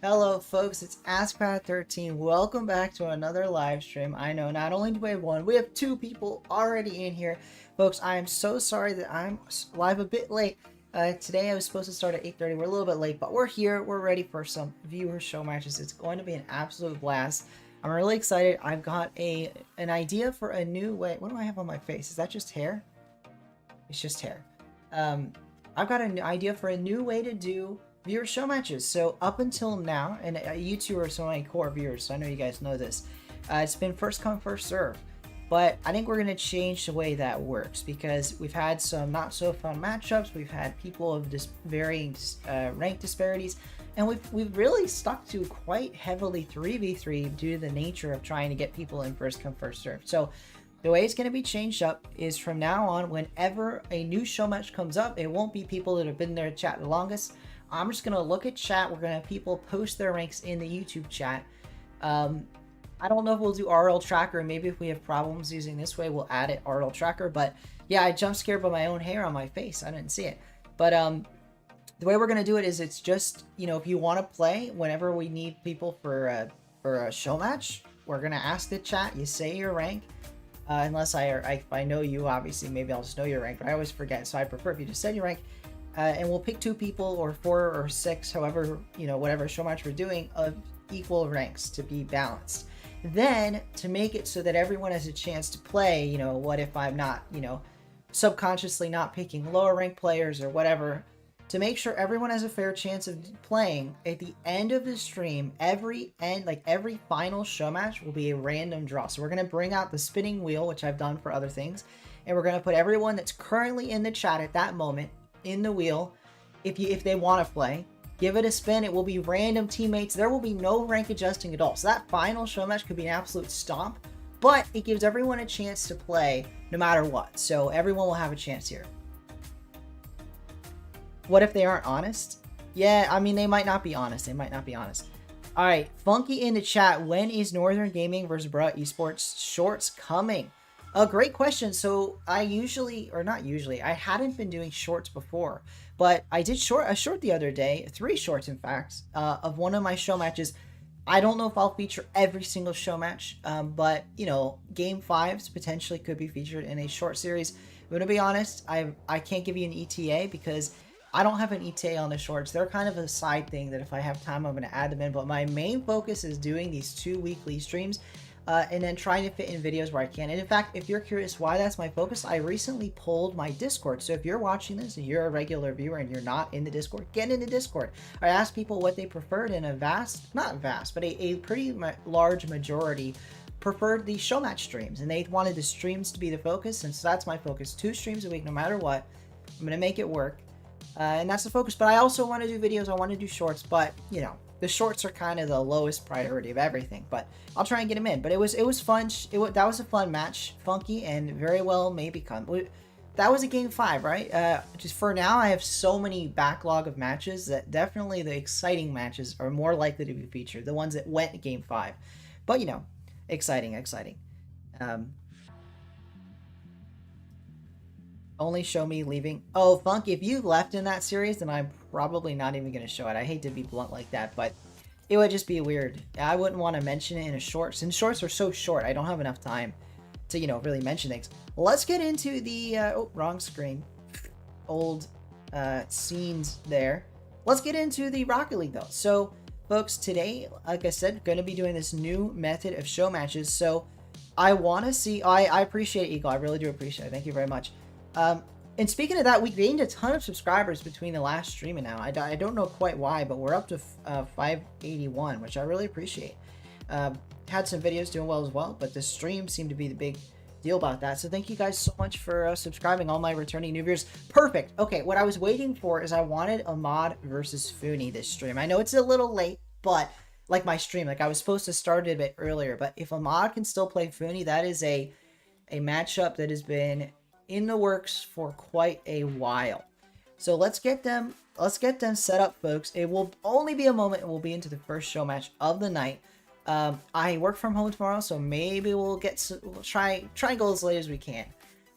Hello folks, it's AskPat13. Welcome back to another live stream. I know not only do we have one, we have two people already in here. Folks, I am so sorry that I'm live a bit late. Today I was supposed to start at 8:30. We're a little bit late, but we're here. We're ready for some viewer show matches. It's going to be an absolute blast. I'm really excited. I've got an idea for a new way. What do I have on my face? Is that just hair? It's just hair. I've got an idea for a new way to do viewer show matches. So up until now, and you two are some of my core viewers, so I know you guys know this. It's been first come, first serve. But I think we're going to change the way that works because we've had some not so fun matchups. We've had people of varying rank disparities, and we've really stuck to quite heavily 3v3 due to the nature of trying to get people in first come, first serve. So the way it's going to be changed up is from now on, whenever a new show match comes up, it won't be people that have been there to chat the longest. I'm just going to look at chat. We're going to have people post their ranks in the YouTube chat. I don't know if we'll do RL tracker. Maybe if we have problems using this way, we'll add it RL tracker. But yeah, I jump scared by my own hair on my face. I didn't see it. But the way we're going to do it is it's just, you know, if you want to play, whenever we need people for a show match, we're going to ask the chat. You say your rank. Unless if I know you, obviously, maybe I'll just know your rank. But I always forget. So I prefer if you just said your rank. And we'll pick 2 people or 4 or 6, however, you know, whatever show match we're doing, of equal ranks to be balanced. Then, to make it so that everyone has a chance to play, you know, what if I'm not, you know, subconsciously not picking lower ranked players or whatever, to make sure everyone has a fair chance of playing, at the end of the stream, every final show match will be a random draw. So we're going to bring out the spinning wheel, which I've done for other things, and we're going to put everyone that's currently in the chat at that moment in the wheel. If they want to play, give it a spin. It will be random teammates. There will be no rank adjusting at all. So that final show match could be an absolute stomp, but it gives everyone a chance to play no matter what. So everyone will have a chance here. What if they aren't honest? Yeah, I mean, they might not be honest. They might not be honest. All right, Funky in the chat. When is Northern Gaming versus RL Esports shorts coming? A great question. So I hadn't been doing shorts before, but I did a short the other day, 3 shorts in fact, of one of my show matches. I don't know if I'll feature every single show match, but you know, game 5s potentially could be featured in a short series. But to be honest, I can't give you an ETA because I don't have an ETA on the shorts. They're kind of a side thing that if I have time, I'm going to add them in. But my main focus is doing these 2 weekly streams. And then trying to fit in videos where I can. And in fact, if you're curious why that's my focus, I recently polled my Discord. So if you're watching this and you're a regular viewer and you're not in the Discord, get in the Discord. I asked people what they preferred, and a pretty large majority preferred the show match streams. And they wanted the streams to be the focus, and so that's my focus. 2 streams a week, no matter what. I'm going to make it work. And that's the focus. But I also want to do videos. I want to do shorts, but, you know, the shorts are kind of the lowest priority of everything, but I'll try and get them in. But it was fun. That was a fun match, Funky, and very well may become. That was a game 5, right? Just for now, I have so many backlog of matches that definitely the exciting matches are more likely to be featured. The ones that went game 5, but you know, exciting. Only show me leaving. Oh, Funky, if you left in that series, then I'm probably not even going to show it. I hate to be blunt like that, but it would just be weird. I wouldn't want to mention it in a short. Since shorts are so short, I don't have enough time to, you know, really mention things. Let's get into the, oh, wrong screen. Old scenes there. Let's get into the Rocket League, though. So, folks, today, like I said, going to be doing this new method of show matches. So, I want to see... I appreciate Eagle. I really do appreciate it. Thank you very much. And speaking of that, we gained a ton of subscribers between the last stream and now. I don't know quite why, but we're up to 581, which I really appreciate. Had some videos doing well as well, but the stream seemed to be the big deal about that. So thank you guys so much for subscribing, all my returning new viewers. Perfect. Okay, what I was waiting for is I wanted Ahmad versus Funi this stream. I know it's a little late, but like my stream, like I was supposed to start it a bit earlier, but if Ahmad can still play Funi, that is a matchup that has been in the works for quite a while. So let's get them set up, folks. It will only be a moment and we'll be into the first show match of the night. I work from home tomorrow, so maybe we'll try and go as late as we can,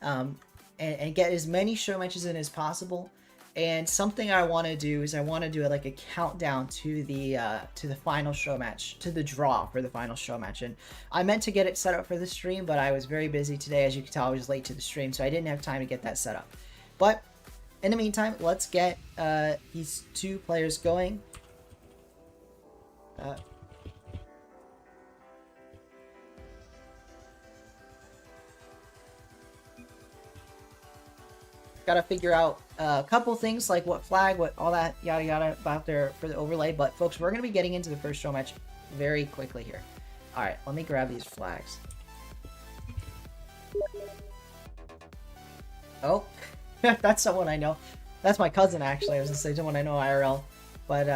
and get as many show matches in as possible. And something I want to do is I want to do like a countdown to the final show match, to the draw for the final show match. And I meant to get it set up for the stream, but I was very busy today. As you can tell, I was late to the stream, so I didn't have time to get that set up. But in the meantime, let's get these two players going. Gotta figure out a couple things like what flag, what all that yada yada about there for the overlay. But folks, we're gonna be getting into the first show match very quickly here. All right, let me grab these flags. Oh, that's someone I know. That's my cousin actually. I was gonna say someone I know IRL. But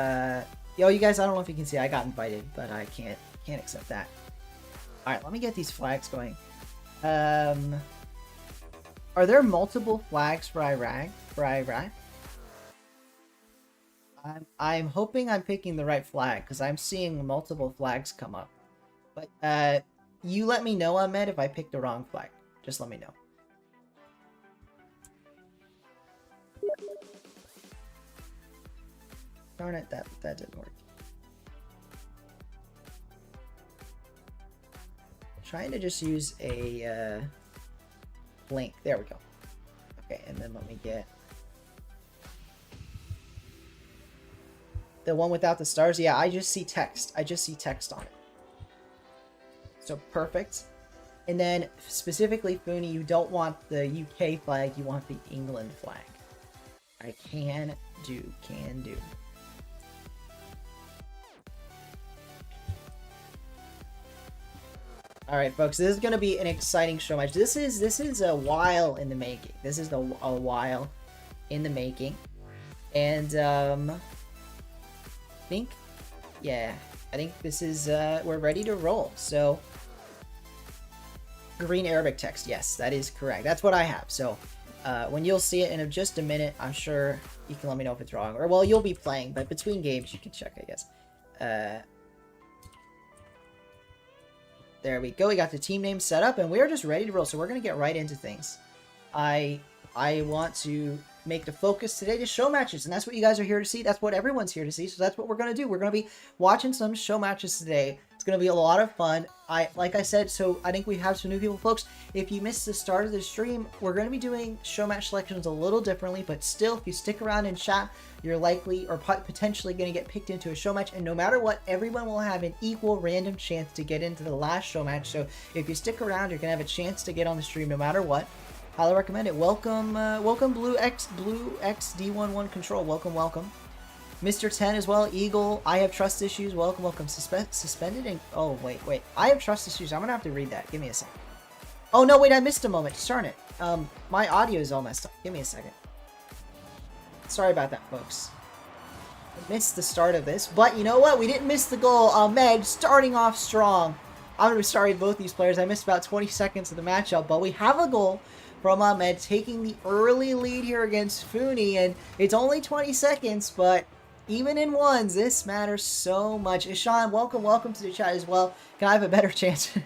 yo, you guys, I don't know if you can see, I got invited, but I can't accept that. All right, let me get these flags going. Are there multiple flags for Iraq? I'm hoping I'm picking the right flag because I'm seeing multiple flags come up. But you let me know, Ahmed, if I picked the wrong flag. Just let me know. Darn it, that didn't work. Trying to just use a link. There we go. Okay, and then let me get the one without the stars. Yeah, I just see text. I just see text on it. So perfect. And then specifically, Fooney, you don't want the UK flag. You want the England flag. I can do. All right, folks, this is going to be an exciting show match. This is a while in the making. This is a while in the making. And I think this is we're ready to roll. So green Arabic text. Yes, that is correct. That's what I have. So when you'll see it in just a minute, I'm sure you can let me know if it's wrong. Or well, you'll be playing, but between games you can check, I guess. There we go. We got the team name set up, and we're just ready to roll. So we're going to get right into things. I want to make the focus today to show matches, and that's what you guys are here to see. That's what everyone's here to see, so that's what we're going to do. We're going to be watching some show matches today. It's going to be a lot of fun. Like I said, so I think we have some new people, folks. If you missed the start of the stream, we're going to be doing show match selections a little differently, but still, if you stick around in chat, you're likely or potentially going to get picked into a show match, and no matter what, everyone will have an equal random chance to get into the last show match. So if you stick around, you're going to have a chance to get on the stream no matter what. Highly recommend it. Welcome Blue X D11 Control. Welcome. Mr. 10 as well. Eagle. I have trust issues. Welcome. Suspended and oh wait. I have trust issues. I'm gonna have to read that. Give me a second. Oh no, wait, I missed a moment. Darn it. My audio is all messed up. Give me a second. Sorry about that, folks. I missed the start of this, but you know what? We didn't miss the goal. Ahmed starting off strong. I'm gonna be sorry to both these players. I missed about 20 seconds of the matchup, but we have a goal from Ahmed taking the early lead here against Fooney, and it's only 20 seconds, but even in ones, this matters so much. Ishan, welcome to the chat as well. Can I have a better chance?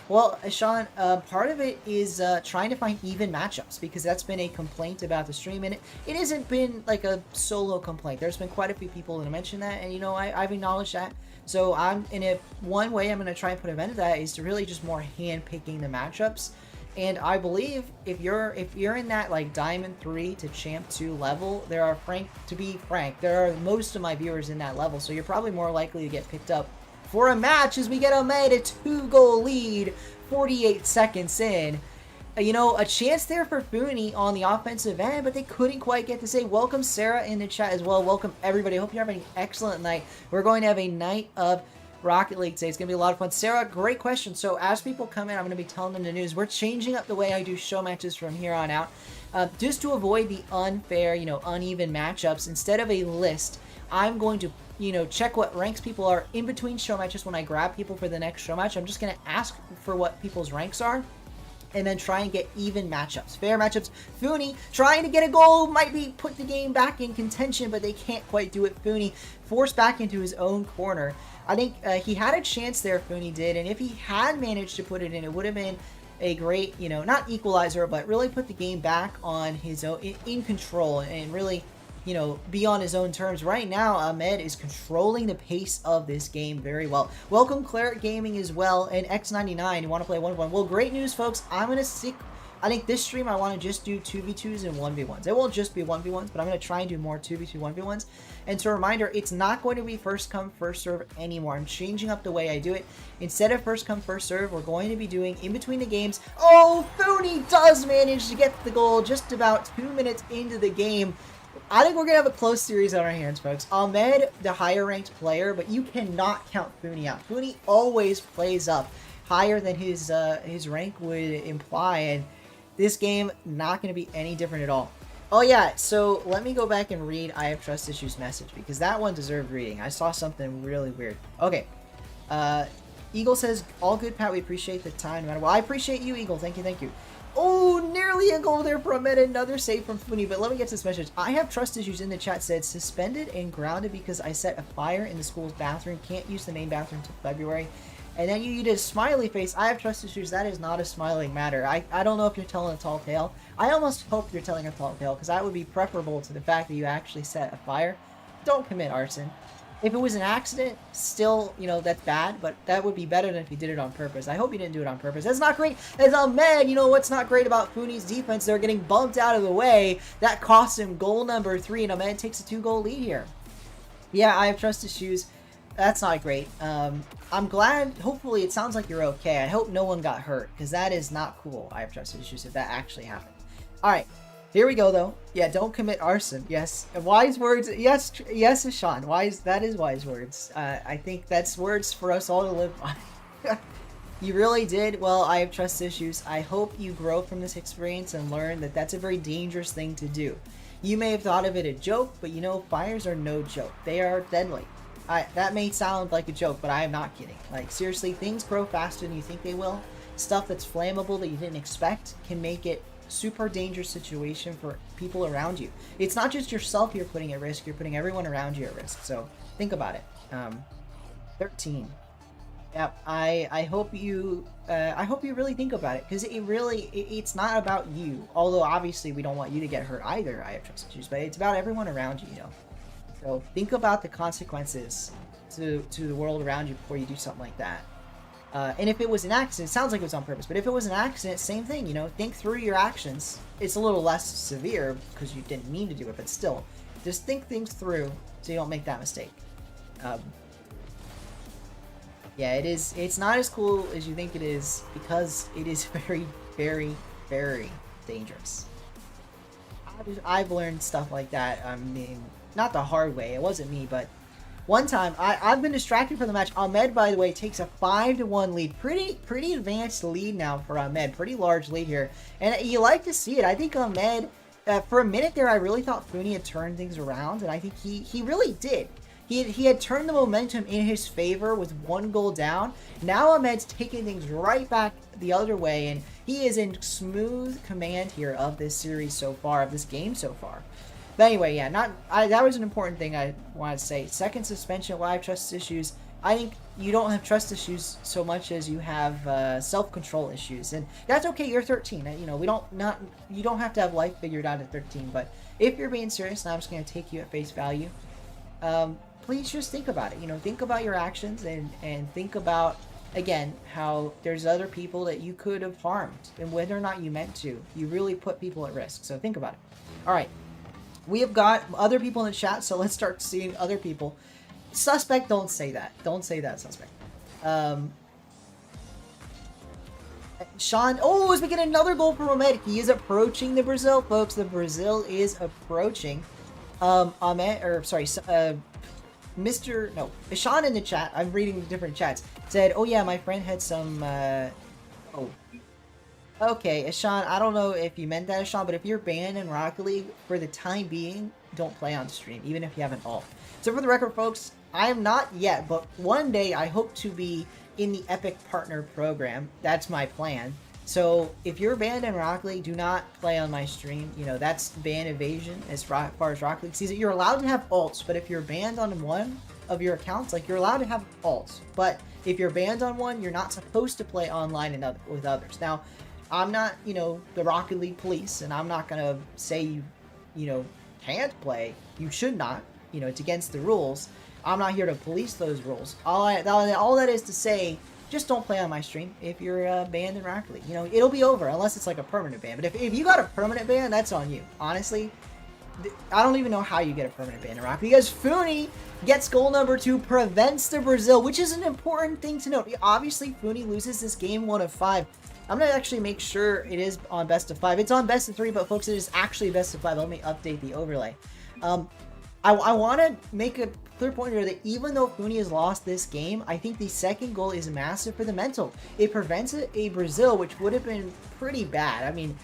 Well, Ishan, part of it is trying to find even matchups, because that's been a complaint about the stream, and it hasn't been like a solo complaint. There's been quite a few people that mentioned that, and you know, I've acknowledged that. So one way I'm going to try and put an end to that is to really just more hand picking the matchups. And I believe if you're in that like Diamond 3 to Champ 2 level, there are there are most of my viewers in that level, so you're probably more likely to get picked up for a match as we get Ahmed a 2-goal lead, 48 seconds in. You know, a chance there for Fooney on the offensive end, but they couldn't quite get to say. Welcome Sarah in the chat as well. Welcome everybody. Hope you're having an excellent night. We're going to have a night of Rocket League today. It's going to be a lot of fun. Sarah, great question. So as people come in, I'm going to be telling them the news. We're changing up the way I do show matches from here on out. Just to avoid the unfair, uneven matchups. Instead of a list, I'm going to, check what ranks people are in between show matches when I grab people for the next show match. I'm just going to ask for what people's ranks are, and then try and get even matchups, fair matchups. Fooney trying to get a goal, might be put the game back in contention, but they can't quite do it. Fooney forced back into his own corner. I think he had a chance there, Fooney did, and if he had managed to put it in, it would have been a great, not equalizer, but really put the game back on his own, in control, and really be on his own terms. Right now, Ahmed is controlling the pace of this game very well. Welcome, Claret Gaming, as well, and X99. You want to play 1v1? Well, great news, folks. I'm going to stick... I think this stream, I want to just do 2v2s and 1v1s. It won't just be 1v1s, but I'm going to try and do more 2v2, 1v1s. And so a reminder, it's not going to be first come, first serve anymore. I'm changing up the way I do it. Instead of first come, first serve, we're going to be doing in between the games. Oh, Fooney does manage to get the goal just about 2 minutes into the game. I think we're going to have a close series on our hands, folks. Ahmed, the higher ranked player, but you cannot count Fooney out. Fooney always plays up higher than his rank would imply, and this game, not going to be any different at all. Oh yeah, so let me go back and read I have trust issues message, because that one deserved reading. I saw something really weird. Okay. Eagle says, all good, Pat. We appreciate the time. No matter what. I appreciate you, Eagle. Thank you, thank you. Oh, nearly a goal there for Ahmed. Another save from Fooney. But let me get to this message. I have trust issues in the chat. Said, suspended and grounded because I set a fire in the school's bathroom. Can't use the main bathroom until February. And then you did a smiley face. I have trust issues. That is not a smiling matter. I don't know if you're telling a tall tale. I almost hope you're telling a tall tale, because that would be preferable to the fact that you actually set a fire. Don't commit arson. If it was an accident, still, that's bad, but that would be better than if you did it on purpose. I hope you didn't do it on purpose. That's not great. As Ahmed, what's not great about Fooney's defense? They're getting bumped out of the way. That costs him goal number 3, and Ahmed takes a 2-goal lead here. Yeah, I have trust issues. That's not great. I'm glad, hopefully it sounds like you're okay. I hope no one got hurt, because that is not cool. I have trust issues if that actually happened. Alright, here we go though. Yeah, don't commit arson. Yes, wise words. Yes, Sean. That is wise words. I think that's words for us all to live by. You really did. Well, I have trust issues. I hope you grow from this experience and learn that that's a very dangerous thing to do. You may have thought of it a joke, but fires are no joke. They are deadly. That may sound like a joke, but I am not kidding. Like, seriously, things grow faster than you think they will. Stuff that's flammable that you didn't expect can make it super dangerous situation for people around you. It's not just yourself you're putting at risk, you're putting everyone around you at risk. So think about it. 13. Yep. I hope you really think about it, because it's not about you. Although obviously we don't want you to get hurt either. I have trust issues, but it's about everyone around you. So think about the consequences to the world around you before you do something like that. And if it was an accident, it sounds like it was on purpose, but if it was an accident, same thing, think through your actions. It's a little less severe because you didn't mean to do it, but still, just think things through so you don't make that mistake. Yeah, it's not as cool as you think it is, because it is very, very, very dangerous. I've learned stuff like that. I mean, not the hard way. It wasn't me, but one time, I've been distracted from the match. Ahmed, by the way, takes a 5-1 lead. Pretty advanced lead now for Ahmed. Pretty large lead here. And you like to see it. I think Ahmed, for a minute there, I really thought Fooney had turned things around. And I think he really did. He had turned the momentum in his favor with 1 goal down. Now Ahmed's taking things right back the other way. And he is in smooth command here of this series so far, of this game so far. But anyway, yeah, that was an important thing I wanted to say. Second suspension, live trust issues. I think you don't have trust issues so much as you have self-control issues, and that's okay. You're 13. You don't have to have life figured out at 13. But if you're being serious, and I'm just going to take you at face value, please just think about it. Think about your actions and think about, again, how there's other people that you could have harmed, and whether or not you meant to, you really put people at risk. So think about it. All right. We have got other people in the chat, so let's start seeing other people. Suspect, don't say that. Don't say that, suspect. Sean, is we get another goal from Ahmed. He is approaching the Brazil, folks. The Brazil is approaching. Sean in the chat, I'm reading the different chats, said, oh yeah, my friend had some, Okay, Sean, I don't know if you meant that, Sean, but if you're banned in Rocket League, for the time being, don't play on stream, even if you have an ult. So for the record, folks, I am not yet, but one day I hope to be in the Epic Partner Program. That's my plan. So if you're banned in Rocket League, do not play on my stream. That's ban evasion as far as Rocket League sees it. You're allowed to have ults, but if you're banned on one of your accounts, you're allowed to have ults. But if you're banned on one, you're not supposed to play online with others. Now, I'm not, the Rocket League police, and I'm not going to say you can't play. You should not. You know, it's against the rules. I'm not here to police those rules. All that is to say, just don't play on my stream if you're banned in Rocket League. You know, it'll be over unless it's like a permanent ban. But if you got a permanent ban, that's on you. Honestly, I don't even know how you get a permanent ban in Rocket League, because Funi gets goal number 2, prevents the Brazil, which is an important thing to note. Obviously, Funi loses this game 1 of 5. I'm going to actually make sure it is on best of 5. It's on best of 3, but folks, it is actually best of 5. Let me update the overlay. I want to make a clear point here that even though Funi has lost this game, I think the second goal is massive for the mental. It prevents a Brazil, which would have been pretty bad. I mean,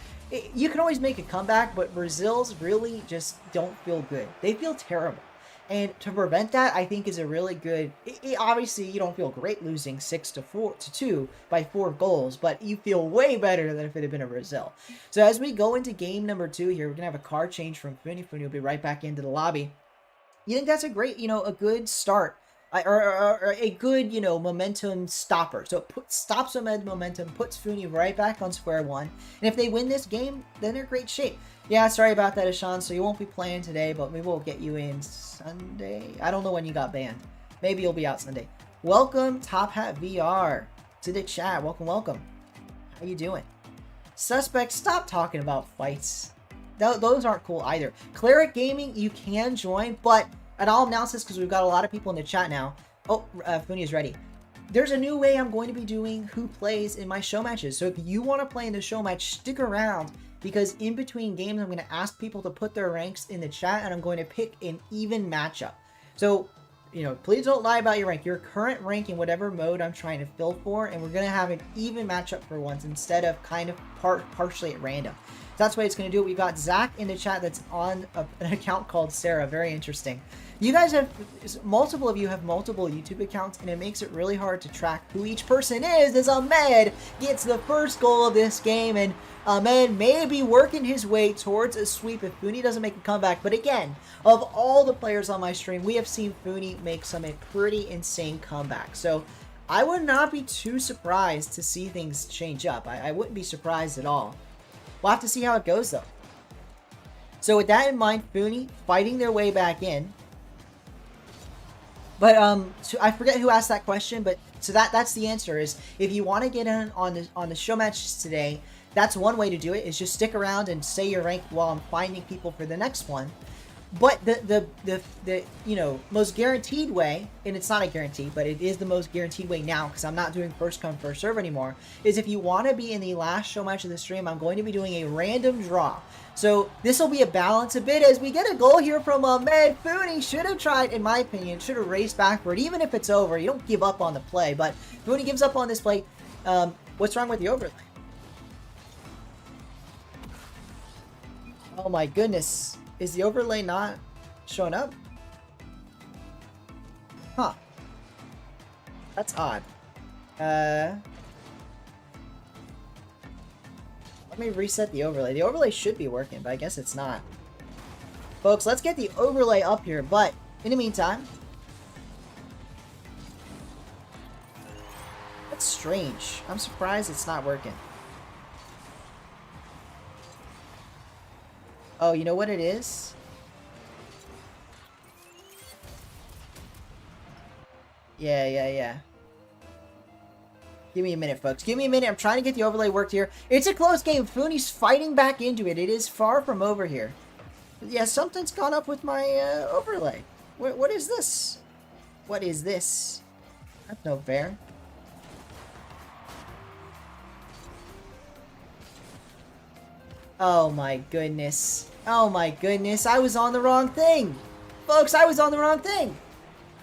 you can always make a comeback, but Brazils really just don't feel good. They feel terrible. And to prevent that, I think is a really good... obviously, you don't feel great losing 6-2 by 4 goals, but you feel way better than if it had been a Brazil. So as we go into game number 2 here, we're going to have a card change from Funi. Funi will be right back into the lobby. You think that's a great, you know, a good start, or a good, you know, momentum stopper. So it stops them at momentum, puts Funi right back on square one. And if they win this game, then they're in great shape. Yeah, sorry about that, Ashan. So you won't be playing today, but maybe we'll get you in Sunday. I don't know when you got banned. Maybe you'll be out Sunday. Welcome, Top Hat VR, to the chat. Welcome, welcome. How you doing? Suspect, stop talking about fights. Those aren't cool either. Cleric Gaming, you can join, but, and I'll announce this because we've got a lot of people in the chat now. Oh, Funi is ready. There's a new way I'm going to be doing who plays in my show matches. So if you want to play in the show match, stick around, because in between games, I'm going to ask people to put their ranks in the chat, and I'm going to pick an even matchup. So, you know, please don't lie about your rank. Your current rank in whatever mode I'm trying to fill for, and we're going to have an even matchup for once instead of kind of partially at random. That's what it's going to do. We've got Zach in the chat that's on an account called Sarah. Very interesting. You guys have, multiple of you have multiple YouTube accounts, and it makes it really hard to track who each person is, as Ahmed gets the first goal of this game, and Ahmed may be working his way towards a sweep if Funi doesn't make a comeback. But again, of all the players on my stream, we have seen Funi make some pretty insane comebacks. So I would not be too surprised to see things change up. I wouldn't be surprised at all. We'll have to see how it goes, though. So with that in mind, Funi fighting their way back in. But so I forget who asked that question, but so that's the answer. Is if you want to get in on the show matches today, that's one way to do it. Is just stick around and say your rank while I'm finding people for the next one. But the you know, most guaranteed way, and it's not a guarantee, but it is the most guaranteed way now, because I'm not doing first come first serve anymore, is if you want to be in the last show match of the stream, I'm going to be doing a random draw. So this will be a balance a bit as we get a goal here from Ahmed. Funi should have tried, in my opinion, should have raced backward. Even if it's over, you don't give up on the play, but Funi gives up on this play. What's wrong with the overlay? Oh my goodness. Is the overlay not showing up? Huh. That's odd. Let me reset the overlay. The overlay should be working, but I guess it's not. Folks, let's get the overlay up here, but in the meantime... That's strange. I'm surprised it's not working. Oh, you know what it is? Yeah. Give me a minute, folks. Give me a minute. I'm trying to get the overlay worked here. It's a close game. Funi's fighting back into it. It is far from over here. Yeah, something's gone up with my overlay. What is this? What is this? That's no fair. Oh my goodness. Oh my goodness. I was on the wrong thing. Folks, I was on the wrong thing.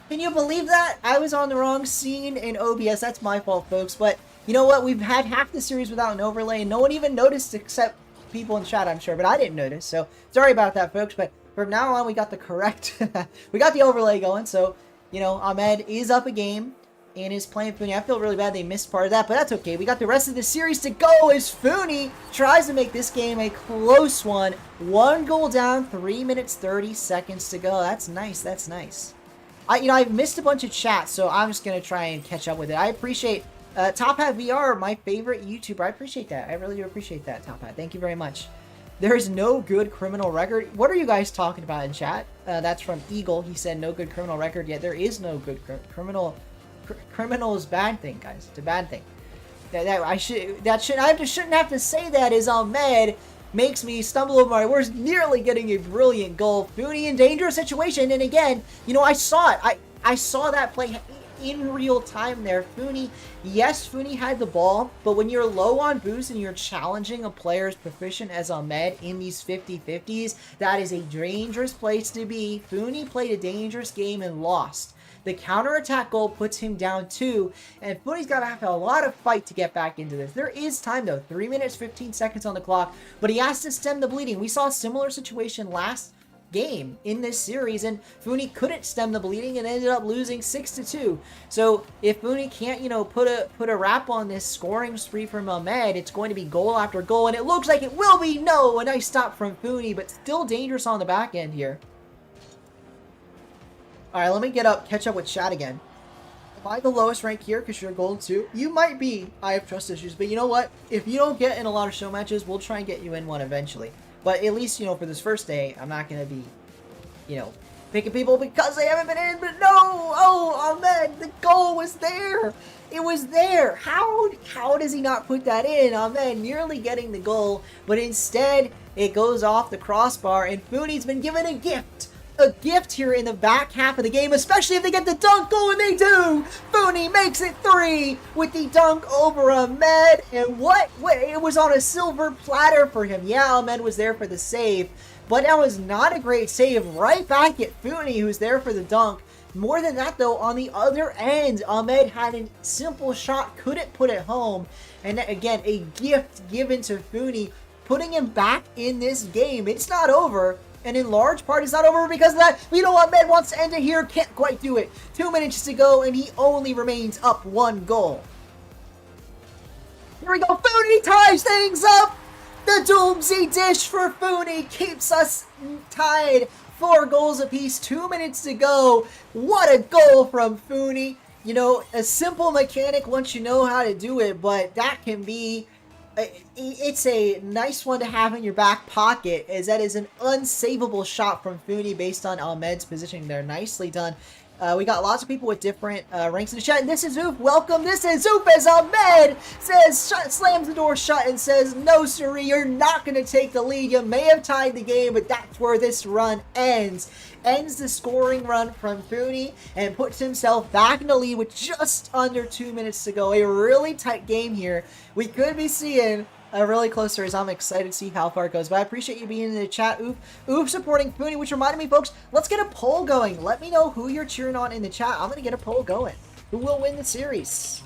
Can you believe that? I was on the wrong scene in OBS. That's my fault, folks. But you know what? We've had half the series without an overlay, and no one even noticed except people in chat, I'm sure. But I didn't notice. So sorry about that, folks. But from now on, we got the correct... we got the overlay going. So, you know, Ahmed is up a game and is playing Funi. I feel really bad they missed part of that, but that's okay. We got the rest of the series to go as Funi tries to make this game a close one. 1 goal down, 3 minutes, 30 seconds to go. That's nice. That's nice. I've missed a bunch of chats, so I'm just going to try and catch up with it. I appreciate Top Hat VR, my favorite YouTuber. I appreciate that. I really do appreciate that, Top Hat. Thank you very much. There is no good criminal record. What are you guys talking about in chat? That's from Eagle. He said no good criminal record. Yeah, there is no good criminal. Criminal is bad thing, guys. It's a bad thing. I shouldn't have to say that. Is Ahmed makes me stumble over my words, nearly getting a brilliant goal. Fooney in dangerous situation, and again, you know, I saw it. I saw that play in real time there. Fooney, yes, Fooney had the ball, but when you're low on boost and you're challenging a player as proficient as Ahmed in these 50-50s, that is a dangerous place to be. Fooney played a dangerous game and lost. The counterattack goal puts him down 2, and Fooney's got to have a lot of fight to get back into this. There is time, though. 3 minutes, 15 seconds on the clock, but he has to stem the bleeding. We saw a similar situation last game in this series, and Fooney couldn't stem the bleeding and ended up losing 6-2. So if Fooney can't, you know, put a wrap on this scoring spree from Ahmed, it's going to be goal after goal, and it looks like it will be. No, a nice stop from Fooney, but still dangerous on the back end here. Alright, let me catch up with chat again. Am I the lowest rank here because you're gold too? You might be. I have trust issues, but you know what? If you don't get in a lot of show matches, we'll try and get you in one eventually. But at least, you know, for this first day, I'm not going to be, you know, picking people because they haven't been in. But no! Oh, Ahmed, the goal was there! It was there! How does he not put that in? Ahmed nearly getting the goal, but instead, it goes off the crossbar, and Fooney's been given a gift. A gift here in the back half of the game, especially if they get the dunk goal, and they do! Fooney makes it 3 with the dunk over Ahmed, and what? Wait, it was on a silver platter for him. Yeah, Ahmed was there for the save, but that was not a great save. Right back at Fooney, who's there for the dunk. More than that, though, on the other end, Ahmed had a simple shot, couldn't put it home, and again, a gift given to Fooney, putting him back in this game. It's not over. And in large part, it's not over because of that. You know what? Ahmed wants to end it here. Can't quite do it. 2 minutes to go, and he only remains up 1 goal. Here we go. Fooney ties things up. The Doomsday dish for Fooney keeps us tied. 4 goals apiece. 2 minutes to go. What a goal from Fooney. You know, a simple mechanic once you know how to do it, but that can be... It's a nice one to have in your back pocket, as that is an unsavable shot from Fooney based on Ahmed's positioning there. Nicely done. We got lots of people with different ranks in the chat. And this is Oof. Welcome. This is Oof as Ahmed slams the door shut and says, no, sirree, you're not going to take the lead. You may have tied the game, but that's where this run ends. Ends the scoring run from Fooney and puts himself back in the lead with just under 2 minutes to go. A really tight game here. We could be seeing a really close series. I'm excited to see how far it goes. But I appreciate you being in the chat. Oof supporting Fooney, which reminded me, folks, let's get a poll going. Let me know who you're cheering on in the chat. I'm going to get a poll going. Who will win the series?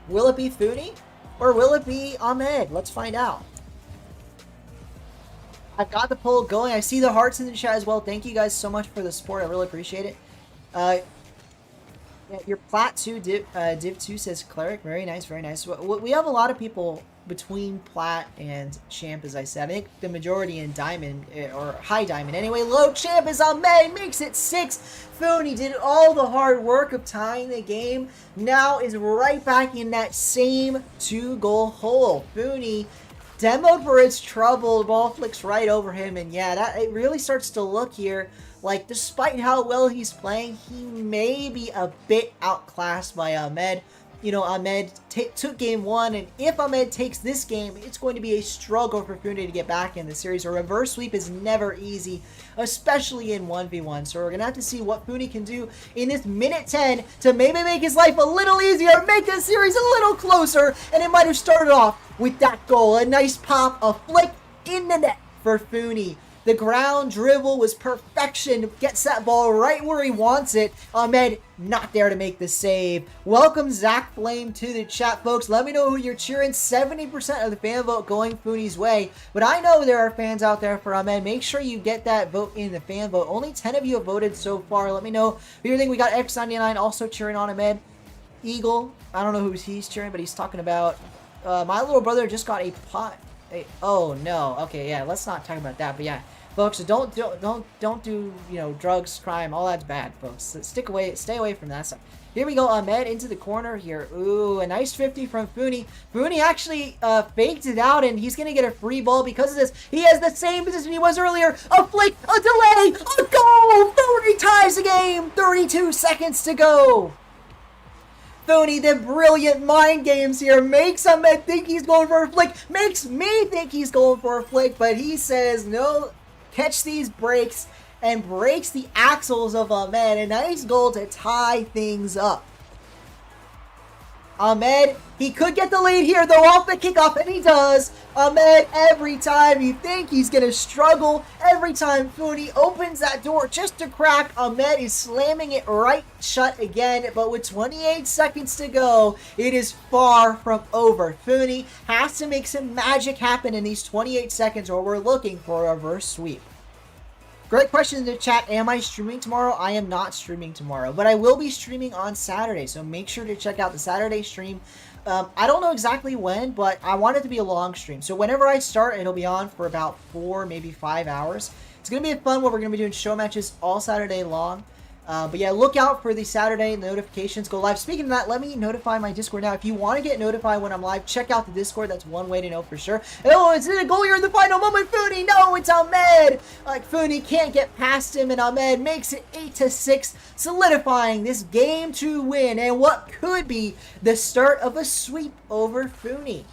Will it be Fooney or will it be Ahmed? Let's find out. I've got the poll going. I see the hearts in the chat as well. Thank you guys so much for the support. I really appreciate it. Yeah, your Plat 2, Div 2 says Cleric. Very nice, very nice. We have a lot of people between Plat and Champ, as I said. I think the majority in Diamond, or High Diamond. Anyway, low Champ is Ahmed, makes it 6. Fooney did all the hard work of tying the game. Now is right back in that same 2-goal hole. Fooney demoed for his trouble. The ball flicks right over him, and yeah, it really starts to look here like, despite how well he's playing, he may be a bit outclassed by Ahmed. You know, Ahmed took game 1, and if Ahmed takes this game, it's going to be a struggle for Fooney to get back in the series. A reverse sweep is never easy, especially in 1v1. So we're going to have to see what Fooney can do in this minute 10 to maybe make his life a little easier, make the series a little closer, and it might have started off with that goal. A nice pop, a flick in the net for Fooney. The ground dribble was perfection. Gets that ball right where he wants it. Ahmed not there to make the save. Welcome Zach Flame to the chat, folks. Let me know who you're cheering. 70% of the fan vote going Fooney's way. But I know there are fans out there for Ahmed. Make sure you get that vote in the fan vote. Only 10 of you have voted so far. Let me know what you think. We got X99 also cheering on Ahmed. Eagle, I don't know who he's cheering, but he's talking about my little brother just got a pot. Oh no. Okay, yeah, let's not talk about that. But yeah, folks. So don't do, you know, drugs, crime, all that's bad, folks. So stay away from that stuff. Here we go, Ahmed into the corner here. Ooh, a nice 50 from Fooney. Fooney actually faked it out, and he's going to get a free ball because of this. He has the same position he was earlier. A flick, a delay, a goal! Fooney ties the game. 32 seconds to go. Fooney, the brilliant mind games here, makes Ahmed think he's going for a flick, makes me think he's going for a flick, but he says, no, catch these breaks, and breaks the axles of Ahmed. A nice goal to tie things up. Ahmed, he could get the lead here, though, off the kickoff, and he does. Ahmed, every time you think he's going to struggle, every time Fooney opens that door just to crack, Ahmed is slamming it right shut again. But with 28 seconds to go, it is far from over. Fooney has to make some magic happen in these 28 seconds, or we're looking for a reverse sweep. Great question in the chat. Am I streaming tomorrow? I am not streaming tomorrow, but I will be streaming on Saturday, so make sure to check out the Saturday stream. I don't know exactly when, but I want it to be a long stream. So whenever I start, it'll be on for about 4, maybe 5 hours. It's going to be a fun one. We're going to be doing show matches all Saturday long. But yeah, look out for the Saturday notifications go live. Speaking of that, let me notify my Discord now. If you want to get notified when I'm live, check out the Discord. That's one way to know for sure. Oh, is it a goal here in the final moment? Fooney, no, it's Ahmed. Like, Fooney can't get past him, and Ahmed makes it 8-6, solidifying this game to win, and what could be the start of a sweep over Fooney.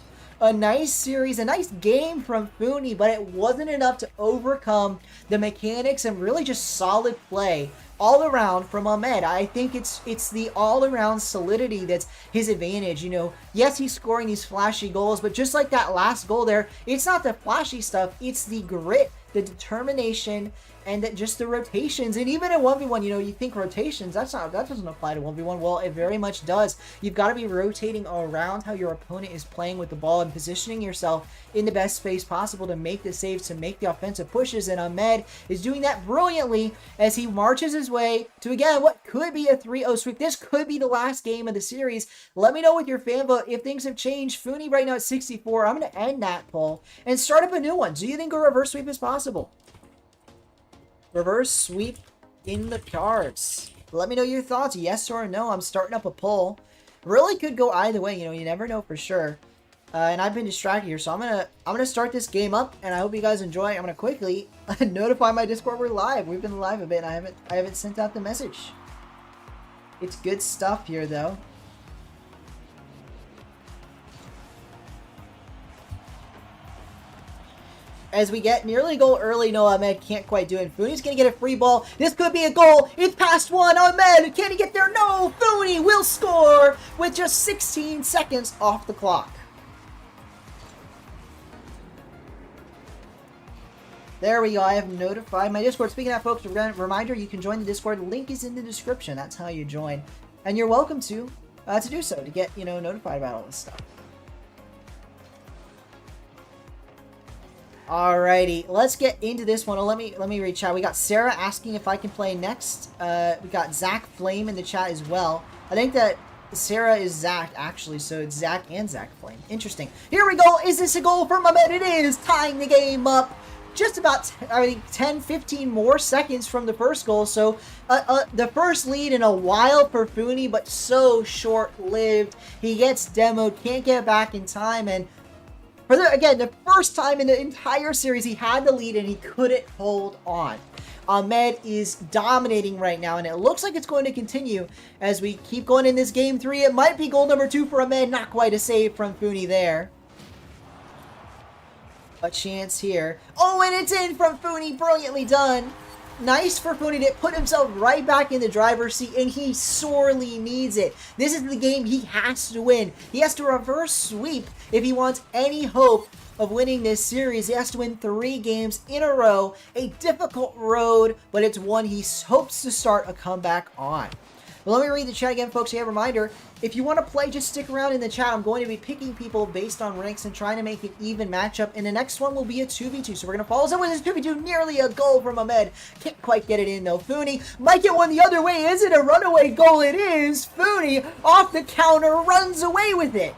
A nice series, a nice game from Fooney, but it wasn't enough to overcome the mechanics and really just solid play all around from Ahmed. I think it's the all-around solidity that's his advantage. You know, yes, he's scoring these flashy goals, but just like that last goal there, it's not the flashy stuff, it's the grit, the determination, and that just the rotations. And even in 1v1, you know, you think rotations, that doesn't apply to 1v1. Well, it very much does. You've got to be rotating around how your opponent is playing with the ball and positioning yourself in the best space possible to make the saves, to make the offensive pushes. And Ahmed is doing that brilliantly as he marches his way to, again, what could be a 3-0 sweep. This could be the last game of the series. Let me know with your fan vote if things have changed. Fooney right now at 64. I'm going to end that poll and start up a new one. Do you think a reverse sweep is possible? Reverse sweep in the cards. Let me know your thoughts, yes or no. I'm starting up a poll. Really could go either way, you know, you never know for sure. And I've been distracted here, so I'm gonna start this game up, and I hope you guys enjoy. I'm gonna quickly notify my Discord we're live. We've been live a bit, and I haven't sent out the message. It's good stuff here, though. As we get nearly a goal early, no, Ahmed can't quite do it. Fooney's going to get a free ball. This could be a goal. It's past one. Ahmed, can he get there? No, Fooney will score with just 16 seconds off the clock. There we go. I have notified my Discord. Speaking of that, folks, reminder, you can join the Discord. Link is in the description. That's how you join. And you're welcome to do so, to get, you know, notified about all this stuff. Alrighty, let's get into this one. Let me read chat. We got Sarah asking if I can play next. We got Zach Flame in the chat as well. I think that Sarah is Zach, actually, so it's Zach and Zach Flame. Interesting. Here we go. Is this a goal from Ahmed? It is, tying the game up. Just about, I think, 10, 15 more seconds from the first goal. So, the first lead in a while for Fooney, but so short-lived. He gets demoed, can't get back in time, and again, the first time in the entire series, he had the lead and he couldn't hold on. Ahmed is dominating right now, and it looks like it's going to continue as we keep going in this game 3. It might be goal number 2 for Ahmed. Not quite a save from Fooney there. A chance here. Oh, and it's in from Fooney. Brilliantly done. Nice for Fooney to put himself right back in the driver's seat, and he sorely needs it. This is the game he has to win. He has to reverse sweep if he wants any hope of winning this series. He has to win 3 games in a row. A difficult road, but it's one he hopes to start a comeback on. Well, let me read the chat again, folks. Yeah, reminder, if you want to play, just stick around in the chat. I'm going to be picking people based on ranks and trying to make an even matchup. And the next one will be a 2v2. So we're going to follow up with this 2v2. Nearly a goal from Ahmed. Can't quite get it in, though. Fooney might get one the other way. Is it a runaway goal? It is. Fooney, off the counter, runs away with it.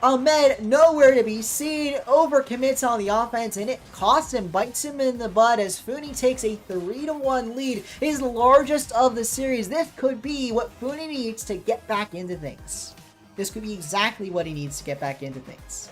Ahmed nowhere to be seen, overcommits on the offense, and it costs him, bites him in the butt as Funi takes a 3-1 lead, his largest of the series. This could be what Funi needs to get back into things. This could be exactly what he needs to get back into things.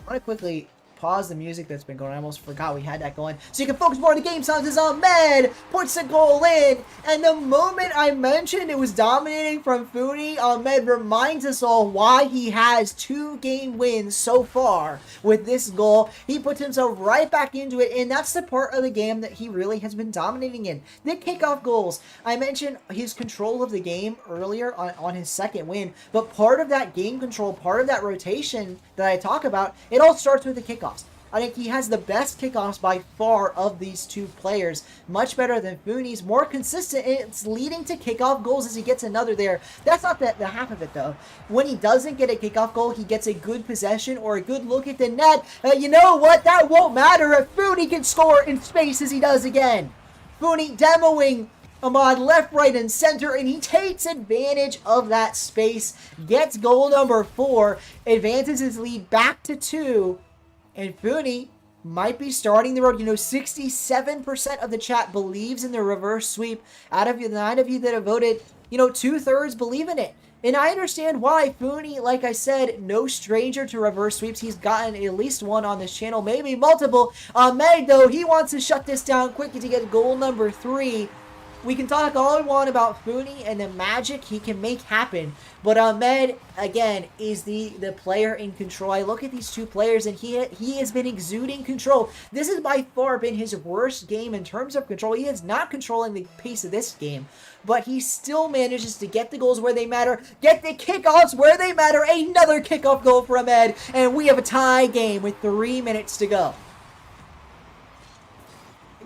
I want to quickly pause the music that's been going on. I almost forgot we had that going. So you can focus more on the game sounds as Ahmed puts the goal in. And the moment I mentioned it was dominating from Funi, Ahmed reminds us all why he has 2 game wins so far with this goal. He puts himself right back into it, and that's the part of the game that he really has been dominating in. The kickoff goals. I mentioned his control of the game earlier on his second win, but part of that game control, part of that rotation that I talk about, it all starts with the kickoff. I think he has the best kickoffs by far of these 2 players. Much better than Funi's. More consistent. It's leading to kickoff goals as he gets another there. That's not the half of it, though. When he doesn't get a kickoff goal, he gets a good possession or a good look at the net. You know what? That won't matter if Funi can score in space as he does again. Funi demoing Ahmad left, right, and center, and he takes advantage of that space. Gets goal number 4. Advances his lead back to 2. And Funi might be starting the road. You know, 67% of the chat believes in the reverse sweep. Out of the 9 of you that have voted, you know, 2/3 believe in it. And I understand why. Funi, like I said, no stranger to reverse sweeps. He's gotten at least 1 on this channel, maybe multiple. Ahmed, though, he wants to shut this down quickly to get goal number 3. We can talk all we want about Funi and the magic he can make happen, but Ahmed, again, is the player in control. I look at these 2 players, and he has been exuding control. This has by far been his worst game in terms of control. He is not controlling the pace of this game, but he still manages to get the goals where they matter, get the kickoffs where they matter. Another kickoff goal for Ahmed, and we have a tie game with 3 minutes to go.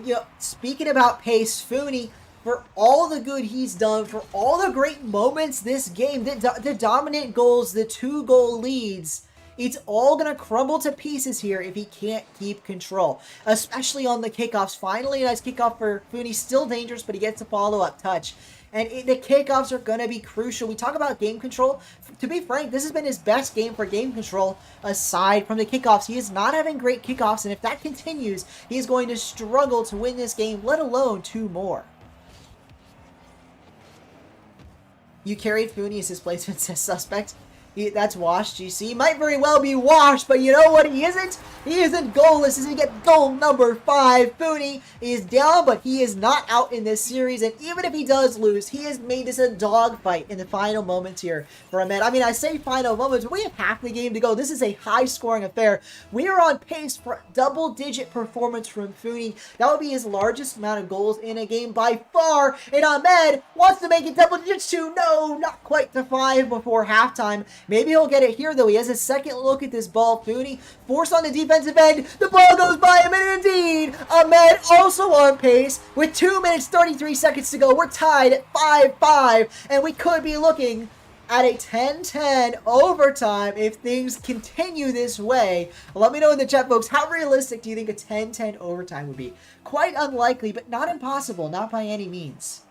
You know, speaking about pace, Funi, for all the good he's done, for all the great moments this game, the dominant goals, the 2-goal leads, it's all going to crumble to pieces here if he can't keep control, especially on the kickoffs. Finally, a nice kickoff for Funi, still dangerous, but he gets a follow-up touch. And the kickoffs are going to be crucial. We talk about game control. To be frank, this has been his best game for game control aside from the kickoffs. He is not having great kickoffs, and if that continues, he's going to struggle to win this game, let alone 2 more. You carried Funi as his placement, says suspect. That's washed, GC. Might very well be washed, but you know what he isn't? He isn't goalless as he gets goal number 5. Funi is down, but he is not out in this series, and even if he does lose, he has made this a dogfight in the final moments here for Ahmed. I mean, I say final moments, but we have half the game to go. This is a high-scoring affair. We are on pace for double-digit performance from Funi. That would be his largest amount of goals in a game by far, and Ahmed wants to make it double digits to, no, not quite to 5 before halftime. Maybe he'll get it here, though. He has a second look at this ball. Funi forced on the defensive end. The ball goes by him, and indeed, Ahmed also on pace with 2 minutes, 33 seconds to go. We're tied at 5-5, and we could be looking at a 10-10 overtime if things continue this way. Let me know in the chat, folks, how realistic do you think a 10-10 overtime would be? Quite unlikely, but not impossible, not by any means.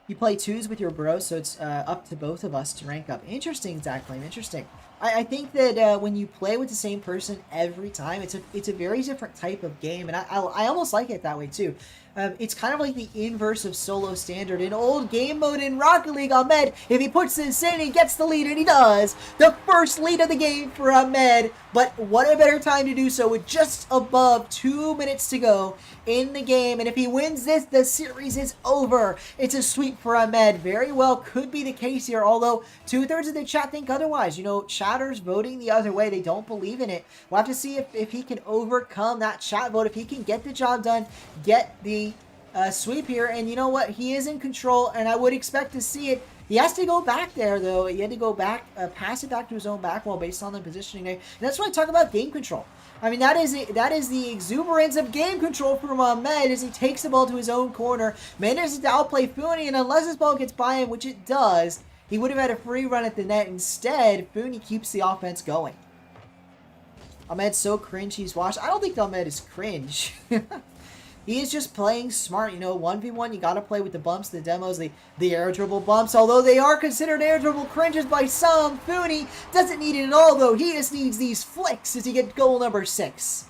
You play 2s with your bro, so it's up to both of us to rank up. Interesting, Zach Flame, interesting. I think that when you play with the same person every time, it's a very different type of game, and I almost like it that way too. It's kind of like the inverse of solo standard. In old game mode in Rocket League, Ahmed, if he puts this in, he gets the lead, and he does. The first lead of the game for Ahmed, but what a better time to do so with just above 2 minutes to go in the game. And if he wins this, the series is over. It's a sweep for Ahmed. Very well could be the case here, although 2/3 of the chat think otherwise. You know, chatters voting the other way. They don't believe in it. We'll have to see if he can overcome that chat vote, if he can get the job done, get the sweep here. And you know what? He is in control, and I would expect to see it. He has to go back there, though. He had to go back, pass it back to his own back wall based on the positioning there. And that's why I talk about game control. I mean, that is the exuberance of game control from Ahmed as he takes the ball to his own corner, manages to outplay Funi, and unless this ball gets by him, which it does, he would have had a free run at the net. Instead, Funi keeps the offense going. Ahmed's so cringe he's washed. I don't think Ahmed is cringe. He is just playing smart. You know, 1v1, you got to play with the bumps, the demos, the air dribble bumps. Although they are considered air dribble cringes by some, Fooney doesn't need it at all, though. He just needs these flicks as he gets goal number 6.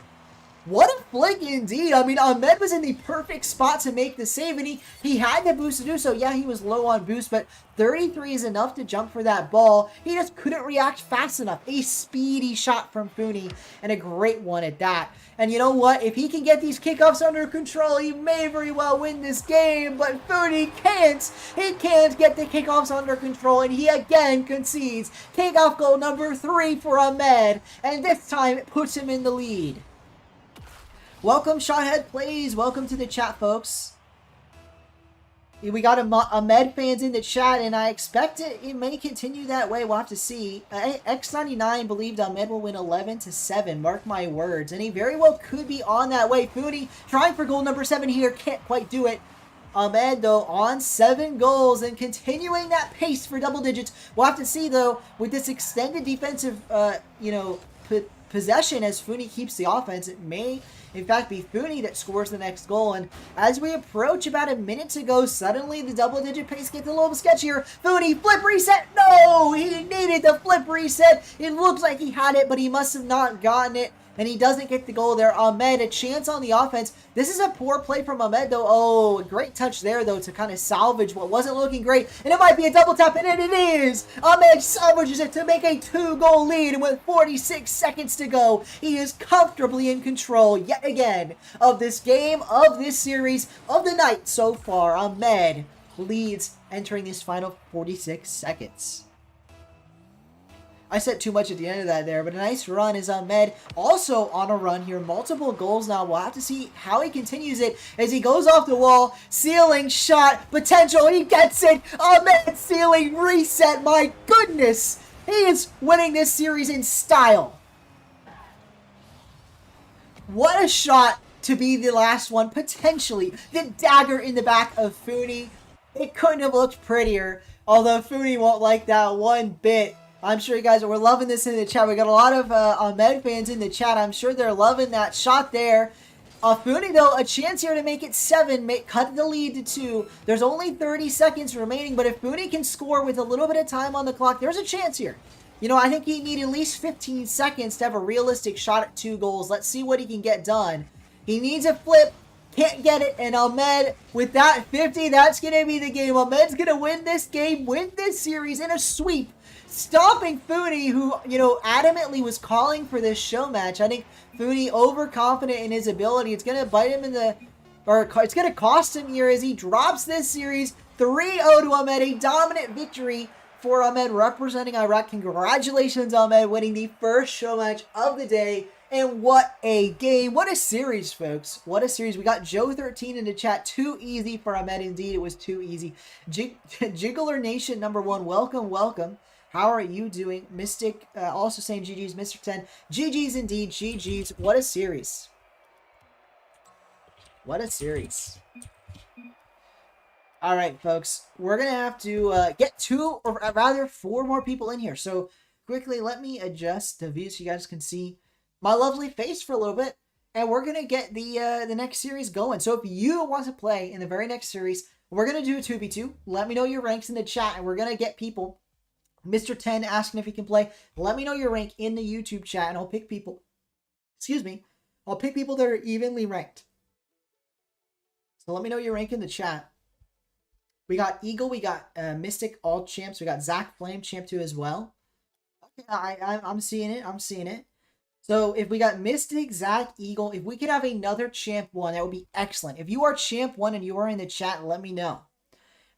What a flick indeed. I mean, Ahmed was in the perfect spot to make the save, and he had the boost to do so. Yeah, he was low on boost, but 33 is enough to jump for that ball. He just couldn't react fast enough. A speedy shot from Fooney, and a great one at that. And you know what? If he can get these kickoffs under control, he may very well win this game, but Fooney can't. He can't get the kickoffs under control, and he again concedes. Kickoff goal number 3 for Ahmed, and this time it puts him in the lead. Welcome, Shothead Plays. Welcome to the chat, folks. We got Ahmed fans in the chat, and I expect it may continue that way. We'll have to see. X99 believed Ahmed will win 11-7. Mark my words. And he very well could be on that way. Fooney trying for goal number 7 here. Can't quite do it. Ahmed, though, on 7 goals and continuing that pace for double digits. We'll have to see, though, with this extended defensive, possession as Fooney keeps the offense. It may, in fact, be Fooney that scores the next goal. And as we approach about a minute to go, suddenly the double-digit pace gets a little sketchier. Fooney, flip reset. No! He needed the flip reset. It looks like he had it, but he must have not gotten it. And he doesn't get the goal there. Ahmed, a chance on the offense. This is a poor play from Ahmed, though. Oh, a great touch there, though, to kind of salvage what wasn't looking great. And it might be a double tap, and it is. Ahmed salvages it to make a 2-goal lead. And with 46 seconds to go, he is comfortably in control yet again of this game, of this series, of the night so far. Ahmed leads entering this final 46 seconds. I said too much at the end of that there, but a nice run is Ahmed. Also on a run here, multiple goals now. We'll have to see how he continues it as he goes off the wall. Ceiling shot, potential, he gets it. Ahmed ceiling reset, my goodness. He is winning this series in style. What a shot to be the last one, potentially. The dagger in the back of Fooney. It couldn't have looked prettier, although Fooney won't like that one bit. I'm sure you guys are loving this in the chat. We got a lot of Ahmed fans in the chat. I'm sure they're loving that shot there. Fooney, though, a chance here to make it 7, cut the lead to 2. There's only 30 seconds remaining, but if Fooney can score with a little bit of time on the clock, there's a chance here. You know, I think he need at least 15 seconds to have a realistic shot at 2 goals. Let's see what he can get done. He needs a flip. Can't get it, and Ahmed, with that 50, that's going to be the game. Ahmed's going to win this game, win this series in a sweep. Stopping Fooney, who, you know, adamantly was calling for this show match. I think Fooney overconfident in his ability. It's going to bite him in the, or it's going to cost him here as he drops this series 3-0 to Ahmed. A dominant victory for Ahmed representing Iraq. Congratulations, Ahmed, winning the first show match of the day. And what a game. What a series, folks. What a series. We got Joe13 in the chat. Too easy for Ahmed. Indeed, it was too easy. Jiggler Nation #1. Welcome, welcome. How are you doing? Mystic, also saying GG's, Mr. 10. GG's indeed, GG's. What a series. What a series. All right, folks. We're going to have to get 2, or rather 4 more people in here. So, quickly, let me adjust the view so you guys can see my lovely face for a little bit. And we're going to get the next series going. So, if you want to play in the very next series, we're going to do a 2v2. Let me know your ranks in the chat, and we're going to get people. Mr. 10 asking if he can play. Let me know your rank in the YouTube chat, and I'll pick people. Excuse me. I'll pick people that are evenly ranked. So let me know your rank in the chat. We got Eagle. We got Mystic, all champs. We got Zach Flame, champ 2 as well. Okay, I'm seeing it. I'm seeing it. So if we got Mystic, Zach, Eagle, if we could have another champ 1, that would be excellent. If you are champ 1 and you are in the chat, let me know.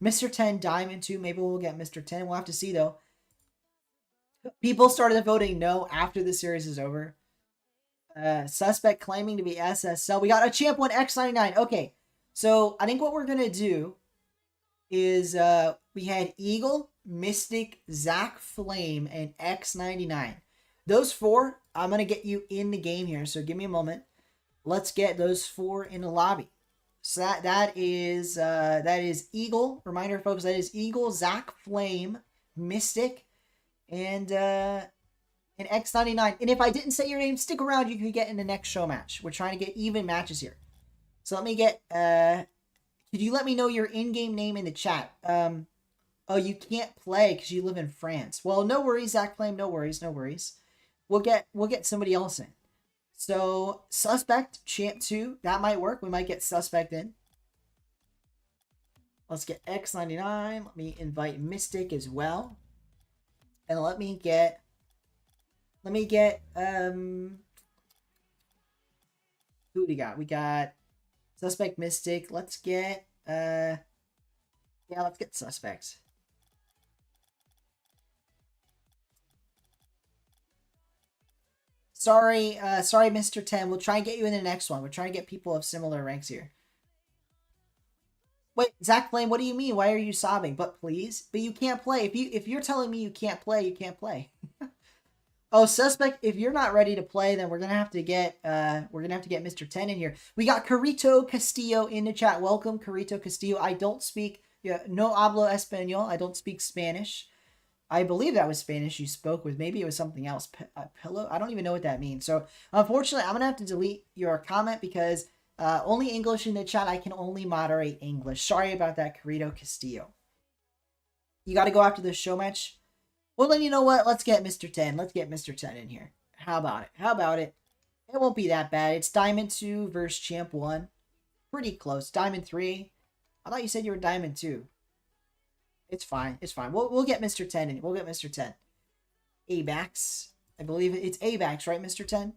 Mr. 10, Diamond 2. Maybe we'll get Mr. 10. We'll have to see, though. People started voting no after the series is over. Suspect claiming to be SSL. We got a champ 1 X99. Okay, so I think what we're going to do is we had Eagle, Mystic, Zach Flame, and X99. Those 4, I'm going to get you in the game here, so give me a moment. Let's get those 4 in the lobby. So that is Eagle. Reminder, folks, that is Eagle, Zach Flame, Mystic, and X99. And if I didn't say your name, stick around. You can get in the next show match. We're trying to get even matches here. So let me get, could you let me know your in-game name in the chat? Oh, you can't play because you live in France. Well, no worries, Zach Flame. No worries, no worries. We'll get somebody else in. So Suspect Champ 2, that might work. We might get Suspect in. Let's get X99. Let me invite Mystic as well. And let me get who do we got? We got Suspect Mystic. Let's get yeah, let's get Suspects. Sorry, sorry, Mr. 10. We'll try and get you in the next one. We're trying to get people of similar ranks here. Wait, Zach Flame, what do you mean? Why are you sobbing? But please, but you can't play. If you're telling me you can't play, you can't play. Oh, Suspect, if you're not ready to play, then we're gonna have to get Mr. 10 in here. We got Carito Castillo in the chat. Welcome, Carito Castillo. I don't speak no hablo español. I don't speak Spanish. I believe that was Spanish you spoke with. Maybe it was something else. Pillow? I don't even know what that means. So, unfortunately, I'm going to have to delete your comment because only English in the chat. I can only moderate English. Sorry about that, Carito Castillo. You got to go after the show match? Well, then you know what? Let's get Mr. 10. Let's get Mr. 10 in here. How about it? How about it? It won't be that bad. It's Diamond 2 versus Champ 1. Pretty close. Diamond 3. I thought you said you were Diamond 2. It's fine. It's fine. We'll get Mr. 10 in. We'll get Mr. 10. ABAX. I believe it's ABAX, right, Mr. 10?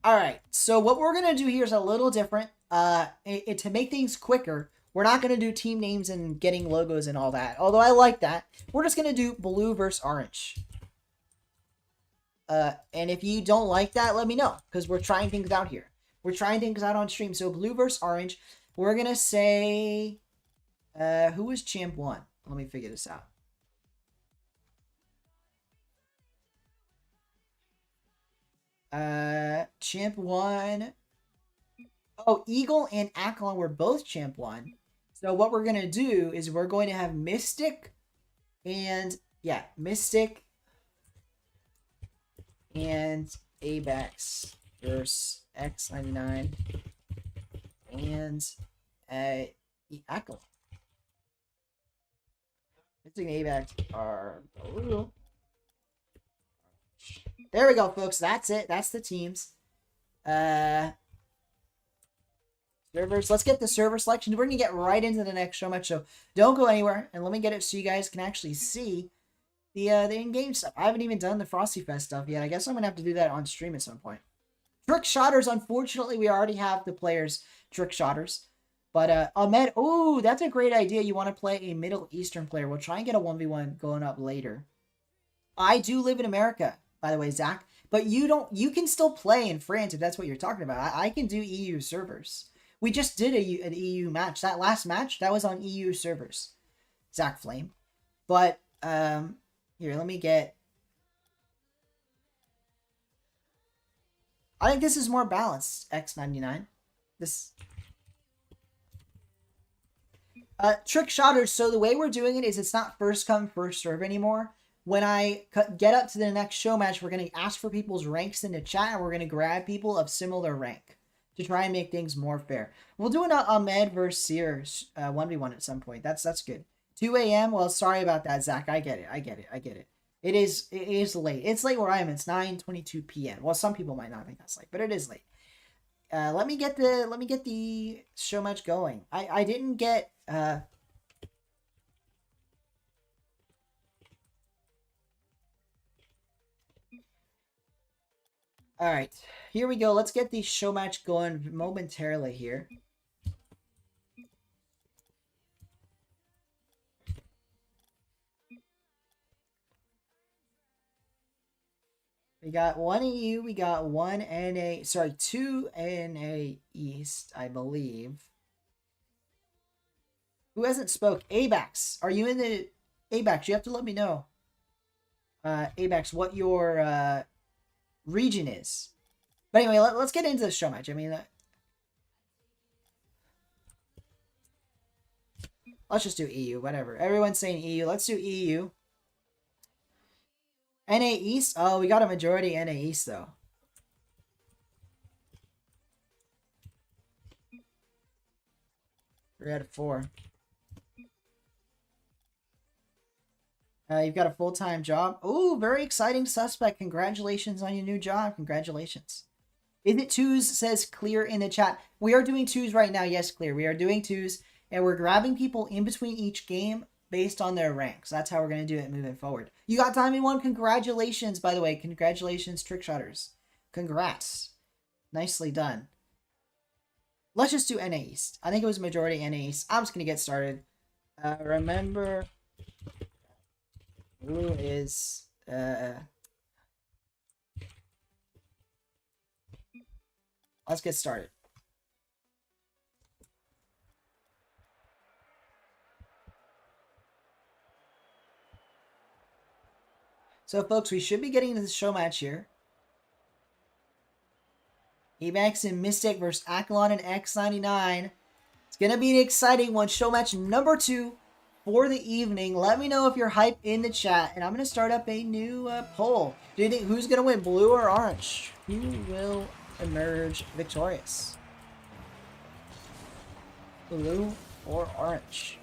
Alright, so what we're going to do here is a little different. To make things quicker, we're not going to do team names and getting logos and all that. Although I like that. We're just going to do blue versus orange. And if you don't like that, let me know. Because we're trying things out here. We're trying things out on stream. So blue versus orange. We're going to say... who was Champ 1? Let me figure this out. Champ 1. Oh, Eagle and Aklon were both Champ 1. So what we're going to do is we're going to have Mystic and, yeah, Mystic and Abax versus X99 and Aklon. Mystic and Abax are blue. There we go, folks. That's it. That's the teams. Servers. Let's get the server selection. We're going to get right into the next show match, so don't go anywhere. And let me get it so you guys can actually see the in-game stuff. I haven't even done the Frosty Fest stuff yet. I guess I'm going to have to do that on stream at some point. Trick Shotters. Unfortunately, we already have the players Trick Shotters. But Ahmed, oh, that's a great idea. You want to play a Middle Eastern player. We'll try and get a 1v1 going up later. I do live in America, by the way, Zach. But you can still play in France if that's what you're talking about. I can do EU servers. We just did an EU match. That last match, that was on EU servers. Zach Flame. But, here, let me get... I think this is more balanced, X99. This... Trick Shotters, so the way we're doing it is it's not first come, first serve anymore. When I get up to the next show match, we're going to ask for people's ranks in the chat, and we're going to grab people of similar rank to try and make things more fair. We'll do an Ahmed versus Sears 1v1 at some point. That's good. 2 a.m. Well, sorry about that, Zach. I get it. It is late. It's late where I am. It's 9:22 p.m. Well, some people might not think that's late, but it is late. Let me get the show match going. I didn't get all right, here we go. Let's get the show match going momentarily here. We got one EU, we got one NA, sorry, 2 NA East, I believe. Who hasn't spoke? Abax, are you in the... Abax, you have to let me know. Abax, what your region is. But anyway, let's get into the show match. I mean, let's just do EU, whatever. Everyone's saying EU. Let's do EU. NA East? Oh, we got a majority NA East, though. 3 out of 4. You've got a full-time job. Oh, very exciting suspect. Congratulations on your new job. Congratulations. Is it twos? Says Clear in the chat. We are doing twos right now. Yes, Clear. We are doing twos. And we're grabbing people in between each game based on their ranks. That's how we're going to do it moving forward. You got Diamond 1. Congratulations, by the way. Congratulations, Trickshotters. Congrats. Nicely done. Let's just do NA East. I think it was majority NA East. I'm just going to get started. Remember... Who is let's get started. So folks, we should be getting into the show match here. Abax and Mystic versus Akalon and X99. It's gonna be an exciting one. Show match number 2 for the evening. Let me know if you're hyped in the chat, and I'm going to start up a new poll. Do you think who's going to win, blue or orange? Who will emerge victorious? Blue or orange?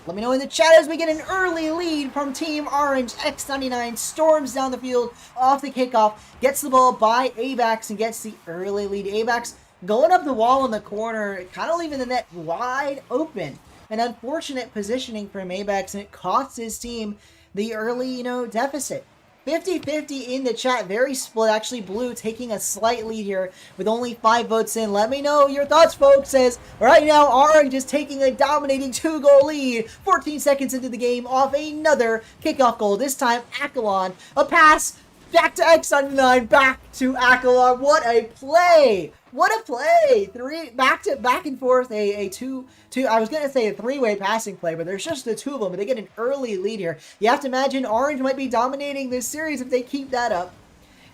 Let me know in the chat as we get an early lead from Team Orange. X99 storms down the field off the kickoff, gets the ball by Abax and gets the early lead. Abax going up the wall in the corner, kind of leaving the net wide open. An unfortunate positioning from Abax, and it costs his team the early, deficit. 50-50 in the chat. Very split. Actually, blue taking a slight lead here with only 5 votes in. Let me know your thoughts, folks, as right now orange is taking a dominating 2-goal lead. 14 seconds into the game off another kickoff goal. This time, Akalon. A pass. Back to X99. Back to Akalon. What a play. What a play! Back and forth, a two. I was gonna say a 3-way passing play, but there's just the 2 of them. But they get an early lead here. You have to imagine Orange might be dominating this series if they keep that up.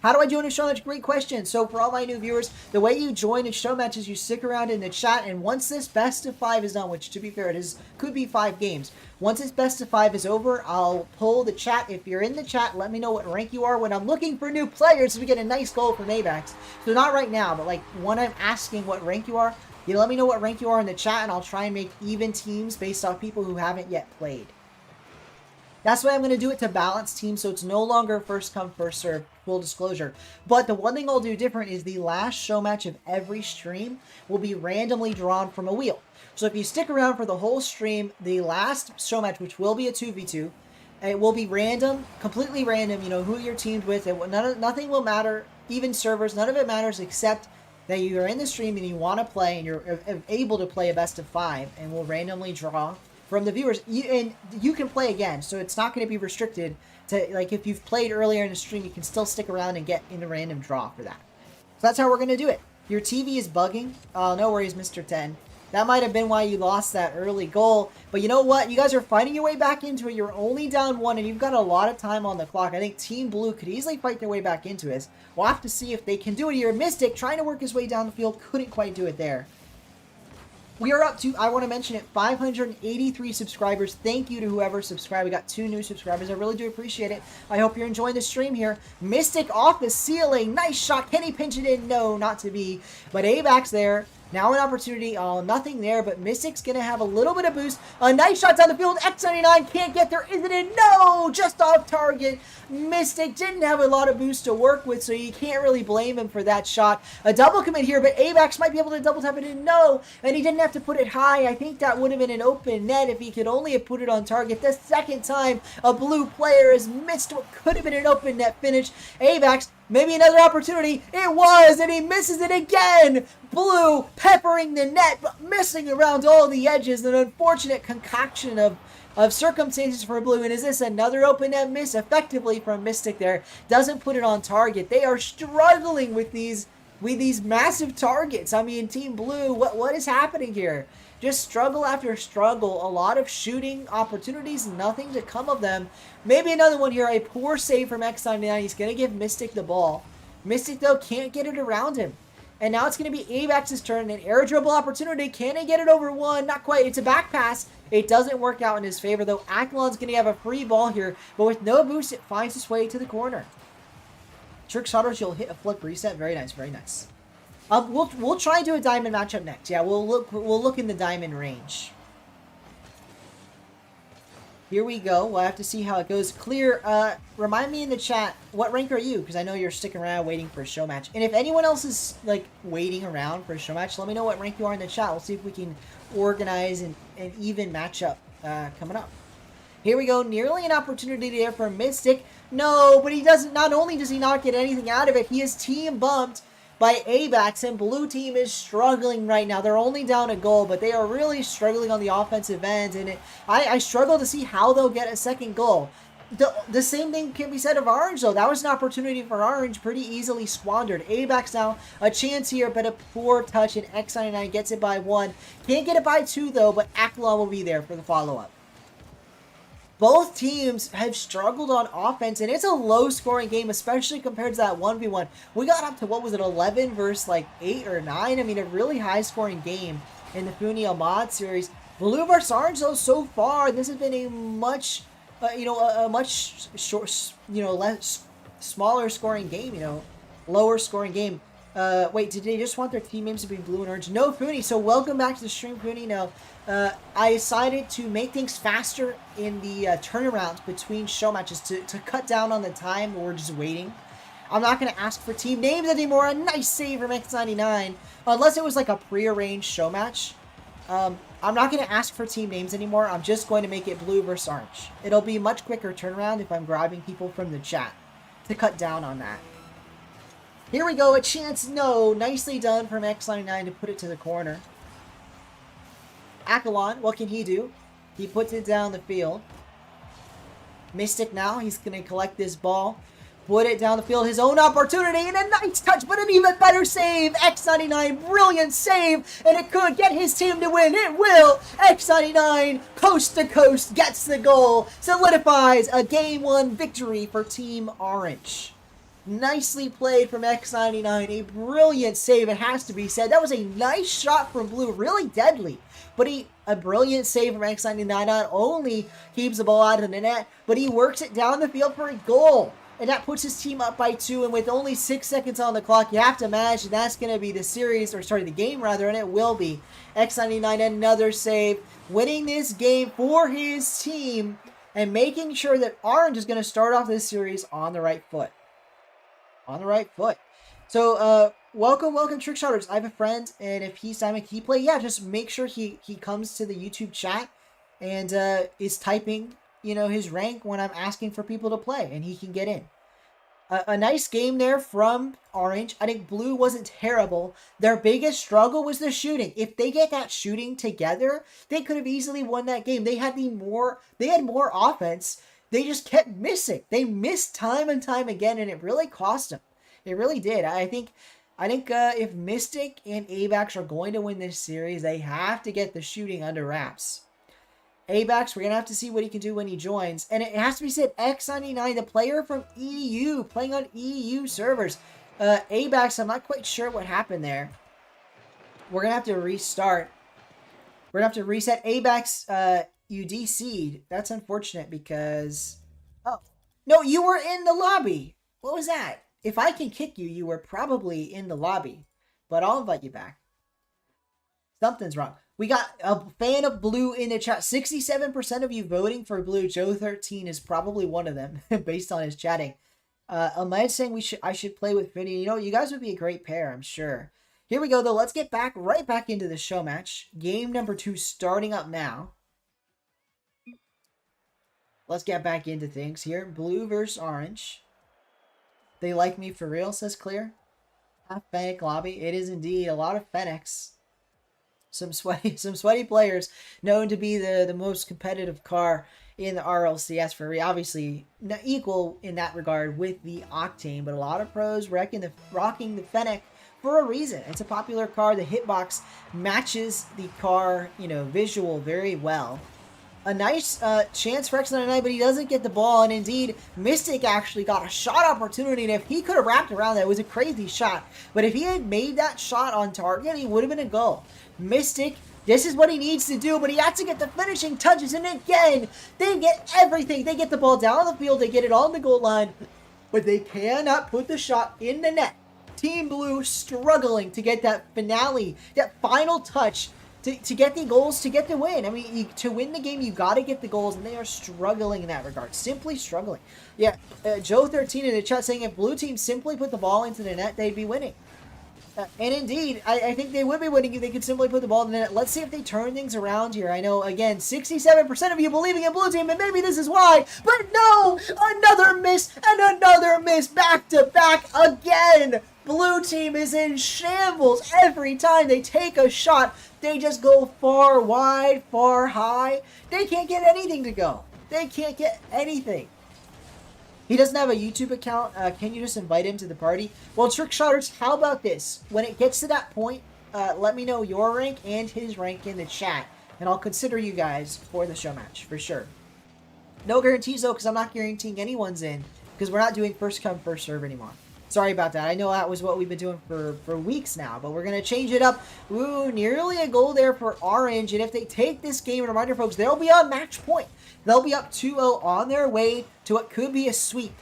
How do I join a show match? Great question. So for all my new viewers, the way you join a show match is you stick around in the chat, and once this best of 5 is done, which to be fair, could be 5 games. Once this best of 5 is over, I'll pull the chat. If you're in the chat, let me know what rank you are. When I'm looking for new players, we get a nice goal from Abax. So not right now, but like when I'm asking what rank you are, you let me know what rank you are in the chat, and I'll try and make even teams based off people who haven't yet played. That's why I'm going to do it to balance teams, so it's no longer first come, first serve, full disclosure. But the one thing I'll do different is the last show match of every stream will be randomly drawn from a wheel. So if you stick around for the whole stream, the last show match, which will be a 2v2, it will be random, completely random, who you're teamed with. Nothing will matter, even servers, none of it matters except that you're in the stream and you want to play and you're able to play a best of 5, and we'll randomly draw from the viewers, and you can play again, so it's not going to be restricted to, like, if you've played earlier in the stream, you can still stick around and get in a random draw for that. So that's how we're going to do it. Your TV is bugging. No worries, Mr. 10. That might have been why you lost that early goal, but you know what? You guys are fighting your way back into it. You're only down 1, and you've got a lot of time on the clock. I think Team Blue could easily fight their way back into it. We'll have to see if they can do it here. Mystic trying to work his way down the field, couldn't quite do it there. We are up to, I want to mention it, 583 subscribers. Thank you to whoever subscribed. We got 2 new subscribers. I really do appreciate it. I hope you're enjoying the stream here. Mystic off the ceiling. Nice shot. Can he pinch it in? No, not to be. But Abax there. Now an opportunity. Oh, nothing there, but Mystic's going to have a little bit of boost. A nice shot down the field. X99 can't get there. Is it in? No! Just off target. Mystic didn't have a lot of boost to work with, so you can't really blame him for that shot. A double commit here, but Abax might be able to double tap it in. No! And he didn't have to put it high. I think that would have been an open net if he could only have put it on target. The second time a blue player has missed what could have been an open net finish. Abax, maybe another opportunity. It was, and he misses it again. Blue peppering the net, but missing around all the edges. An unfortunate concoction of circumstances for Blue. And is this another open net miss? Effectively from Mystic there. Doesn't put it on target. They are struggling with these massive targets. I mean, Team Blue, what is happening here? Just struggle after struggle. A lot of shooting opportunities, nothing to come of them. Maybe another one here. A poor save from X99. He's going to give Mystic the ball. Mystic, though, can't get it around him. And now it's going to be Abax's turn. An air dribble opportunity. Can he get it over 1? Not quite. It's a back pass. It doesn't work out in his favor, though. Akalon's going to have a free ball here. But with no boost, it finds its way to the corner. Trickshotters, you'll hit a flip reset. Very nice, very nice. We'll try and do a diamond matchup next. Yeah, we'll look in the diamond range. Here we go. We'll have to see how it goes. Clear, remind me in the chat, what rank are you? Because I know you're sticking around waiting for a show match. And if anyone else is, like, waiting around for a show match, let me know what rank you are in the chat. We'll see if we can organize an even matchup coming up. Here we go. Nearly an opportunity there for Mystic. No, but he doesn't. Not only does he not get anything out of it, he is team bumped by ABAX, and blue team is struggling right now. They're only down a goal, but they are really struggling on the offensive end, and I struggle to see how they'll get a second goal. The same thing can be said of Orange, though. That was an opportunity for Orange, pretty easily squandered. ABAX now, a chance here, but a poor touch, and X99 gets it by 1. Can't get it by 2, though, but Aklon will be there for the follow-up. Both teams have struggled on offense, and it's a low-scoring game, especially compared to that 1v1. We got up to, what was it, 11 versus, like, 8 or 9? I mean, a really high-scoring game in the Funio mod series. Blue versus Orange, though, so far, this has been a much, a much less, smaller-scoring game, lower-scoring game. Wait, did they just want their team names to be blue and orange? No, Funi. So welcome back to the stream, Funi. Now, I decided to make things faster in the turnaround between show matches to cut down on the time we're just waiting. I'm not going to ask for team names anymore. A nice save from X99. Unless it was like a pre-arranged show match. I'm not going to ask for team names anymore. I'm just going to make it blue versus orange. It'll be a much quicker turnaround if I'm grabbing people from the chat to cut down on that. Here we go, a chance, no. Nicely done from X99 to put it to the corner. Akalon, what can he do? He puts it down the field. Mystic now, he's going to collect this ball. Put it down the field, his own opportunity, and a nice touch, but an even better save. X99, brilliant save, and it could get his team to win. It will. X99, coast to coast, gets the goal. Solidifies a Game 1 victory for Team Orange. Nicely played from X99. A brilliant save, it has to be said. That was a nice shot from Blue. Really deadly. But a brilliant save from X99 not only keeps the ball out of the net, but he works it down the field for a goal. And that puts his team up by 2. And with only 6 seconds on the clock, you have to imagine that's going to be the game rather, and it will be. X99, another save. Winning this game for his team and making sure that Orange is going to start off this series on the right foot. On the right foot. So, welcome, Trickshotters. I have a friend, and if he's Simon, can he play? Yeah, just make sure he comes to the YouTube chat and is typing, his rank when I'm asking for people to play, and he can get in. A nice game there from Orange. I think Blue wasn't terrible. Their biggest struggle was the shooting. If they get that shooting together, they could have easily won that game. They had more offense. They just kept missing. They missed time and time again, and it really cost them. It really did. I think if Mystic and ABAX are going to win this series, they have to get the shooting under wraps. ABAX, we're going to have to see what he can do when he joins. And it has to be said, X99, the player from EU, playing on EU servers. ABAX, I'm not quite sure what happened there. We're going to have to restart. We're going to have to reset ABAX. You DC'd. That's unfortunate because... Oh. No, you were in the lobby. What was that? If I can kick you, you were probably in the lobby. But I'll invite you back. Something's wrong. We got a fan of Blue in the chat. 67% of you voting for Blue. Joe13 is probably one of them, based on his chatting. Ahmed saying I should play with Vinny. You guys would be a great pair, I'm sure. Here we go, though. Let's get right back into the show match. Game number 2 starting up now. Let's get back into things here. Blue versus Orange. They like me for real, says Clear. Half Fennec lobby. It is indeed a lot of Fennecs. Some sweaty players known to be the most competitive car in the RLCS for obviously not equal in that regard with the Octane, but a lot of pros rocking the Fennec for a reason. It's a popular car. The hitbox matches the car, visual very well. A nice chance for X99, but he doesn't get the ball. And indeed, Mystic actually got a shot opportunity. And if he could have wrapped around that, it was a crazy shot. But if he had made that shot on target, he would have been a goal. Mystic, this is what he needs to do. But he has to get the finishing touches. And again, they get everything. They get the ball down the field. They get it on the goal line. But they cannot put the shot in the net Team Blue struggling to get that finale, that final touch to get the goals, to get the win. I mean, to win the game, you got to get the goals, and they are struggling in that regard. Simply struggling. Yeah, Joe13 in the chat saying if Blue Team simply put the ball into the net, they'd be winning. And indeed, I think they would be winning if they could simply put the ball in the net. Let's see if they turn things around here. I know, again, 67% of you believing in Blue Team, and maybe this is why. But no! Another miss and another miss back to back again! Blue Team is in shambles every time they take a shot. They just go far wide, far high. They can't get anything to go. They can't get anything. He doesn't have a YouTube account. Can you just invite him to the party? Well, Trick Shotters, how about this? When it gets to that point, let me know your rank and his rank in the chat, and I'll consider you guys for the show match, for sure. No guarantees, though, because I'm not guaranteeing anyone's in, because we're not doing first come, first serve anymore. Sorry about that. I know that was what we've been doing for weeks now, but we're going to change it up. Ooh, nearly a goal there for Orange, and if they take this game, reminder, folks, they'll be on match point. They'll be up 2-0 on their way to what could be a sweep.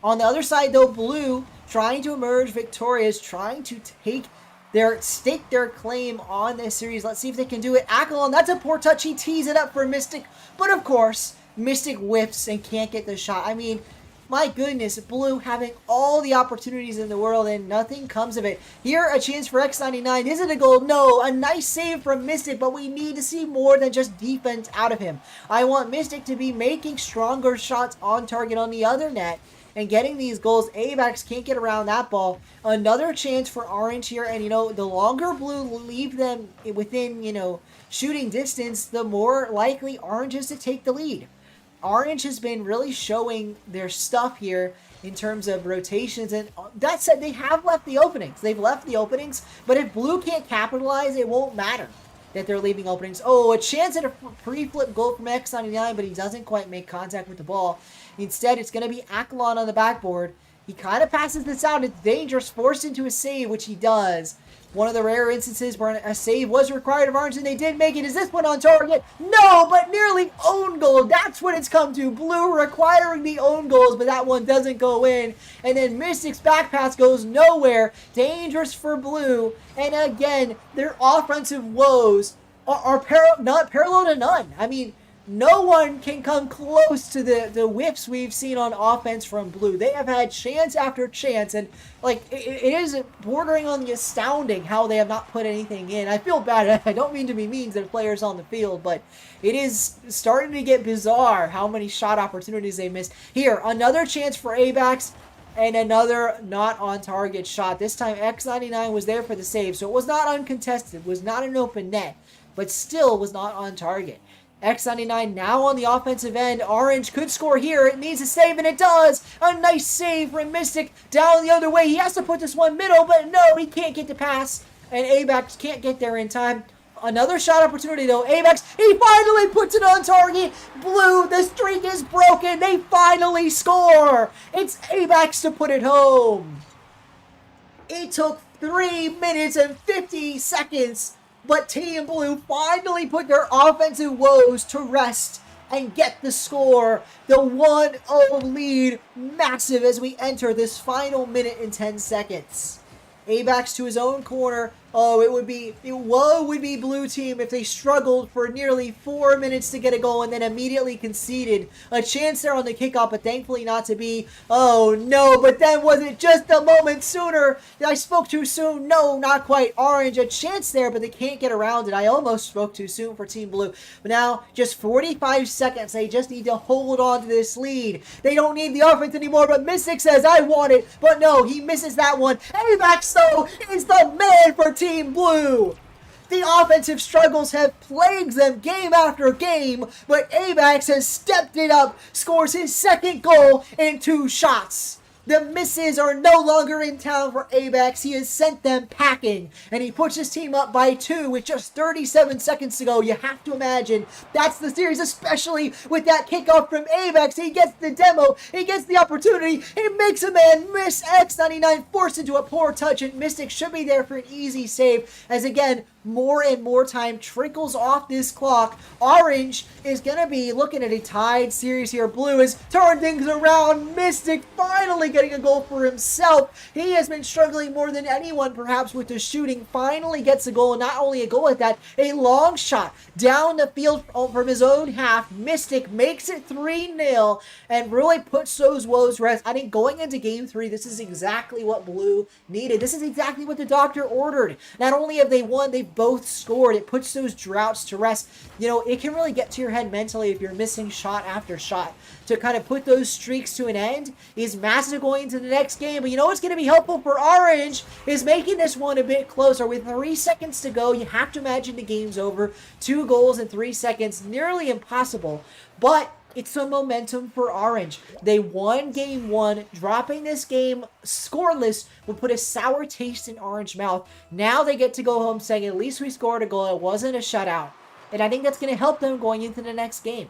On the other side, though, Blue trying to emerge victorious, trying to stake their claim on this series. Let's see if they can do it. Akalon, that's a poor touch. He tees it up for Mystic, but of course, Mystic whiffs and can't get the shot. I mean, my goodness, Blue having all the opportunities in the world and nothing comes of it. Here, a chance for X99. Is it a goal? No. A nice save from Mystic, but we need to see more than just defense out of him. I want Mystic to be making stronger shots on target on the other net and getting these goals. Avax can't get around that ball. Another chance for Orange here, and, the longer Blue leave them within, shooting distance, the more likely Orange is to take the lead. Orange has been really showing their stuff here in terms of rotations, and that said, they have left the openings. They've left the openings, but if Blue can't capitalize, it won't matter that they're leaving openings. Oh, a chance at a pre-flip goal from X99, but he doesn't quite make contact with the ball. Instead, it's going to be Akalon on the backboard. He kind of passes this out. It's dangerous, forced into a save, which he does. One of the rare instances where a save was required of Orange, and they did make it. Is this one on target? No, but nearly own goal. That's what it's come to. Blue requiring the own goals, but that one doesn't go in. And then Mystic's back pass goes nowhere. Dangerous for Blue. And again, their offensive woes are not parallel to none. I mean, no one can come close to the whiffs we've seen on offense from Blue. They have had chance after chance, and it is bordering on the astounding how they have not put anything in. I feel bad. I don't mean to be mean to the players on the field, but it is starting to get bizarre how many shot opportunities they missed. Here, another chance for Avax, and another not on target shot. This time X99 was there for the save, so it was not uncontested, was not an open net, but still was not on target. X99 now on the offensive end. Orange could score here. It needs a save, and it does. A nice save from Mystic down the other way. He has to put this one middle, but no, he can't get the pass. And Avax can't get there in time. Another shot opportunity, though. Avax, he finally puts it on target. Blue, the streak is broken. They finally score. It's Avax to put it home. It took 3 minutes and 50 seconds. But Team Blue finally put their offensive woes to rest and get the score. The 1-0 lead, massive as we enter this final minute and 10 seconds. Avax to his own corner. Oh, woe would be Blue Team if they struggled for nearly 4 minutes to get a goal and then immediately conceded. A chance there on the kickoff, but thankfully not to be. Oh no, but then was it just a moment sooner? I spoke too soon? No, not quite. Orange, a chance there, but they can't get around it. I almost spoke too soon for Team Blue. But now, just 45 seconds. They just need to hold on to this lead. They don't need the offense anymore, but Mystic says, I want it. But no, he misses that one. Avax, though, is the man for Team Blue. The offensive struggles have plagued them game after game, but Avax has stepped it up, scores his second goal in 2 shots. The misses are no longer in town for Avax. He has sent them packing, and he puts his team up by 2 with just 37 seconds to go. You have to imagine that's the series, especially with that kickoff from Avax. He gets the demo, he gets the opportunity, he makes a man miss. X99 forced into a poor touch, and Mystic should be there for an easy save, as again, more and more time trickles off this clock, Orange is going to be looking at a tied series here. Blue has turned things around. Mystic finally getting a goal for himself. He has been struggling more than anyone, perhaps, with the shooting. Finally gets a goal, and not only a goal at that, a long shot down the field from his own half. Mystic makes it 3-0 and really puts those woes to rest. I think going into game 3, this is exactly what Blue needed. This is exactly what the doctor ordered. Not only have they won, they've both scored. It puts those droughts to rest. You know, it can really get to your head mentally if you're missing shot after shot. To kind of put those streaks to an end is massive going into the next game. But you know what's going to be helpful for Orange is making this one a bit closer. With 3 seconds to go, you have to imagine the game's over. 2 goals in 3 seconds, nearly impossible. But it's some momentum for Orange. They won game 1. Dropping this game scoreless would put a sour taste in Orange mouth. Now they get to go home saying, at least we scored a goal. It wasn't a shutout. And I think that's going to help them going into the next game.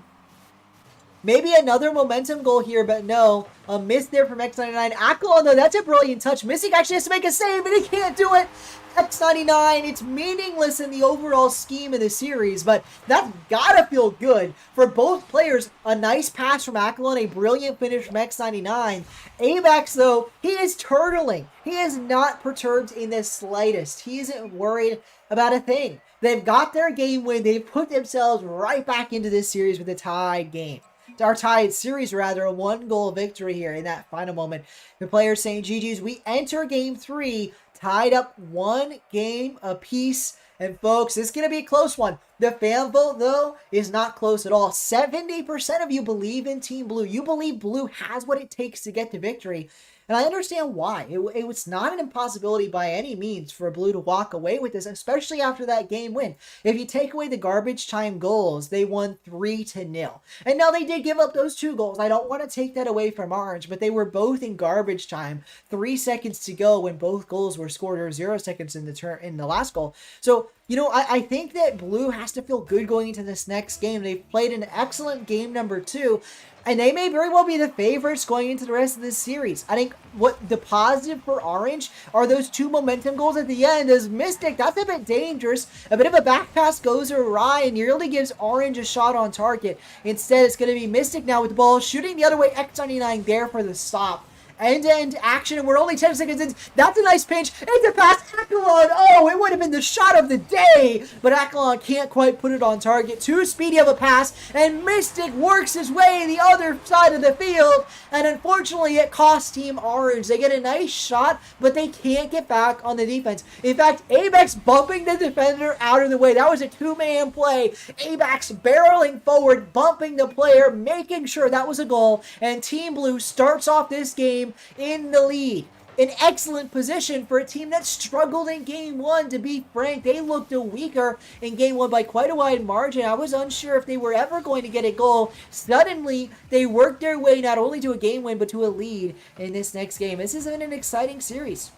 Maybe another momentum goal here, but no. A miss there from X99. Aquilon, though, that's a brilliant touch. Mystic actually has to make a save, and he can't do it. X99, it's meaningless in the overall scheme of the series, but that's gotta feel good for both players. A nice pass from Aquilon, a brilliant finish from X99. Avax, though, he is turtling. He is not perturbed in the slightest. He isn't worried about a thing. They've got their game win. They've put themselves right back into this series with a tied game. Our tied series, rather, a 1-goal victory here in that final moment. The players saying, GG's, we enter game 3 tied up 1 game apiece. And folks, this is going to be a close one. The fan vote, though, is not close at all. 70% of you believe in Team Blue. You believe Blue has what it takes to get to victory. And I understand why. It was not an impossibility by any means for Blue to walk away with this, especially after that game win. If you take away the garbage time goals, they won 3-0. And now they did give up those 2 goals. I don't want to take that away from Orange, but they were both in garbage time. 3 seconds to go when both goals were scored, or 0 seconds in the last goal. So, you know, I think that Blue has to feel good going into this next game. They've played an excellent game number 2. And they may very well be the favorites going into the rest of this series. I think what the positive for Orange are those 2 momentum goals at the end. As Mystic, that's a bit dangerous. A bit of a back pass goes awry and nearly gives Orange a shot on target. Instead, it's going to be Mystic now with the ball shooting the other way. X99 there for the stop. End-to-end action, and we're only 10 seconds in. That's a nice pinch. It's a pass. Aquilon. Oh, it would have been the shot of the day, but Aquilon can't quite put it on target. Too speedy of a pass, and Mystic works his way the other side of the field, and unfortunately, it costs Team Orange. They get a nice shot, but they can't get back on the defense. In fact, Abex bumping the defender out of the way. That was a 2-man play. Abex barreling forward, bumping the player, making sure that was a goal, and Team Blue starts off this game in the lead. An excellent position for a team that struggled in game 1, to be frank. They looked weaker in game 1 by quite a wide margin. I was unsure if they were ever going to get a goal. Suddenly, they worked their way not only to a game win, but to a lead in this next game. This has been an exciting series.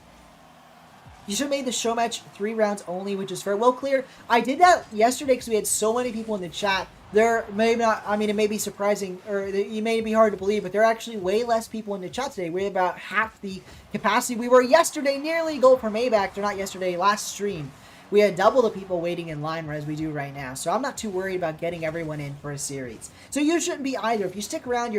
You should have made the show match 3 rounds only, which is fair. Well, clear. I did that yesterday because we had so many people in the chat. There may not, I mean, it may be surprising, or you may be hard to believe, but there are actually way less people in the chat today. We're about half the capacity we were yesterday, nearly a goal from Maybach, or not yesterday, last stream. We had double the people waiting in line as we do right now, so I'm not too worried about getting everyone in for a series. So you shouldn't be either. If you stick around,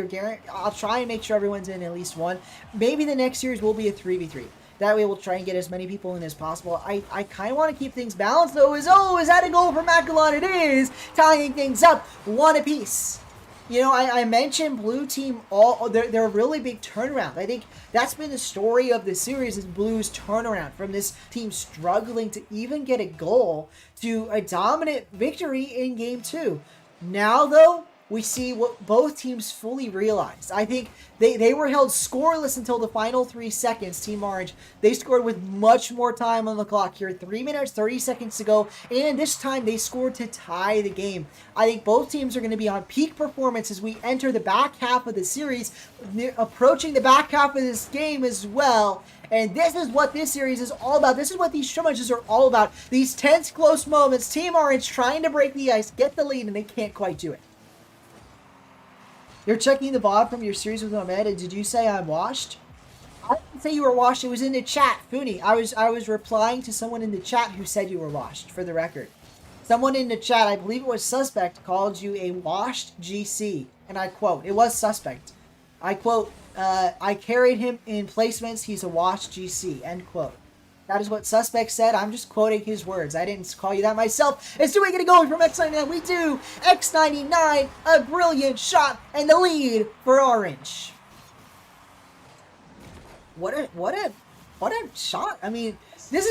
I'll try and make sure everyone's in at least one. Maybe the next series will be a 3v3. That way we'll try and get as many people in as possible. I kind of want to keep things balanced, though. Is that a goal for Aquilon? It is! Tying things up 1 apiece. You know, I mentioned Blue Team, they're a really big turnaround. I think that's been the story of the series, is Blue's turnaround. From this team struggling to even get a goal to a dominant victory in Game 2. Now, though, we see what both teams fully realized. I think they were held scoreless until the final 3 seconds. Team Orange, they scored with much more time on the clock here. 3 minutes, 30 seconds to go. And this time they scored to tie the game. I think both teams are going to be on peak performance as we enter the back half of the series, approaching the back half of this game as well. And this is what this series is all about. This is what these show matches are all about. These tense, close moments. Team Orange trying to break the ice, get the lead, and they can't quite do it. You're checking the VOD from your series with Ahmed, and did you say I'm washed? I didn't say you were washed. It was in the chat, Funi. I was replying to someone in the chat who said you were washed, for the record. Someone in the chat, I believe it was Suspect, called you a washed GC. And I quote, it was Suspect. I quote, I carried him in placements. He's a washed GC, end quote. That is what Suspect said. I'm just quoting his words. I didn't call you that myself. As do we get it going from X99? We do. X99, a brilliant shot, and the lead for Orange. What a shot. I mean, this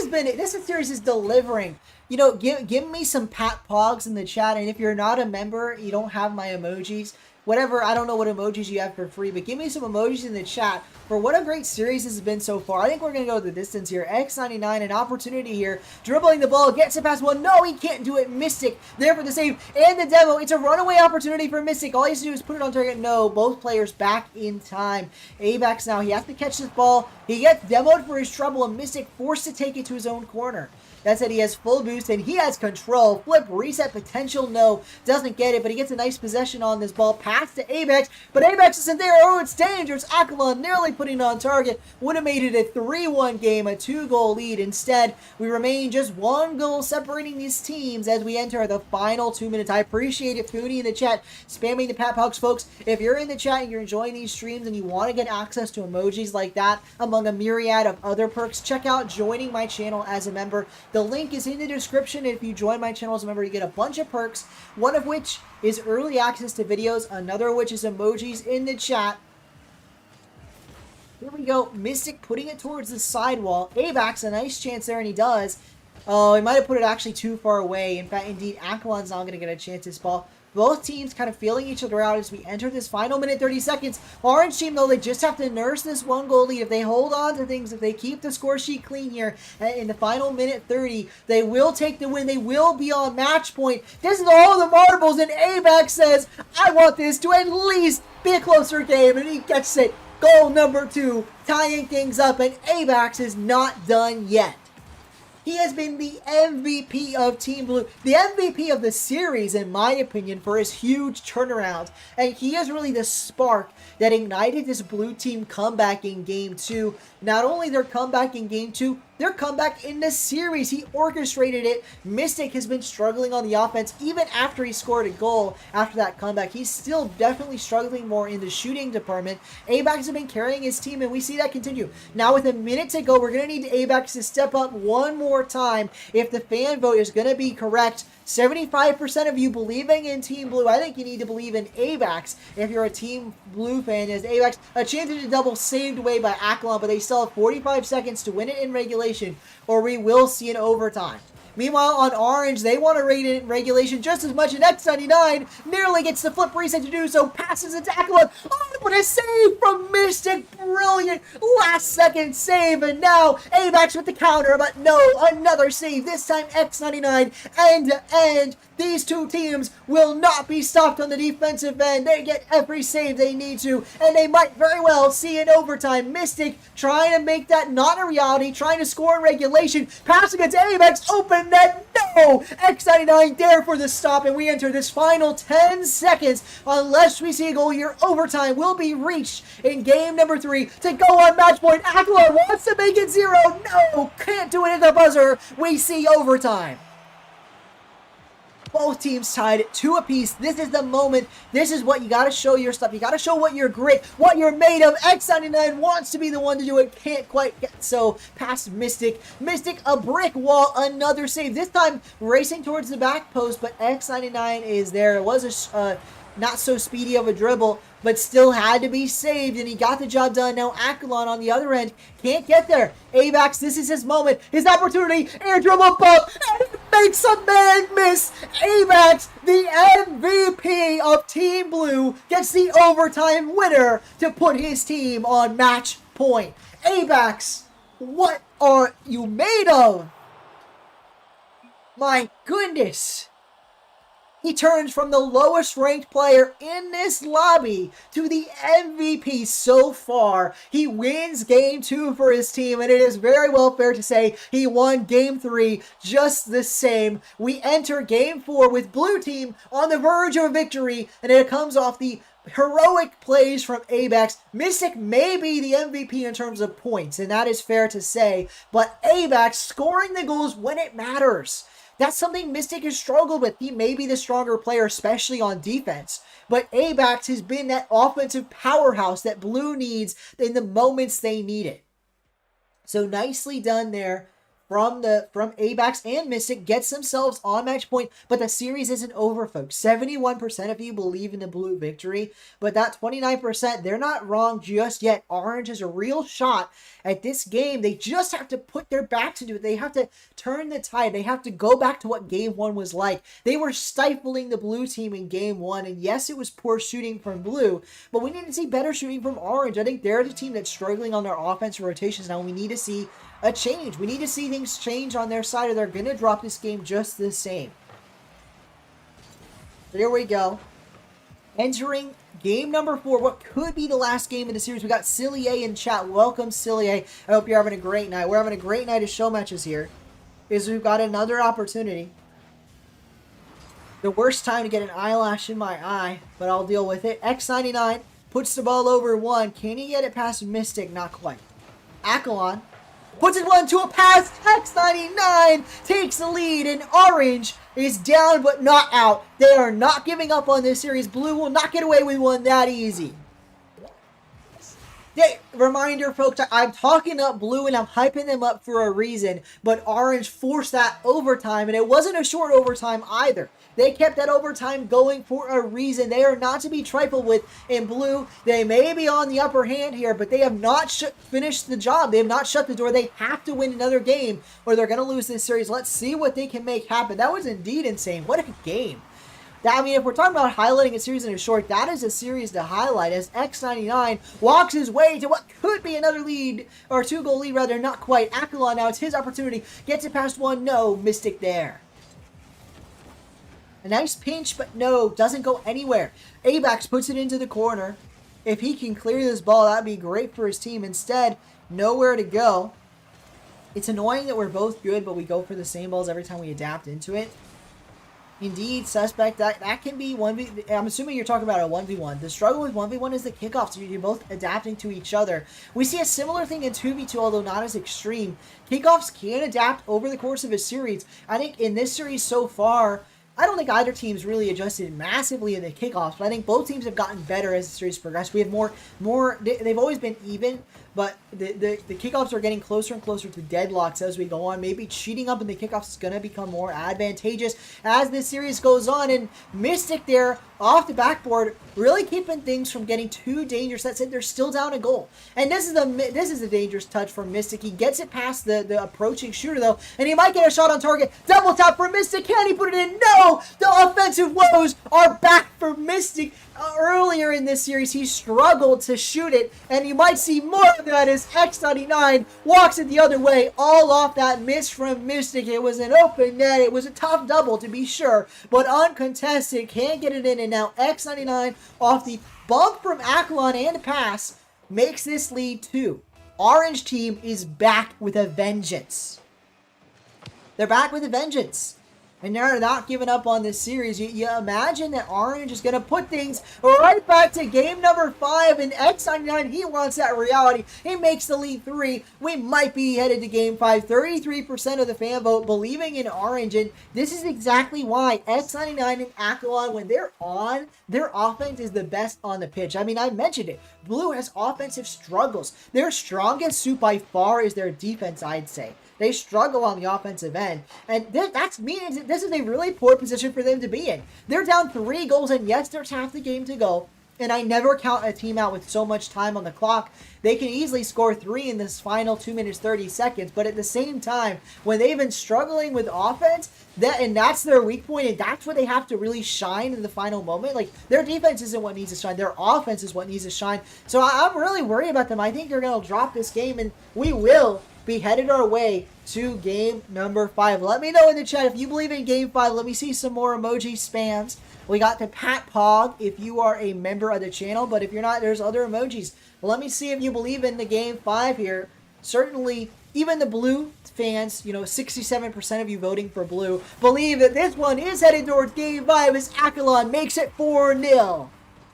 series is delivering. You know, give me some pat pogs in the chat, and if you're not a member, you don't have my emojis. Whatever, I don't know what emojis you have for free, but give me some emojis in the chat for what a great series this has been so far. I think we're going to go the distance here. X99, an opportunity here. Dribbling the ball, gets it past one. No, he can't do it. Mystic there for the save and the demo. It's a runaway opportunity for Mystic. All he has to do is put it on target. No, both players back in time. Avax now, he has to catch this ball. He gets demoed for his trouble, and Mystic forced to take it to his own corner. That said, he has full boost, and he has control. Flip, reset, potential, no. Doesn't get it, but he gets a nice possession on this ball. Pass to Abex, but Abex isn't there. Oh, it's dangerous. Akalon nearly putting it on target. Would have made it a 3-1 game, a 2-goal lead. Instead, we remain just 1 goal separating these teams as we enter the final 2 minutes. I appreciate it, Foodie in the chat, spamming the Pat Pogs, folks. If you're in the chat and you're enjoying these streams and you want to get access to emojis like that, among a myriad of other perks, check out joining my channel as a member. The link is in the description. If you join my channel as a member, you get a bunch of perks, one of which is early access to videos, another of which is emojis in the chat. Here we go. Mystic putting it towards the sidewall. Avax, a nice chance there, and he does. Oh, he might have put it actually too far away. In fact, indeed, Akalon's not going to get a chance this ball. Both teams kind of feeling each other out as we enter this final minute, 30 seconds. Orange team, though, they just have to nurse this 1-goal lead. If they hold on to things, if they keep the score sheet clean here in the final minute 30, they will take the win. They will be on match point. This is all the marbles, and Avax says, I want this to at least be a closer game, and he gets it. Goal number 2, tying things up, and Avax is not done yet. He has been the MVP of Team Blue, the MVP of the series, in my opinion, for his huge turnaround. And he is really the spark that ignited this blue team comeback in Game 2. Not only their comeback in Game 2, their comeback in the series. He orchestrated it. Mystic has been struggling on the offense even after he scored a goal after that comeback. He's still definitely struggling more in the shooting department. Abax has been carrying his team, and we see that continue. Now with a minute to go, we're going to need Abax to step up one more time if the fan vote is going to be correct. 75% of you believing in Team Blue. I think you need to believe in Avax if you're a Team Blue fan. As Avax, a chance to double saved away by Akalon, but they still have 45 seconds to win it in regulation, or we will see an overtime. Meanwhile, on Orange, they want to rate it in regulation just as much, and X99 nearly gets the flip reset to do so, passes it to Akalon. Oh, but a save from Mystic, brilliant last-second save, and now Avax with the counter, but no, another save, this time X99, end-to-end. These two teams will not be stopped on the defensive end. They get every save they need to, and they might very well see an overtime. Mystic trying to make that not a reality, trying to score in regulation, passing it to Avax, open net, no! X99 there for the stop, and we enter this final 10 seconds. Unless we see a goal here, overtime will be reached in game number 3 to go on match point. Akalon wants to make it 0. No, can't do it at the buzzer. We see overtime. Both teams tied 2 apiece. This is the moment. This is what you got to show your stuff. You got to show what you're grit, what you're made of. X99 wants to be the one to do it. Can't quite get so past Mystic. Mystic, a brick wall. Another save. This time racing towards the back post, but X99 is there. It was a not so speedy of a dribble, but still had to be saved, and he got the job done. Now Akalon on the other end can't get there. Avax, this is his moment, his opportunity. Air dribble bump, and he makes a man miss. Avax, the MVP of Team Blue, gets the overtime winner to put his team on match point. Avax, what are you made of? My goodness. He turns from the lowest ranked player in this lobby to the MVP so far. He wins game 2 for his team, and it is very well fair to say he won game 3 just the same. We enter game 4 with blue team on the verge of a victory, and it comes off the heroic plays from Abax. Mystic may be the MVP in terms of points, and that is fair to say, but Abax scoring the goals when it matters. That's something Mystic has struggled with. He may be the stronger player, especially on defense, but Abax has been that offensive powerhouse that Blue needs in the moments they need it. So nicely done there from Abax and Mystic. Gets themselves on match point, but the series isn't over, folks. 71% of you believe in the Blue victory, but that 29%, they're not wrong just yet. Orange has a real shot at this game. They just have to put their backs into it. They have to turn the tide. They have to go back to what game 1 was like. They were stifling the Blue team in game 1, and yes, it was poor shooting from Blue, but we need to see better shooting from Orange. I think they're the team that's struggling on their offensive rotations now. We need to see a change. We need to see things change on their side, or they're going to drop this game just the same. There we go. Entering game number 4, what could be the last game of the series. We got Silly A in chat. Welcome, Silly A. I hope you're having a great night. We're having a great night of show matches here. We've got another opportunity. The worst time to get an eyelash in my eye, but I'll deal with it. X99 puts the ball over 1. Can he get it past Mystic? Not quite. Akalon puts it 1 to a pass. X99 takes the lead, and Orange is down but not out. They are not giving up on this series. Blue will not get away with one that easy. Reminder, folks, I'm talking up Blue and I'm hyping them up for a reason, but Orange forced that overtime, and it wasn't a short overtime either. They kept that overtime going for a reason. They are not to be trifled with. In Blue, they may be on the upper hand here, but they have not finished the job. They have not shut the door. They have to win another game or they're going to lose this series. Let's see what they can make happen. That was indeed insane. What a game. I mean, if we're talking about highlighting a series in a short, that is a series to highlight as X99 walks his way to what could be another lead, or 2-goal lead rather, not quite. Akalon now, it's his opportunity. Gets it past 1, no, Mystic there. A nice pinch, but no, doesn't go anywhere. Abax puts it into the corner. If he can clear this ball, that'd be great for his team. Instead, nowhere to go. It's annoying that we're both good, but we go for the same balls every time we adapt into it. Indeed, suspect. That can be 1v... I'm assuming you're talking about a 1v1. The struggle with 1v1 is the kickoff, so you're both adapting to each other. We see a similar thing in 2v2, although not as extreme. Kickoffs can adapt over the course of a series. I think in this series so far, I don't think either team's really adjusted massively in the kickoffs, but I think both teams have gotten better as the series progressed. We have more. They've always been even, but the kickoffs are getting closer and closer to deadlocks as we go on. Maybe cheating up in the kickoffs is going to become more advantageous as this series goes on. And Mystic there off the backboard, really keeping things from getting too dangerous. That said, they're still down a goal. And this is a dangerous touch from Mystic. He gets it past the approaching shooter though, and he might get a shot on target. Double tap for Mystic. Can he put it in? No! The offensive woes are back for Mystic. Earlier in this series, he struggled to shoot it, and you might see more of that as X99 walks it the other way, all off that miss from Mystic. It was an open net. It was a tough double, to be sure, but uncontested. Can't get it in, and now X99 off the bump from Akalon and pass makes this lead 2. Orange team is back with a vengeance. They're back with a vengeance. And they're not giving up on this series. You imagine that Orange is going to put things right back to game number 5. And X99, he wants that reality. He makes the lead 3. We might be headed to game 5. 33% of the fan vote believing in Orange. And this is exactly why X99 and Akalon, when they're on, their offense is the best on the pitch. I mean, I mentioned it. Blue has offensive struggles. Their strongest suit by far is their defense, I'd say. They struggle on the offensive end, and this is a really poor position for them to be in. They're down 3 goals, and yes, there's half the game to go, and I never count a team out with so much time on the clock. They can easily score 3 in this final 2 minutes 30 seconds, but at the same time, when they've been struggling with offense, that's their weak point, and that's where they have to really shine in the final moment. Like, their defense isn't what needs to shine, their offense is what needs to shine. So I'm really worried about them. I think they're going to drop this game, and we will be headed our way to game number 5. Let me know in the chat if you believe in game 5. Let me see some more emoji spams. We got the Pat Pog if you are a member of the channel, but if you're not, there's other emojis. Let me see if you believe in the game 5 here. Certainly, even the Blue fans, 67% of you voting for Blue, believe that this one is headed towards game 5 as Akalon makes it 4-0.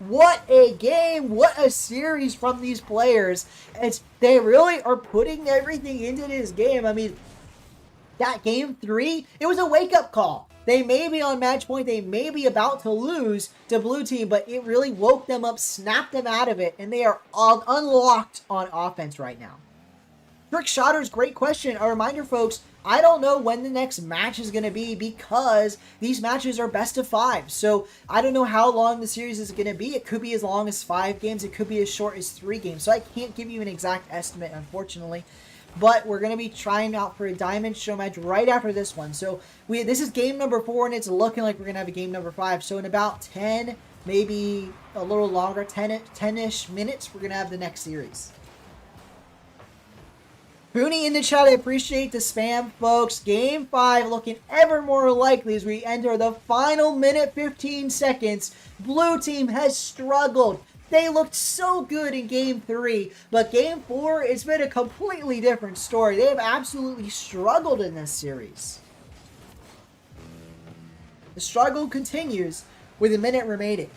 What a game. What a series from these players. They really are putting everything into this game. I mean, that game 3, it was a wake-up call. They may be on match point, they may be about to lose to blue team, but it really woke them up, snapped them out of it, and they are all unlocked on offense right now. Trick Shotter's great question. A reminder, folks, I don't know when the next match is going to be because these matches are best of 5. So I don't know how long the series is going to be. It could be as long as 5 games. It could be as short as 3 games. So I can't give you an exact estimate, unfortunately. But we're going to be trying out for a Diamond Show match right after this one. So this is game number 4, and it's looking like we're going to have a game number 5. So in about 10, maybe a little longer, 10-ish minutes, we're going to have the next series. Booney in the chat, I appreciate the spam, folks. Game 5 looking ever more likely as we enter the final minute 15 seconds. Blue team has struggled. They looked so good in Game 3, but Game 4, it's been a completely different story. They have absolutely struggled in this series. The struggle continues with a minute remaining.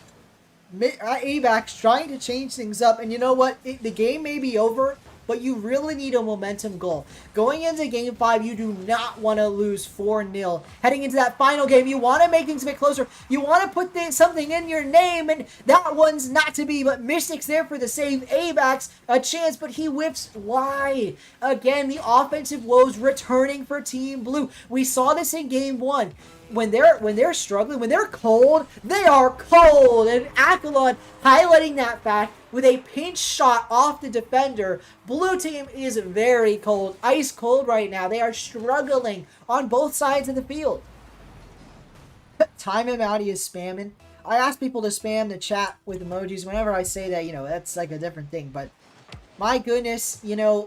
AVAX trying to change things up, and you know what? The game may be over, but you really need a momentum goal. Going into Game 5, you do not want to lose 4-0. Heading into that final game, you want to make things a bit closer. You want to put something in your name, and that one's not to be, but Mystic's there for the save. AVAX, a chance, but he whips wide. Again, the offensive woes returning for Team Blue. We saw this in Game 1. When they're struggling, when they're cold, they are cold. And Akalon highlighting that fact with a pinch shot off the defender. Blue team is very cold, ice cold right now. They are struggling on both sides of the field. Time him out, he is spamming. I ask people to spam the chat with emojis whenever I say that, that's like a different thing. But my goodness,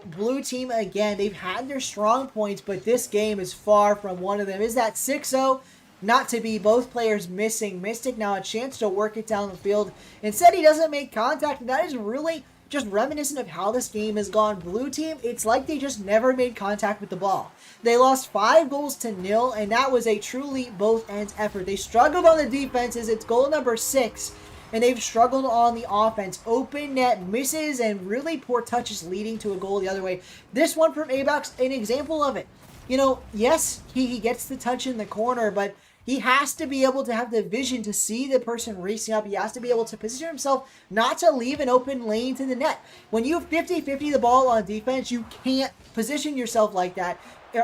blue team again, they've had their strong points, but this game is far from one of them. Is that 6-0? Not to be. Both players missing. Mystic now a chance to work it down the field. Instead, he doesn't make contact, and that is really just reminiscent of how this game has gone. Blue team, it's like they just never made contact with the ball. They lost 5-0, and that was a truly both ends effort. They struggled on the defenses. It's goal number 6. And they've struggled on the offense. Open net misses and really poor touches leading to a goal the other way. This one from AVAX, an example of it. Yes, he gets the touch in the corner, but he has to be able to have the vision to see the person racing up. He has to be able to position himself not to leave an open lane to the net. When you have 50-50 the ball on defense, you can't position yourself like that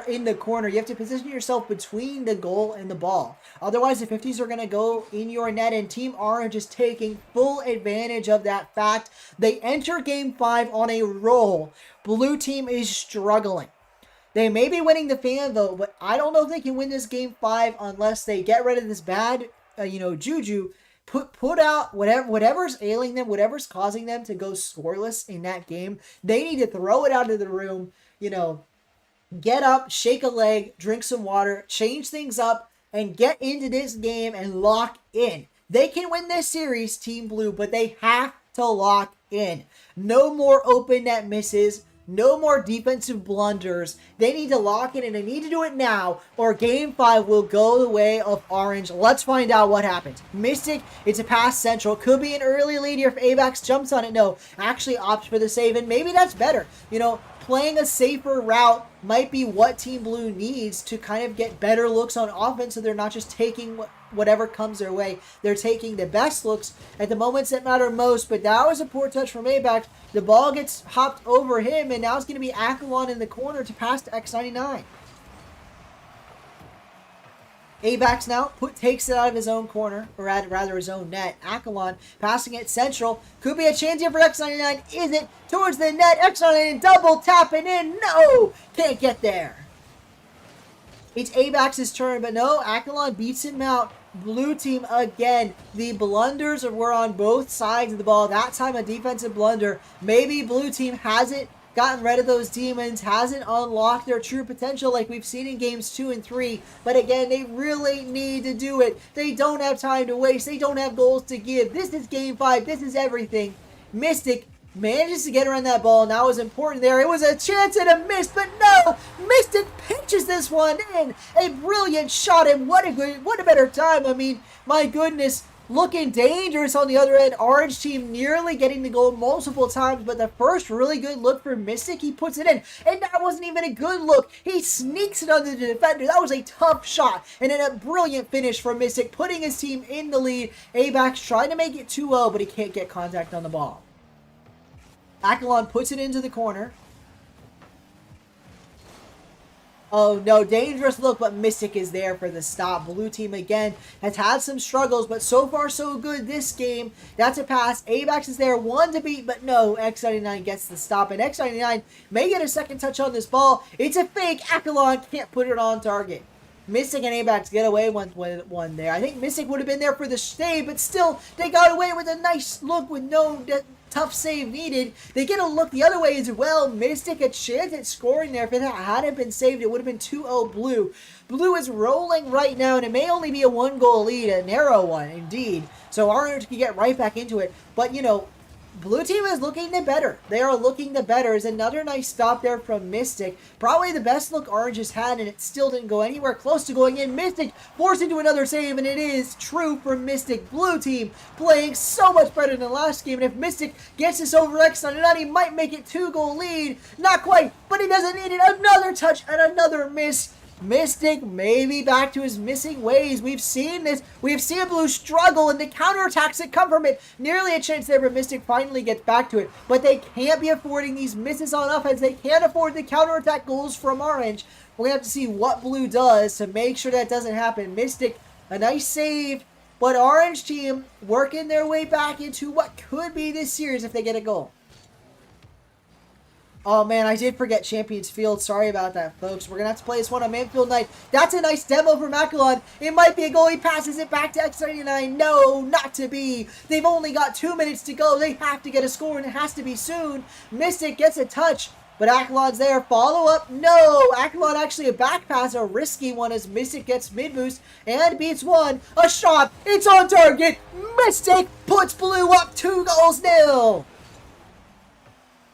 in the corner. You have to position yourself between the goal and the ball. Otherwise, the 50s are going to go in your net, and Team Orange is taking full advantage of that fact. They enter Game 5 on a roll. Blue team is struggling. They may be winning the fan, though, but I don't know if they can win this Game 5 unless they get rid of this bad, juju. Put out whatever's ailing them, whatever's causing them to go scoreless in that game. They need to throw it out of the room, get up, shake a leg, drink some water, change things up, and get into this game and lock in. They can win this series, Team Blue, but they have to lock in. No more open net misses. No more defensive blunders. They need to lock in, and they need to do it now, or Game 5 will go the way of Orange. Let's find out what happens. Mystic, it's a pass central. Could be an early lead here if AVAX jumps on it. No, actually opts for the save, and maybe that's better. Playing a safer route might be what Team Blue needs to kind of get better looks on offense, so they're not just taking whatever comes their way. They're taking the best looks at the moments that matter most, but that was a poor touch from AVAX. The ball gets hopped over him, and now it's going to be Akalon in the corner to pass to X99. AVAX now takes it out of his own corner, or rather his own net. Akalon passing it central. Could be a chance here for X99. Isn't. Towards the net. X99 double tapping in. No! Can't get there. It's AVAX's turn, but no. Akalon beats him out. Blue team again. The blunders were on both sides of the ball. That time a defensive blunder. Maybe blue team hasn't gotten rid of those demons, hasn't unlocked their true potential like we've seen in games 2 and 3. But again, they really need to do it. They don't have time to waste. They don't have goals to give. This is Game 5. This is everything. Mystic manages to get around that ball, and that was important there. It was a chance and a miss, but no! Mystic pinches this one in. A brilliant shot, and what a better time. I mean, my goodness. looking dangerous on the other end. Orange team nearly getting the goal multiple times, but the first really good look for Mystic, he puts it in. And that wasn't even a good look. He sneaks it under the defender. That was a tough shot. And then a brilliant finish from Mystic, putting his team in the lead. Abax trying to make it 2-0, but he can't get contact on the ball. Akalon puts it into the corner. Oh no, dangerous look, but Mystic is there for the stop. Blue team again has had some struggles, but so far so good this game. That's a pass. Abax is there, one to beat, but no, X99 gets the stop, and X99 may get a second touch on this ball. It's a fake. Akalon can't put it on target. Mystic and Abax get away with one there. I think Mystic would have been there for the save, but still, they got away with a nice look with no tough save needed. They get a look the other way as well. Mystic a chance at scoring there. If it hadn't been saved, it would have been 2-0 Blue. Blue is rolling right now, and it may only be a 1-goal lead, a narrow one indeed. So Orange can get right back into it. But, you know, Blue team is looking the better. They are looking the better. Is another nice stop there from Mystic. Probably the best look Orange has had, and it still didn't go anywhere close to going in. Mystic forced into another save, and it is true for Mystic. Blue team playing so much better than last game, and if Mystic gets this over X99, he might make it 2-goal lead. Not quite, but he doesn't need it. Another touch and another miss. Mystic maybe back to his missing ways. We've seen this. We've seen Blue struggle and the counterattacks that come from it. Nearly a chance there, but Mystic finally gets back to it. But they can't be affording these misses on offense. They can't afford the counterattack goals from Orange. We're going to have to see what Blue does to make sure that doesn't happen. Mystic, a nice save. But Orange team working their way back into what could be this series if they get a goal. Oh man, I did forget Champions Field. Sorry about that, folks. We're going to have to play this one on Manfield Night. That's a nice demo from Akalon. It might be a goal. He passes it back to X99. No, not to be. They've only got 2 minutes to go. They have to get a score, and it has to be soon. Mystic gets a touch, but Akalon's there. Follow up. No, Akalon actually a back pass, a risky one as Mystic gets mid-boost and beats one. A shot. It's on target. Mystic puts Blue up 2-0.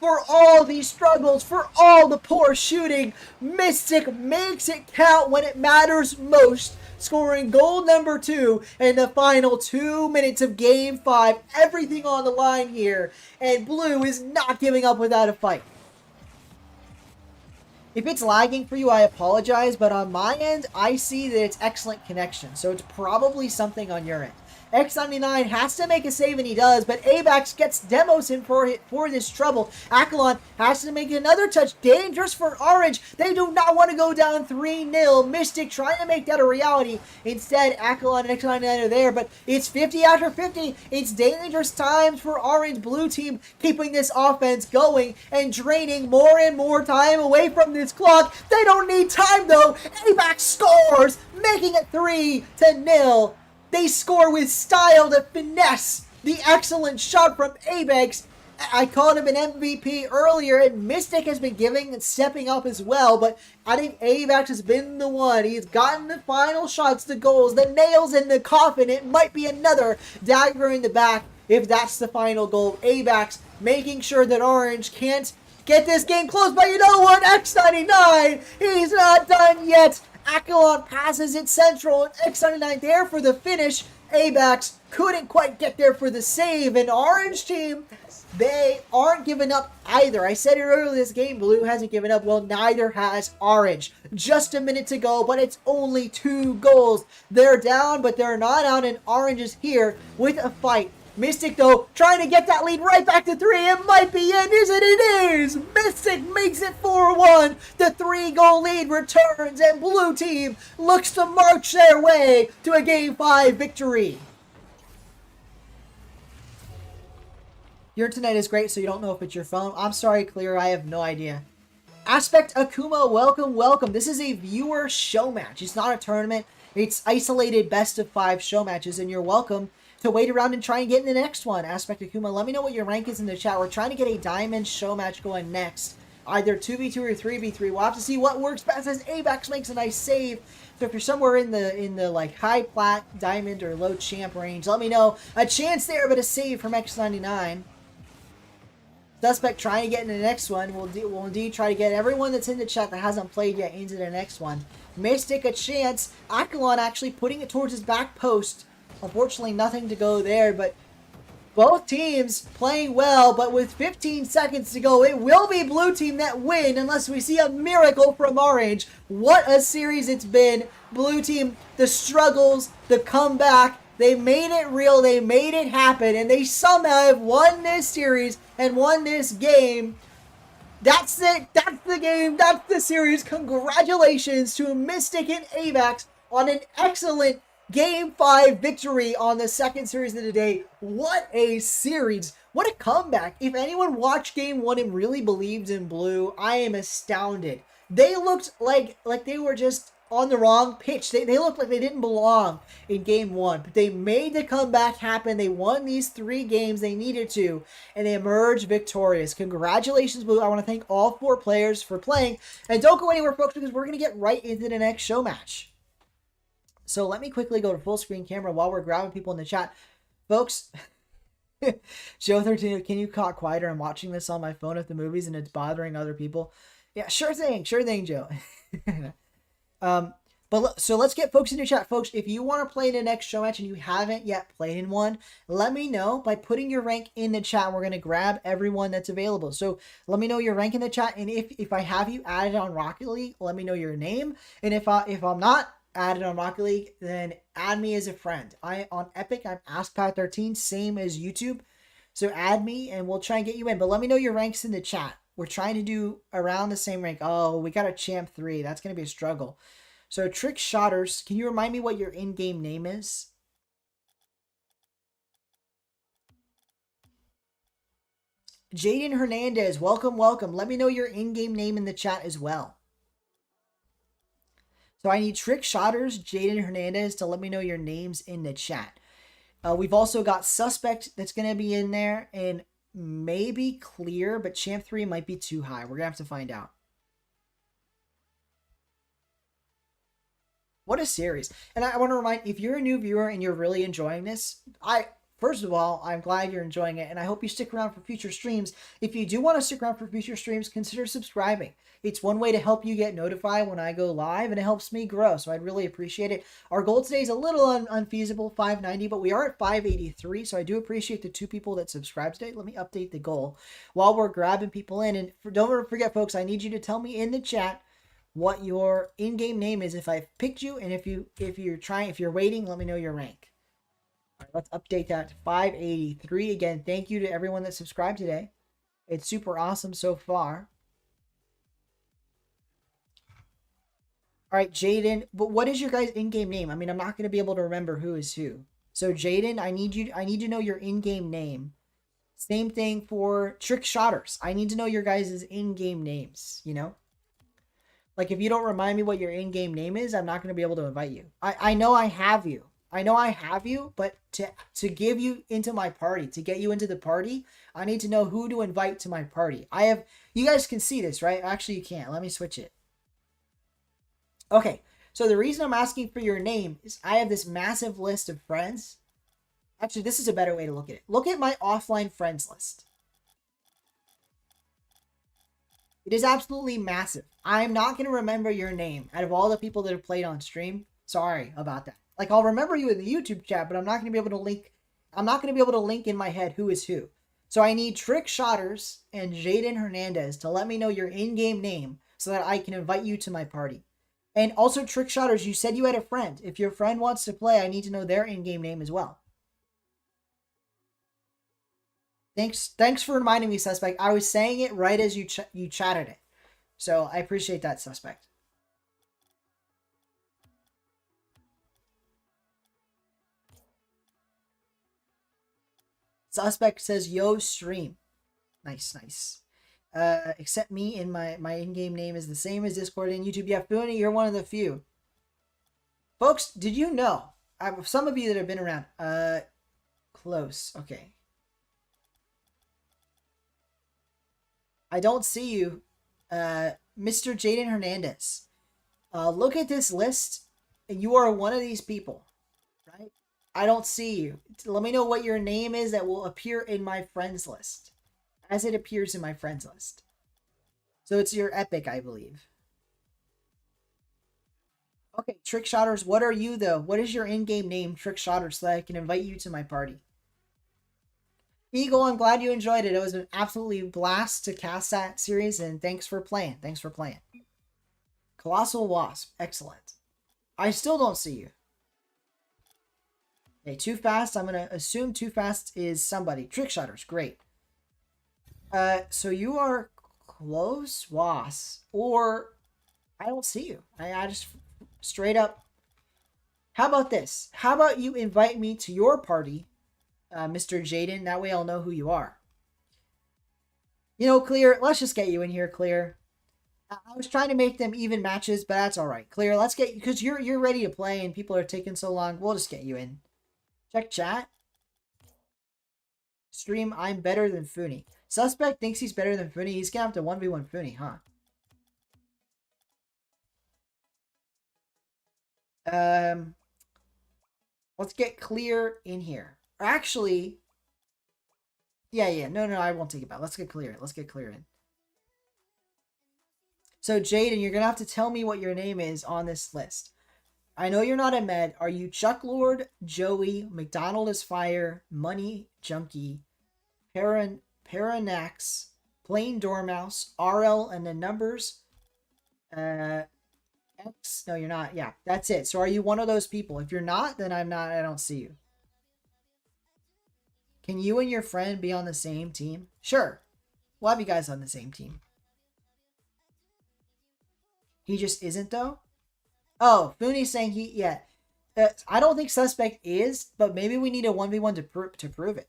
For all these struggles, for all the poor shooting, Mystic makes it count when it matters most, scoring goal number 2 in the final 2 minutes of Game 5. Everything on the line here, and Blue is not giving up without a fight. If it's lagging for you, I apologize, but on my end, I see that it's excellent connection, so it's probably something on your end. X99 has to make a save, and he does, but Abax gets demos in for this trouble. Akalon has to make another touch. Dangerous for Orange. They do not want to go down 3-0. Mystic trying to make that a reality. Instead, Akalon and X99 are there, but it's 50 after 50. It's dangerous times for Orange. Blue team keeping this offense going and draining more and more time away from this clock. They don't need time, though. Abax scores, making it 3-0. They score with style, the finesse, the excellent shot from Abax. I called him an MVP earlier, and Mystic has been giving and stepping up as well, but I think Abax has been the one. He's gotten the final shots, the goals, the nails in the coffin. It might be another dagger in the back if that's the final goal. Abax making sure that Orange can't get this game close, but you know what? X99, he's not done yet. Akalon passes it central, and X99 there for the finish. Abax couldn't quite get there for the save, and Orange team, they aren't giving up either. I said it earlier this game, Blue hasn't given up. Well, neither has Orange. Just a minute to go, but it's only 2 goals. They're down, but they're not out, and Orange is here with a fight. Mystic, though, trying to get that lead right back to 3. It might be in. Is it? It is. Mystic makes it 4-1. The 3-goal lead returns, and Blue team looks to march their way to a Game 5 victory. Your internet is great, so you don't know if it's your phone. I'm sorry, Clear. I have no idea. Aspect Akuma, welcome, welcome. This is a viewer show match. It's not a tournament. It's isolated best of 5 show matches, and you're welcome to wait around and try and get in the next one. Aspect Akuma, let me know what your rank is in the chat. We're trying to get a diamond show match going next. Either 2v2 or 3v3. We'll have to see what works best as Abax makes a nice save. So if you're somewhere in the like high plat, diamond, or low champ range, let me know. A chance there, but a save from X99. Suspect trying to get in the next one. We'll indeed try to get everyone that's in the chat that hasn't played yet into the next one. Mystic a chance. Akalon actually putting it towards his back post. Unfortunately, nothing to go there, but both teams playing well, but with 15 seconds to go, it will be blue team that win unless we see a miracle from Orange. What a series it's been. Blue team, the struggles, the comeback, they made it real, they made it happen, and they somehow have won this series and won this game. That's it. That's the game. That's the series. Congratulations to Mystic and Avax on an excellent Game 5 victory on the second series of the day. What a series. What a comeback. If anyone watched Game 1 and really believed in blue, I am astounded. They looked like they were just on the wrong pitch. They looked like they didn't belong in Game 1. But they made the comeback happen. They won these 3 games they needed to, and they emerged victorious. Congratulations, Blue. I want to thank all 4 players for playing. And don't go anywhere, folks, because we're going to get right into the next show match. So let me quickly go to full screen camera while we're grabbing people in the chat. Folks, Joe13, can you talk quieter? I'm watching this on my phone at the movies and it's bothering other people. Yeah, sure thing, Joe. So let's get folks in the chat. Folks, if you want to play in the next show match and you haven't yet played in one, let me know by putting your rank in the chat. We're going to grab everyone that's available. So let me know your rank in the chat. And if I have you added on Rocket League, let me know your name. And if I'm not added on Rocket League, then add me as a friend. On Epic, I'm AskPat13, same as YouTube. So add me and we'll try and get you in. But let me know your ranks in the chat. We're trying to do around the same rank. Oh, we got a champ 3. That's going to be a struggle. So Trick Shotters, can you remind me what your in-game name is? Jaden Hernandez, welcome. Let me know your in-game name in the chat as well. So I need Trick Shotters, Jaden Hernandez to let me know your names in the chat. We've also got Suspect that's going to be in there, and maybe Clear, but Champ 3 might be too high. We're going to have to find out. What a series. And I want to remind, if you're a new viewer and you're really enjoying this, first of all, I'm glad you're enjoying it, and I hope you stick around for future streams. If you do want to stick around for future streams, consider subscribing. It's one way to help you get notified when I go live, and it helps me grow, so I'd really appreciate it. Our goal today is a little unfeasible, 590, but we are at 583, so I do appreciate the 2 people that subscribed today. Let me update the goal while we're grabbing people in. And don't forget, folks, I need you to tell me in the chat what your in-game name is if I picked you, and if you're waiting, let me know your rank. All right, let's update that to 583. Again, thank you to everyone that subscribed today. It's super awesome so far. All right, Jaden, but what is your guys' in-game name? I mean, I'm not going to be able to remember who is who. So Jaden, I need to know your in-game name. Same thing for Trick Shotters. I need to know your guys' in-game names, you know? Like, if you don't remind me what your in-game name is, I'm not going to be able to invite you. I know I have you. But to give you into my party, to get you into the party, I need to know who to invite to my party. You guys can see this, right? Actually, you can't. Let me switch it. Okay, so the reason I'm asking for your name is I have this massive list of friends. Actually, this is a better way to look at it. Look at my offline friends list. It is absolutely massive. I'm not going to remember your name out of all the people that have played on stream. Sorry about that. Like, I'll remember you in the YouTube chat, but I'm not going to be able to link. I'm not going to be able to link in my head who is who. So I need Trick Shotters and Jaden Hernandez to let me know your in-game name so that I can invite you to my party. And also, Trick Shotters, you said you had a friend. If your friend wants to play, I need to know their in-game name as well. Thanks for reminding me, Suspect. I was saying it right as you chatted it. So I appreciate that, Suspect. Suspect says, yo, stream. Nice. Except me and my in-game name is the same as Discord and YouTube. Yeah, Fooney, you're one of the few. Folks, did you know? Some of you that have been around. Close. Okay. I don't see you. Mr. Jaden Hernandez. Look at this list, and you are one of these people, right? I don't see you. Let me know what your name is that will appear in my friends list, as it appears in my friends list. So it's your Epic, I believe. Okay, Trick Shotters, what are you though? What is your in-game name, Trick Shotters, so that I can invite you to my party? Eagle, I'm glad you enjoyed it. It was an absolutely blast to cast that series, and thanks for playing. Thanks for playing. Colossal Wasp, excellent. I still don't see you. Okay, Too Fast, I'm gonna assume Too Fast is somebody. Trick Shotters, great. So you are close, Wasp, or I don't see you. I just straight up. How about this? How about you invite me to your party, Mr. Jaden? That way I'll know who you are. You know, Clear, let's just get you in here, Clear. I was trying to make them even matches, but that's all right. Clear, let's get you, because you're ready to play and people are taking so long. We'll just get you in. Check chat. Stream, I'm better than Funi. Suspect thinks he's better than Funi. He's gonna have to 1v1 Funi, huh? Let's get Clear in here. Or actually, yeah. No, I won't take it back. Let's get Clear. Let's get Clear in. So, Jaden, you're gonna have to tell me what your name is on this list. I know you're not a med. Are you Chuck Lord, Joey, McDonald is Fire, Money Junkie, Paranax, Plain Dormouse, RL, and the numbers? X. No, you're not. Yeah, that's it. So are you one of those people? If you're not, then I'm not. I don't see you. Can you and your friend be on the same team? Sure. We'll have you guys on the same team. He just isn't, though? Oh, Fooney's saying he, yeah. I don't think Suspect is, but maybe we need a 1v1 to prove it.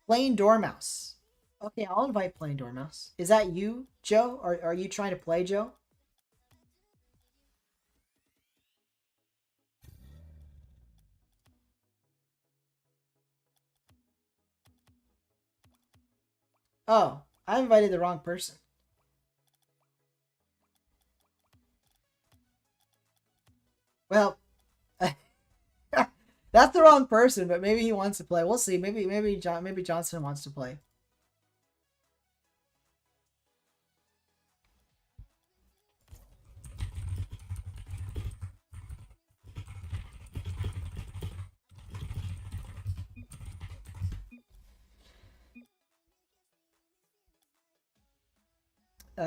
Plain Dormouse. Okay, I'll invite Plain Dormouse. Is that you, Joe? Or are you trying to play, Joe? Oh, I invited the wrong person. Well, that's the wrong person, but maybe he wants to play. We'll see. Maybe Johnson wants to play.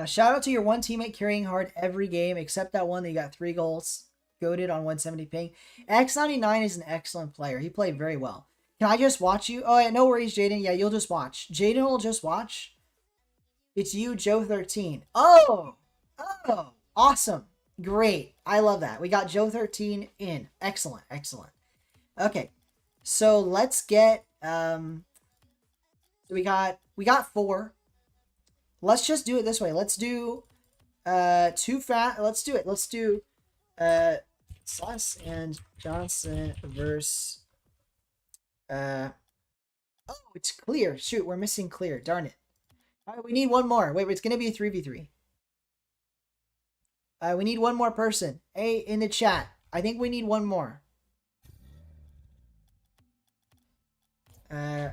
Shout out to your one teammate carrying hard every game, except that one that you got 3 goals. Goated on 170 ping. X99 is an excellent player. He played very well. Can I just watch you? Oh, yeah, no worries, Jaden. Yeah, you'll just watch. Jaden will just watch. It's you, Joe13. Oh! Oh! Awesome. Great. I love that. We got Joe13 in. Excellent. Excellent. Okay. So let's get we got 4. Let's just do it this way. Let's do too fast. Let's do it. Let's do Sus and Johnson versus oh, it's Clear. Shoot, we're missing Clear. Darn it. All right, we need one more. Wait, it's gonna be a 3v3. We need one more person. Hey, in the chat. I think we need one more. Again.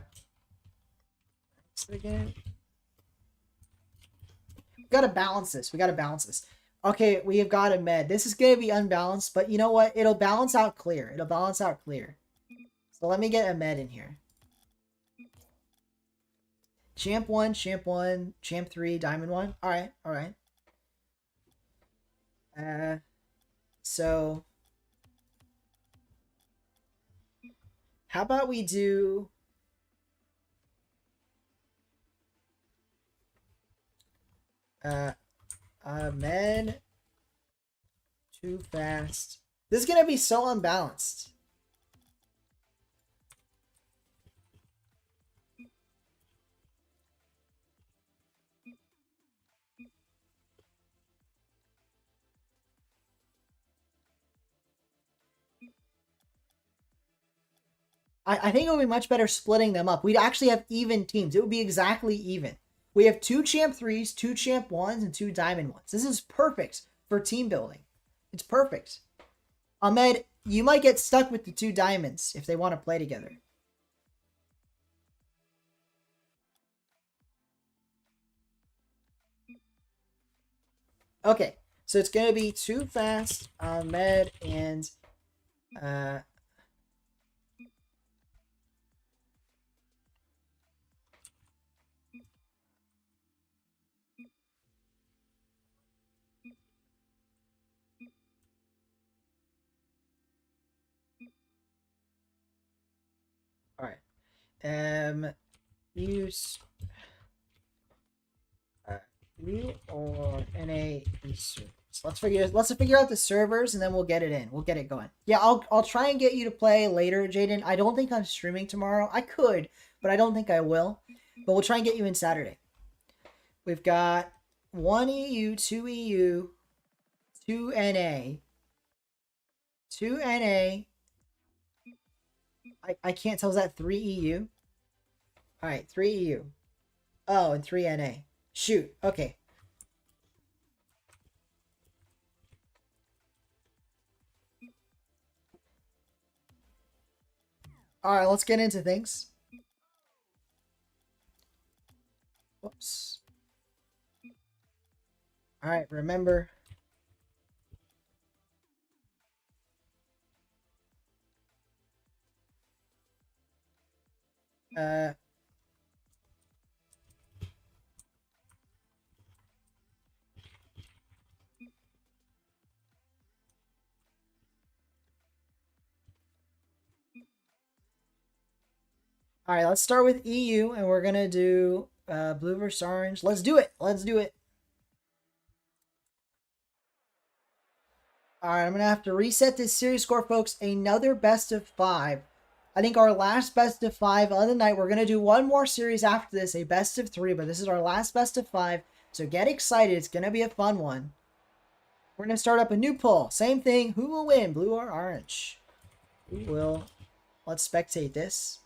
We gotta balance this. Okay, we have got a med. This is gonna be unbalanced, but you know what? It'll balance out Clear. So let me get a med in here. Champ 1, Champ 3, Diamond 1. Alright. So how about we do med too fast. This is gonna be so unbalanced. I think it would be much better splitting them up. We'd actually have even teams. It would be exactly even. We have 2 Champ 3s, 2 Champ 1s, and 2 Diamond 1s. This is perfect for team building. It's perfect. Ahmed, you might get stuck with the 2 Diamonds if they want to play together. Okay, So it's going to be Too Fast, Ahmed, and all right. Use you or NA servers. Let's figure out the servers and then we'll get it in. We'll get it going. Yeah, I'll try and get you to play later, Jaden. I don't think I'm streaming tomorrow. I could, but I don't think I will. But we'll try and get you in Saturday. We've got 1 EU, 2 EU, 2 NA, 2 NA. I can't tell. Is that 3 EU? All right, 3 EU. Oh, and 3 NA. Shoot. Okay. All right, let's get into things. Whoops. All right, remember. All right, let's start with EU, and we're gonna do blue versus orange. Let's do it. Let's do it. All right, I'm gonna have to reset this series score, folks. Another best of 5. I think our last best of 5 of the night. We're gonna do one more series after this, a best of 3, but this is our last best of 5. So get excited. It's gonna be a fun one. We're gonna start up a new poll. Same thing. Who will win, blue or orange? Who will? Let's spectate this.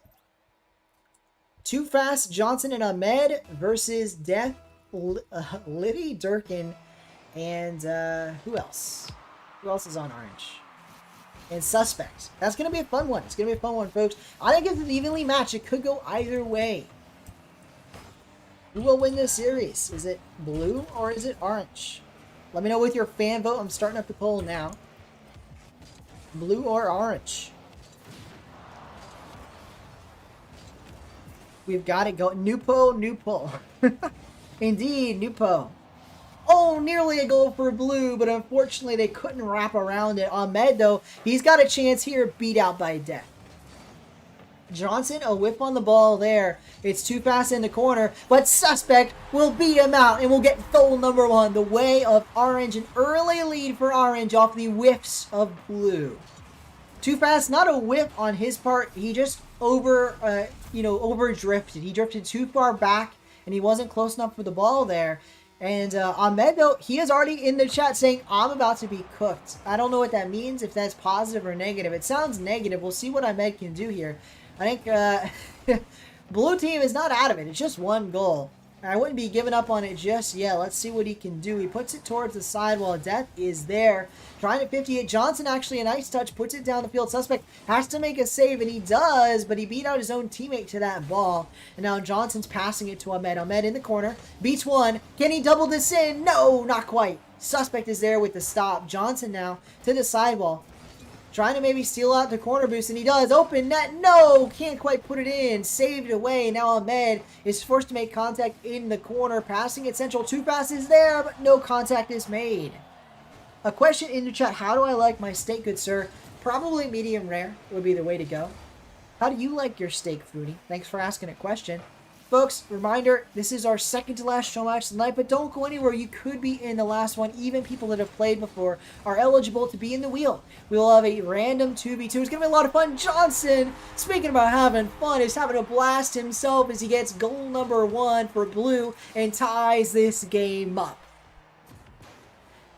Too Fast, Johnson, and Ahmed versus Death, Liddy, Durkin, and who else? Who else is on orange? And Suspect. That's going to be a fun one. It's going to be a fun one, folks. I think it's an evenly matched. It could go either way. Who will win this series? Is it blue or is it orange? Let me know with your fan vote. I'm starting up the poll now. Blue or orange? We've got it going. Nupo, Nupo. Indeed, Nupo. Oh, nearly a goal for blue, but unfortunately they couldn't wrap around it. Ahmed, though, he's got a chance here, beat out by Death. Johnson, a whip on the ball there. It's Too Fast in the corner, but Suspect will beat him out and we'll get goal number 1. The way of orange, an early lead for orange off the whiffs of blue. Too Fast, not a whip on his part. He just overdrifted. He drifted too far back, and he wasn't close enough for the ball there. And Ahmed, though, he is already in the chat saying, I'm about to be cooked. I don't know what that means, if that's positive or negative. It sounds negative. We'll see what Ahmed can do here. I think blue team is not out of it. It's just 1 goal. I wouldn't be giving up on it just yet. Let's see what he can do. He puts it towards the side while Death is there. Trying to 58. Johnson, actually a nice touch, puts it down the field. Suspect has to make a save, and he does, but he beat out his own teammate to that ball. And now Johnson's passing it to Ahmed. Ahmed in the corner. Beats 1. Can he double this in? No, not quite. Suspect is there with the stop. Johnson now to the sidewall. Trying to maybe steal out the corner boost, and he does. Open net. No, can't quite put it in. Saved away. Now Ahmed is forced to make contact in the corner. Passing it central. Too Fast is there, but no contact is made. A question in the chat. How do I like my steak, good sir? Probably medium rare would be the way to go. How do you like your steak, Foodie? Thanks for asking a question. Folks, reminder, this is our second to last show match tonight, but don't go anywhere. You could be in the last one. Even people that have played before are eligible to be in the wheel. We will have a random 2v2. It's going to be a lot of fun. Johnson, speaking about having fun, is having a blast himself as he gets goal number 1 for blue and ties this game up.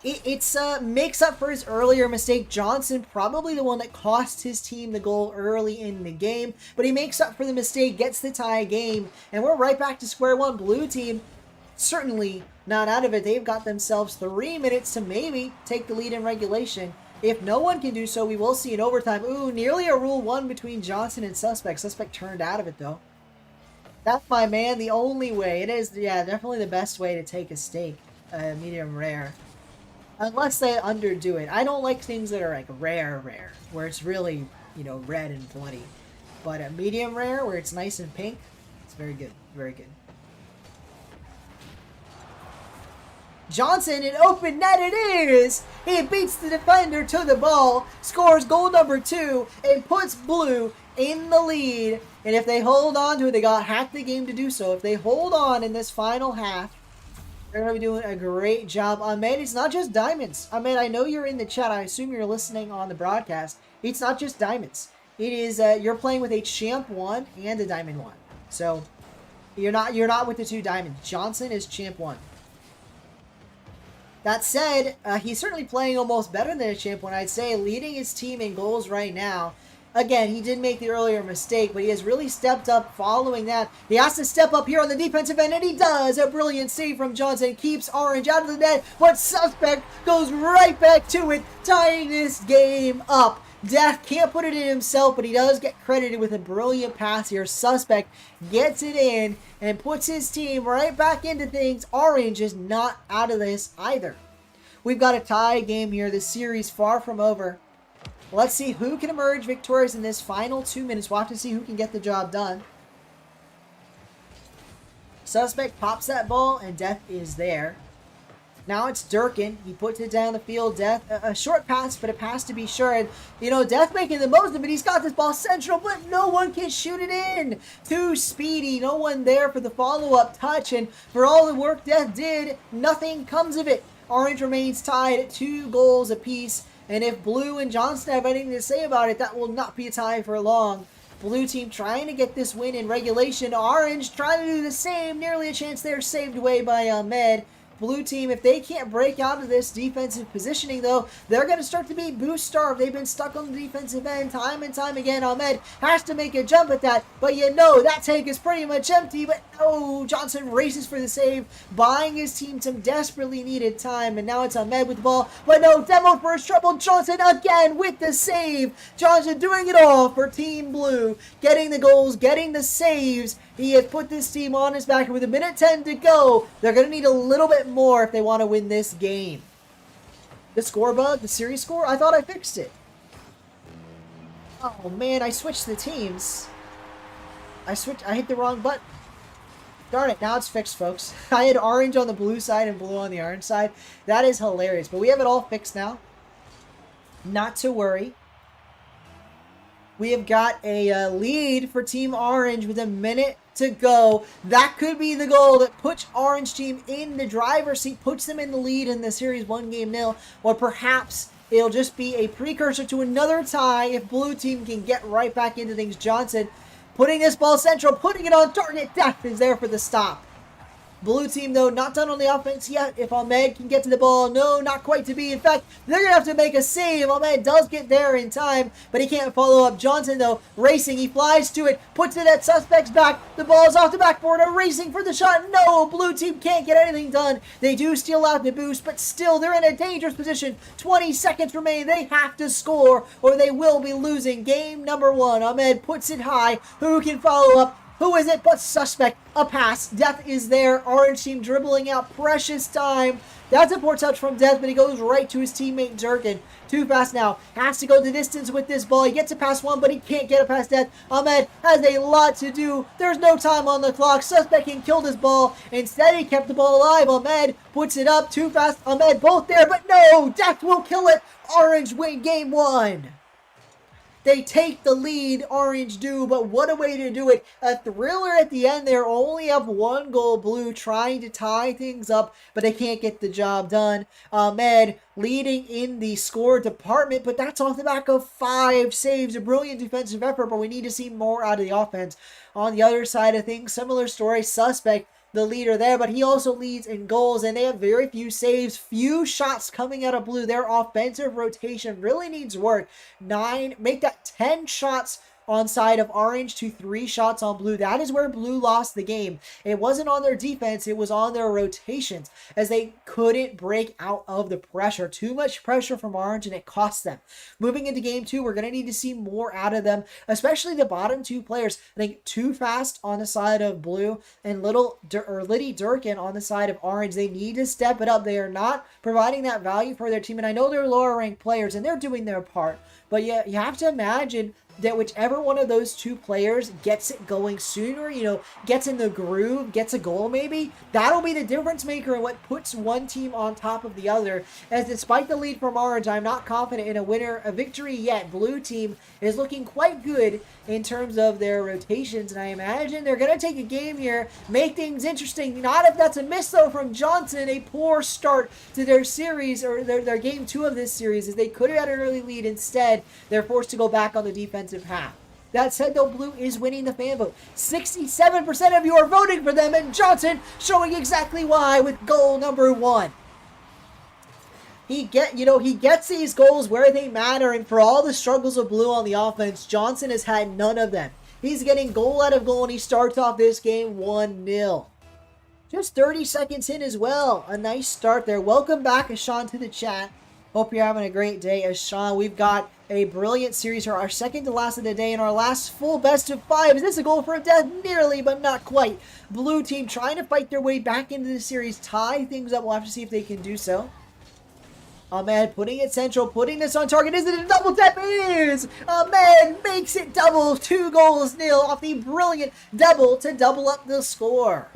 It's makes up for his earlier mistake. Johnson probably the one that cost his team the goal early in the game, but he makes up for the mistake, gets the tie game, and we're right back to square one. Blue team certainly not out of it. They've got themselves 3 minutes to maybe take the lead in regulation. If no one can do so, we will see in overtime. Ooh, nearly a rule 1 between Johnson and Suspect. Suspect turned out of it, though. That's my man, the only way. It is, yeah, definitely the best way to take a steak, medium rare. Unless they underdo it. I don't like things that are like rare, where it's really, red and bloody. But a medium rare, where it's nice and pink, it's very good. Very good. Johnson, an open net it is! He beats the defender to the ball, scores goal number 2, and puts blue in the lead. And if they hold on to it, they got half the game to do so. If they hold on in this final half, they're going to be doing a great job. Ahmed, it's not just diamonds. Ahmed, I know you're in the chat. I assume you're listening on the broadcast. It's not just diamonds. It is, you're playing with a champ 1 and a diamond 1. So, you're not with the 2 diamonds. Johnson is champ 1. That said, he's certainly playing almost better than a champ 1, I'd say, leading his team in goals right now. Again, he did make the earlier mistake, but he has really stepped up following that. He has to step up here on the defensive end, and he does. A brilliant save from Johnson. Keeps Orange out of the net, but Suspect goes right back to it, tying this game up. Death can't put it in himself, but he does get credited with a brilliant pass here. Suspect gets it in and puts his team right back into things. Orange is not out of this either. We've got a tie game here. The series far from over. Let's see who can emerge victorious in this final 2 minutes. We'll have to see who can get the job done. Suspect pops that ball, and Death is there. Now it's Durkin. He puts it down the field. Death, a short pass, but a pass to be sure. And, Death making the most of it. He's got this ball central, but no one can shoot it in. Too speedy. No one there for the follow-up touch. And for all the work Death did, nothing comes of it. Orange remains tied at 2 goals apiece. And if Blue and Johnson have anything to say about it, that will not be a tie for long. Blue team trying to get this win in regulation. Orange trying to do the same. Nearly a chance they're saved away by Ahmed. Blue team, if they can't break out of this defensive positioning, though, they're going to start to be boost starved. They've been stuck on the defensive end time and time again. Ahmed has to make a jump at that, but that tank is pretty much empty. But no, Johnson races for the save, buying his team some desperately needed time, and now it's Ahmed with the ball. But no, demo for his trouble. Johnson again with the save. Johnson doing it all for Team Blue, getting the goals, getting the saves. He has put this team on his back, and with 1:10 to go, they're going to need a little bit more if they want to win this game. The score bug, the series score, I thought I fixed it. Oh man, I switched the teams. I hit the wrong button. Darn it, now it's fixed, folks. I had orange on the blue side and blue on the orange side. That is hilarious, but we have it all fixed now. Not to worry. We have got a lead for Team Orange with 1 minute to go. That could be the goal that puts Orange team in the driver's seat, puts them in the lead in the series 1-0, or perhaps it'll just be a precursor to another tie if Blue team can get right back into things. Johnson putting this ball central, putting it on target. Death is there for the stop. Blue team, though, not done on the offense yet. If Ahmed can get to the ball, no, not quite to be. In fact, they're going to have to make a save. Ahmed does get there in time, but he can't follow up. Johnson, though, racing. He flies to it, puts it at Suspect's back. The ball's off the backboard, racing for the shot. No, Blue team can't get anything done. They do steal out the boost, but still, they're in a dangerous position. 20 seconds remain. They have to score, or they will be losing. Game number 1. Ahmed puts it high. Who can follow up? Who is it but Suspect? A pass. Death is there. Orange team dribbling out precious time. That's a poor touch from Death, but he goes right to his teammate Durkin. Too fast now. Has to go the distance with this ball. He gets it past one, but he can't get it past Death. Ahmed has a lot to do. There's no time on the clock. Suspect can kill this ball. Instead, he kept the ball alive. Ahmed puts it up. Too fast. Ahmed both there, but no! Death will kill it. Orange win game 1. They take the lead, Orange do, but what a way to do it. A thriller at the end. They're only up 1 goal. Blue trying to tie things up, but they can't get the job done. Ahmed leading in the score department, but that's off the back of 5 saves. A brilliant defensive effort, but we need to see more out of the offense. On the other side of things, similar story. Suspect, the leader there, but he also leads in goals, and they have very few saves, few shots coming out of Blue. Their offensive rotation really needs work. Make that 10 shots on side of orange to 3 shots on blue. That is where blue lost the game. It wasn't on their defense, it was on their rotations, as they couldn't break out of the pressure. Too much pressure from orange, and it cost them. Moving into game 2, we're going to need to see more out of them, especially the bottom 2 players. I think Too Fast on the side of blue and Liddy Durkin on the side of orange. They need to step it up. They are not providing that value for their team, and I know they're lower ranked players and they're doing their part, but yeah, you have to imagine that whichever one of those 2 players gets it going sooner, gets in the groove, gets a goal maybe, that'll be the difference maker and what puts one team on top of the other. As despite the lead from orange, I'm not confident in a victory yet. Blue team is looking quite good in terms of their rotations, and I imagine they're going to take a game here, make things interesting. Not if that's a miss though from Johnson. A poor start to their series, or their game 2 of this series, as they could have had an early lead. Instead, they're forced to go back on the defensive half. That said, though, blue is winning the fan vote. 67% of you are voting for them, and Johnson showing exactly why with goal number 1. He gets these goals where they matter, and for all the struggles of blue on the offense, Johnson has had none of them. He's getting goal out of goal, and he starts off this game 1-0. Just 30 seconds in as well. A nice start there. Welcome back, Ashan, to the chat. Hope you're having a great day, Ashan. We've got a brilliant series here, our second to last of the day, and our last full best of 5. Is this a goal for a death? Nearly, but not quite. Blue team trying to fight their way back into the series, tie things up. We'll have to see if they can do so. Ahmed putting it central, putting this on target. Is it a double tap? It is! Ahmed makes it double. 2-0 off the brilliant double to double up the score.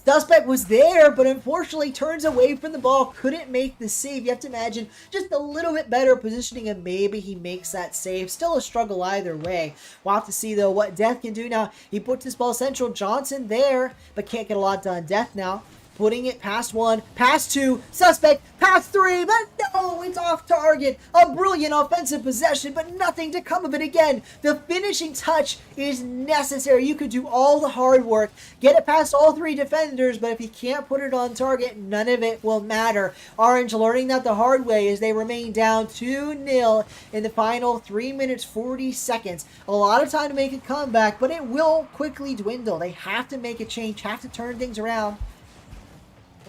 Suspect was there, but unfortunately turns away from the ball, couldn't make the save. You have to imagine just a little bit better positioning, and maybe he makes that save. Still a struggle either way. We'll have to see, though, what Death can do now. He puts this ball central. Johnson there, but can't get a lot done. Death now putting it past 1, past 2, Suspect, past 3, but no, it's off target. A brilliant offensive possession, but nothing to come of it again. The finishing touch is necessary. You could do all the hard work, get it past all 3 defenders, but if you can't put it on target, none of it will matter. Orange learning that the hard way as they remain down 2-0 in the final 3 minutes, 40 seconds. A lot of time to make a comeback, but it will quickly dwindle. They have to make a change, have to turn things around.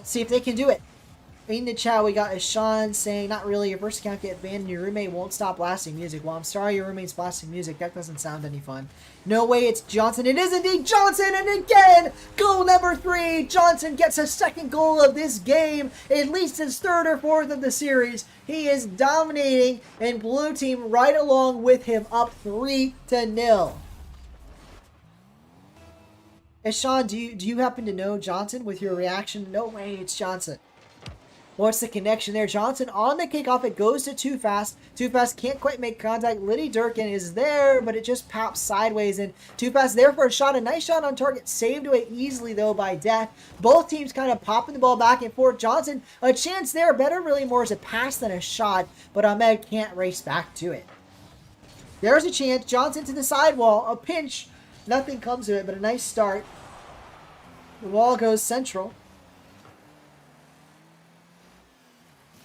See if they can do it. In the chat, we got Ashan saying, not really, your first account get banned and your roommate won't stop blasting music. Well, I'm sorry your roommate's blasting music. That doesn't sound any fun. No way, it's Johnson. It is indeed Johnson, and again, goal number 3. Johnson gets a second goal of this game, at least his 3rd or 4th of the series. He is dominating, and blue team right along with him, up 3-0. Sean, do you happen to know Johnson with your reaction? No way, it's Johnson. What's the connection there? Johnson on the kickoff. It goes to Too Fast. Too Fast can't quite make contact. Liddy Durkin is there, but it just pops sideways. And Too Fast there for a shot. A nice shot on target. Saved away easily, though, by Death. Both teams kind of popping the ball back and forth. Johnson, a chance there. Better really more as a pass than a shot, but Ahmed can't race back to it. There's a chance. Johnson to the sidewall. A pinch. Nothing comes of it, but a nice start. The ball goes central.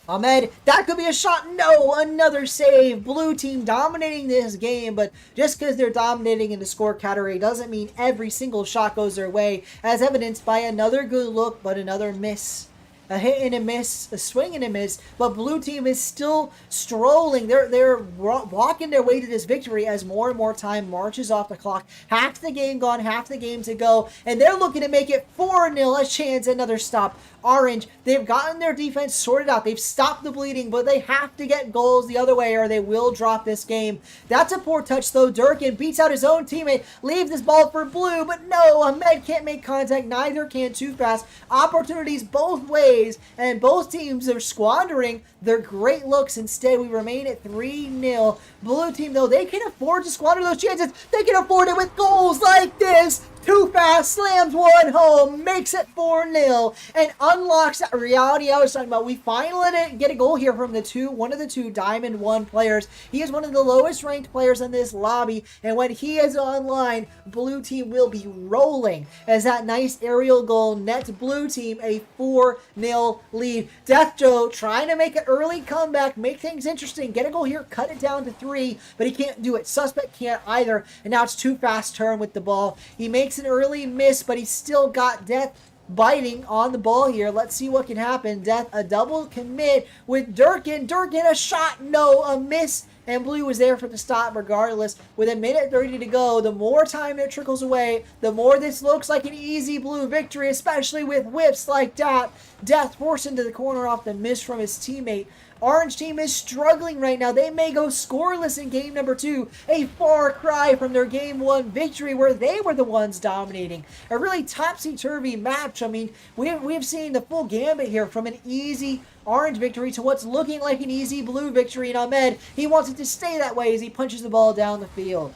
Ahmed, that could be a shot. No, another save. Blue team dominating this game, but just because they're dominating in the score category doesn't mean every single shot goes their way, as evidenced by another good look, but another miss. A hit and a miss, a swing and a miss, but blue team is still strolling. They're walking their way to this victory as more and more time marches off the clock. Half the game gone, half the game to go, and they're looking to make it 4-0. A chance, another stop. Orange, they've gotten their defense sorted out. They've stopped the bleeding, but they have to get goals the other way or they will drop this game. That's a poor touch, though. Durkin beats out his own teammate, leaves this ball for blue, but no, Ahmed can't make contact. Neither can Too Fast. Opportunities both ways, and both teams are squandering their great looks. Instead, we remain at 3-0. Blue team, though, they can afford to squander those chances. They can afford it with goals like this. Too Fast slams one home, makes it 4-0, and unlocks that reality I was talking about. We finally get a goal here from one of the two Diamond 1 players. He is one of the lowest ranked players in this lobby, and when he is online, blue team will be rolling as that nice aerial goal nets blue team a 4-0 lead. Death Joe trying to make an early comeback, make things interesting, get a goal here, cut it down to 3, but he can't do it. Suspect can't either, and now it's Too Fast turn with the ball. He makes an early miss, but he's still got Death biting on the ball here. Let's see what can happen. Death, a double commit with Durkin. Durkin, a shot, no, a miss. And blue was there for the stop regardless. With a minute 30 to go, the more time it trickles away, the more this looks like an easy blue victory, especially with whips like that. Death forced into the corner off the miss from his teammate. Orange team is struggling right now. They may go scoreless in game number 2. A far cry from their game 1 victory where they were the ones dominating. A really topsy-turvy match. I mean, we've seen the full gambit here from an easy orange victory to what's looking like an easy blue victory. And Ahmed, he wants it to stay that way as he punches the ball down the field.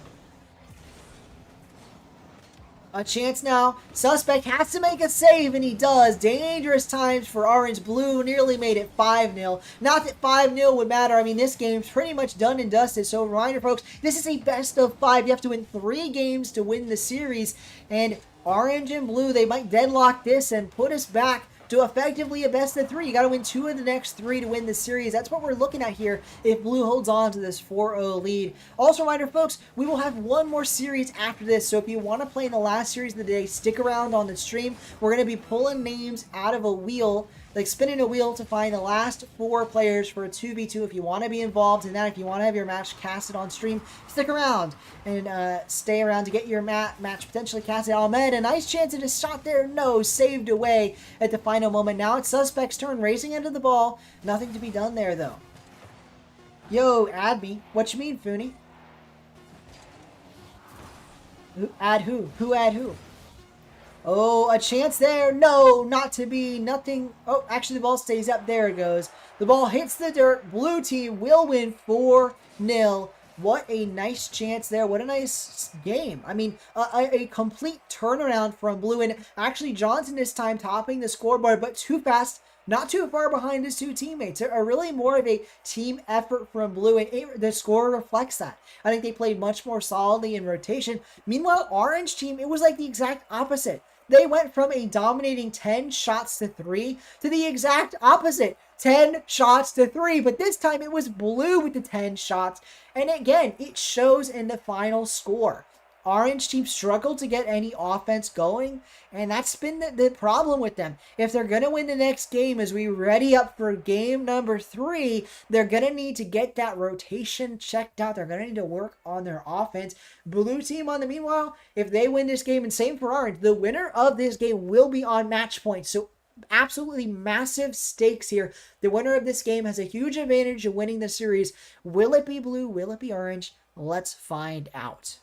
A chance now. Suspect has to make a save, and he does. Dangerous times for Orange. Blue nearly made it 5-0. Not that 5-0 would matter. I mean, this game's pretty much done and dusted. So, reminder, folks, this is a best of 5. You have to win 3 games to win the series. And Orange and Blue, they might deadlock this and put us back to effectively a best of 3. You got to win 2 of the next 3 to win the series. That's what we're looking at here if blue holds on to this 4-0 lead. Also, reminder, folks, we will have one more series after this. So if you want to play in the last series of the day, stick around on the stream. We're going to be pulling names out of a wheel, like spinning a wheel to find the last 4 players for a 2v2. If you want to be involved in that, if you want to have your match casted on stream, stick around and stay around to get your match potentially casted. Ahmed, a nice chance at a shot there. No, saved away at the final moment. Now it's Suspect's turn, racing into the ball. Nothing to be done there, though. Yo, add me. What you mean, Fooney? Add who? Who add who? Oh, a chance there. No, not to be. Nothing. Oh, actually, the ball stays up. There it goes. The ball hits the dirt. Blue team will win 4-0. What a nice chance there. What a nice game. I mean, a complete turnaround from blue. And actually, Johnson this time topping the scoreboard, but Too Fast, not too far behind his 2 teammates. A really more of a team effort from blue, and the score reflects that. I think they played much more solidly in rotation. Meanwhile, Orange team, it was like the exact opposite. They went from a dominating 10 shots to 3 to the exact opposite. 10 shots to 3, but this time it was blue with the 10 shots. And again, it shows in the final score. Orange team struggled to get any offense going, and that's been the problem with them. If they're going to win the next game as we ready up for game number 3, they're going to need to get that rotation checked out. They're going to need to work on their offense. Blue team on the meanwhile, if they win this game, and same for Orange, the winner of this game will be on match point. So absolutely massive stakes here. The winner of this game has a huge advantage of winning the series. Will it be blue? Will it be orange? Let's find out.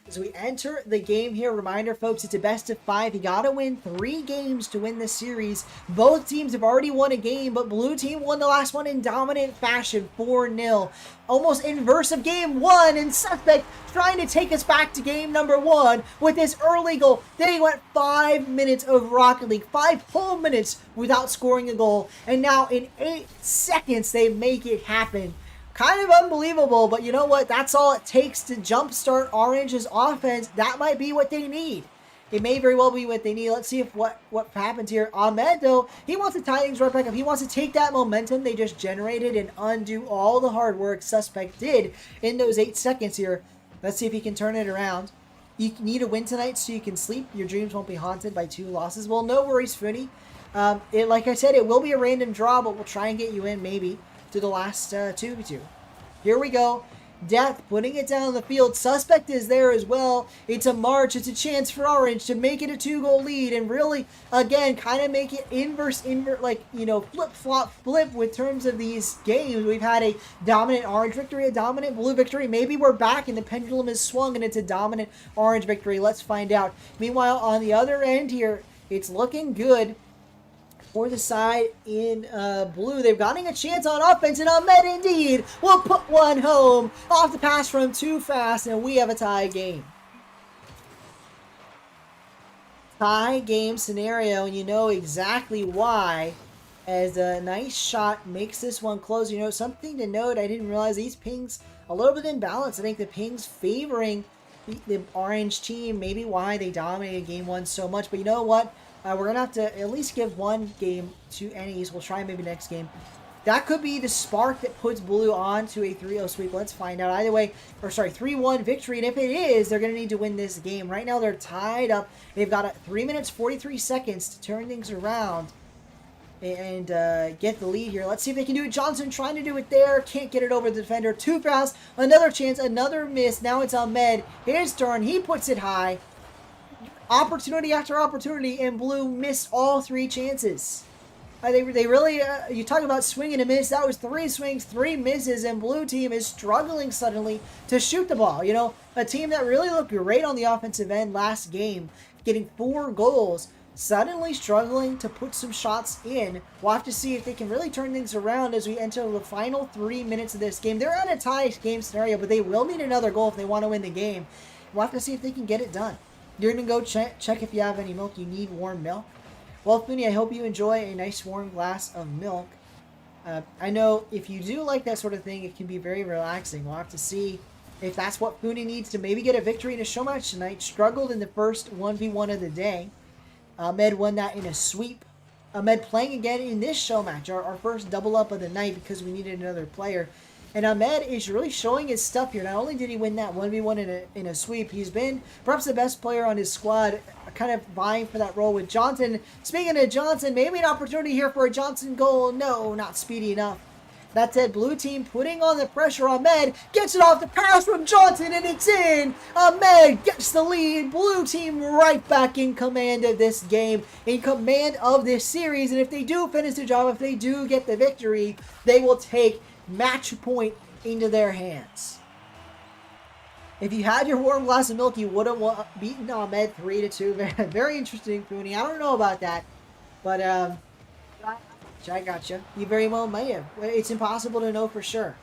As we enter the game here, reminder, folks, it's a best of 5. You got to win 3 games to win the series. Both teams have already won a game, but blue team won the last one in dominant fashion, 4-0. Almost inverse of game 1, and Suspect trying to take us back to game number 1 with this early goal. They went 5 minutes of Rocket League, 5 whole minutes without scoring a goal, and now in 8 seconds they make it happen. Kind of unbelievable, but you know what? That's all it takes to jumpstart Orange's offense. That might be what they need. It may very well be what they need. Let's see if what happens here. Ahmed, though, he wants to tie things right back up. He wants to take that momentum they just generated and undo all the hard work Suspect did in those 8 seconds here. Let's see if he can turn it around. You need a win tonight so you can sleep. Your dreams won't be haunted by 2 losses. Well, no worries, Fooney. Like I said, it will be a random draw, but we'll try and get you in maybe to the last 2v2. Here we go. Death putting it down the field. Suspect is there as well. It's a march. It's a chance for Orange to make it a 2-goal lead and really, again, kind of make it inverse, like, you know, flip with terms of these games. We've had a dominant Orange victory, a dominant blue victory. Maybe we're back and the pendulum is swung and it's a dominant Orange victory. Let's find out. Meanwhile, on the other end here, it's looking good for the side in blue. They're getting a chance on offense, and Ahmed indeed will put one home off the pass from Too Fast, and we have a tie game. tie game scenario, and you know exactly why, as a nice shot makes this one close. You know, something to note, I didn't realize these pings a little bit imbalanced. I think the pings favoring the orange team, maybe why they dominated game one so much. But you know what? We're going to have to at least give one game to NEs. We'll try maybe next game. That could be the spark that puts blue on to a 3-0 sweep. Let's find out. Either way, or sorry, 3-1 victory. And if it is, they're going to need to win this game. Right now, they're tied up. They've got 3 minutes, 43 seconds to turn things around and get the lead here. Let's see if they can do it. Johnson trying to do it there. Can't get it over the defender. Too fast. Another chance. Another miss. Now it's Ahmed. His turn. He puts it high. Opportunity after opportunity, and blue missed all 3 chances. They really, you talk about swing and a miss. That was 3 swings, 3 misses, and blue team is struggling suddenly to shoot the ball. You know, a team that really looked great on the offensive end last game, getting 4 goals, suddenly struggling to put some shots in. We'll have to see if they can really turn things around as we enter the final 3 minutes of this game. They're at a tie game scenario, but they will need another goal if they want to win the game. We'll have to see if they can get it done. You're going to go check if you have any milk. You need warm milk. Well, Fooney, I hope you enjoy a nice warm glass of milk. I know if you do like that sort of thing, it can be very relaxing. We'll have to see if that's what Fooney needs to maybe get a victory in a show match tonight. Struggled in the first 1v1 of the day. Ahmed won that in a sweep. Ahmed playing again in this show match, our first double up of the night because we needed another player. And Ahmed is really showing his stuff here. Not only did he win that 1v1 in a sweep, he's been perhaps the best player on his squad, kind of vying for that role with Johnson. Speaking of Johnson, maybe an opportunity here for a Johnson goal. No, not speedy enough. That said, blue team putting on the pressure. Ahmed gets it off the pass from Johnson, and it's in. Ahmed gets the lead. Blue team right back in command of this game, in command of this series. And if they do finish the job, if they do get the victory, they will take match point into their hands. If you had your warm glass of milk, you would have beaten Ahmed 3-2. Very interesting, Fooney. I don't know about that, but I got you. You very well may have. It's impossible to know for sure.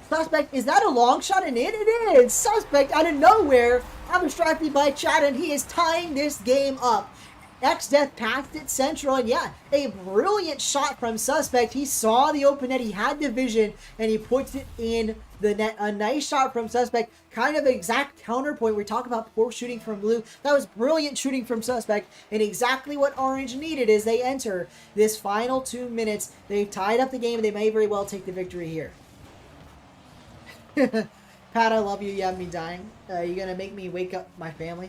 Suspect, is that a long shot and in? It is. Suspect out of nowhere. I'm distracted by chat, and he is tying this game up. X-Death passed it central, and yeah, a brilliant shot from Suspect. He saw the open net, he had the vision, and he puts it in the net. A nice shot from Suspect, kind of exact counterpoint. We talk about poor shooting from blue. That was brilliant shooting from Suspect, and exactly what orange needed as they enter this final 2 minutes. They've tied up the game, and they may very well take the victory here. Pat, I love you. You have me dying. You're going to make me wake up my family.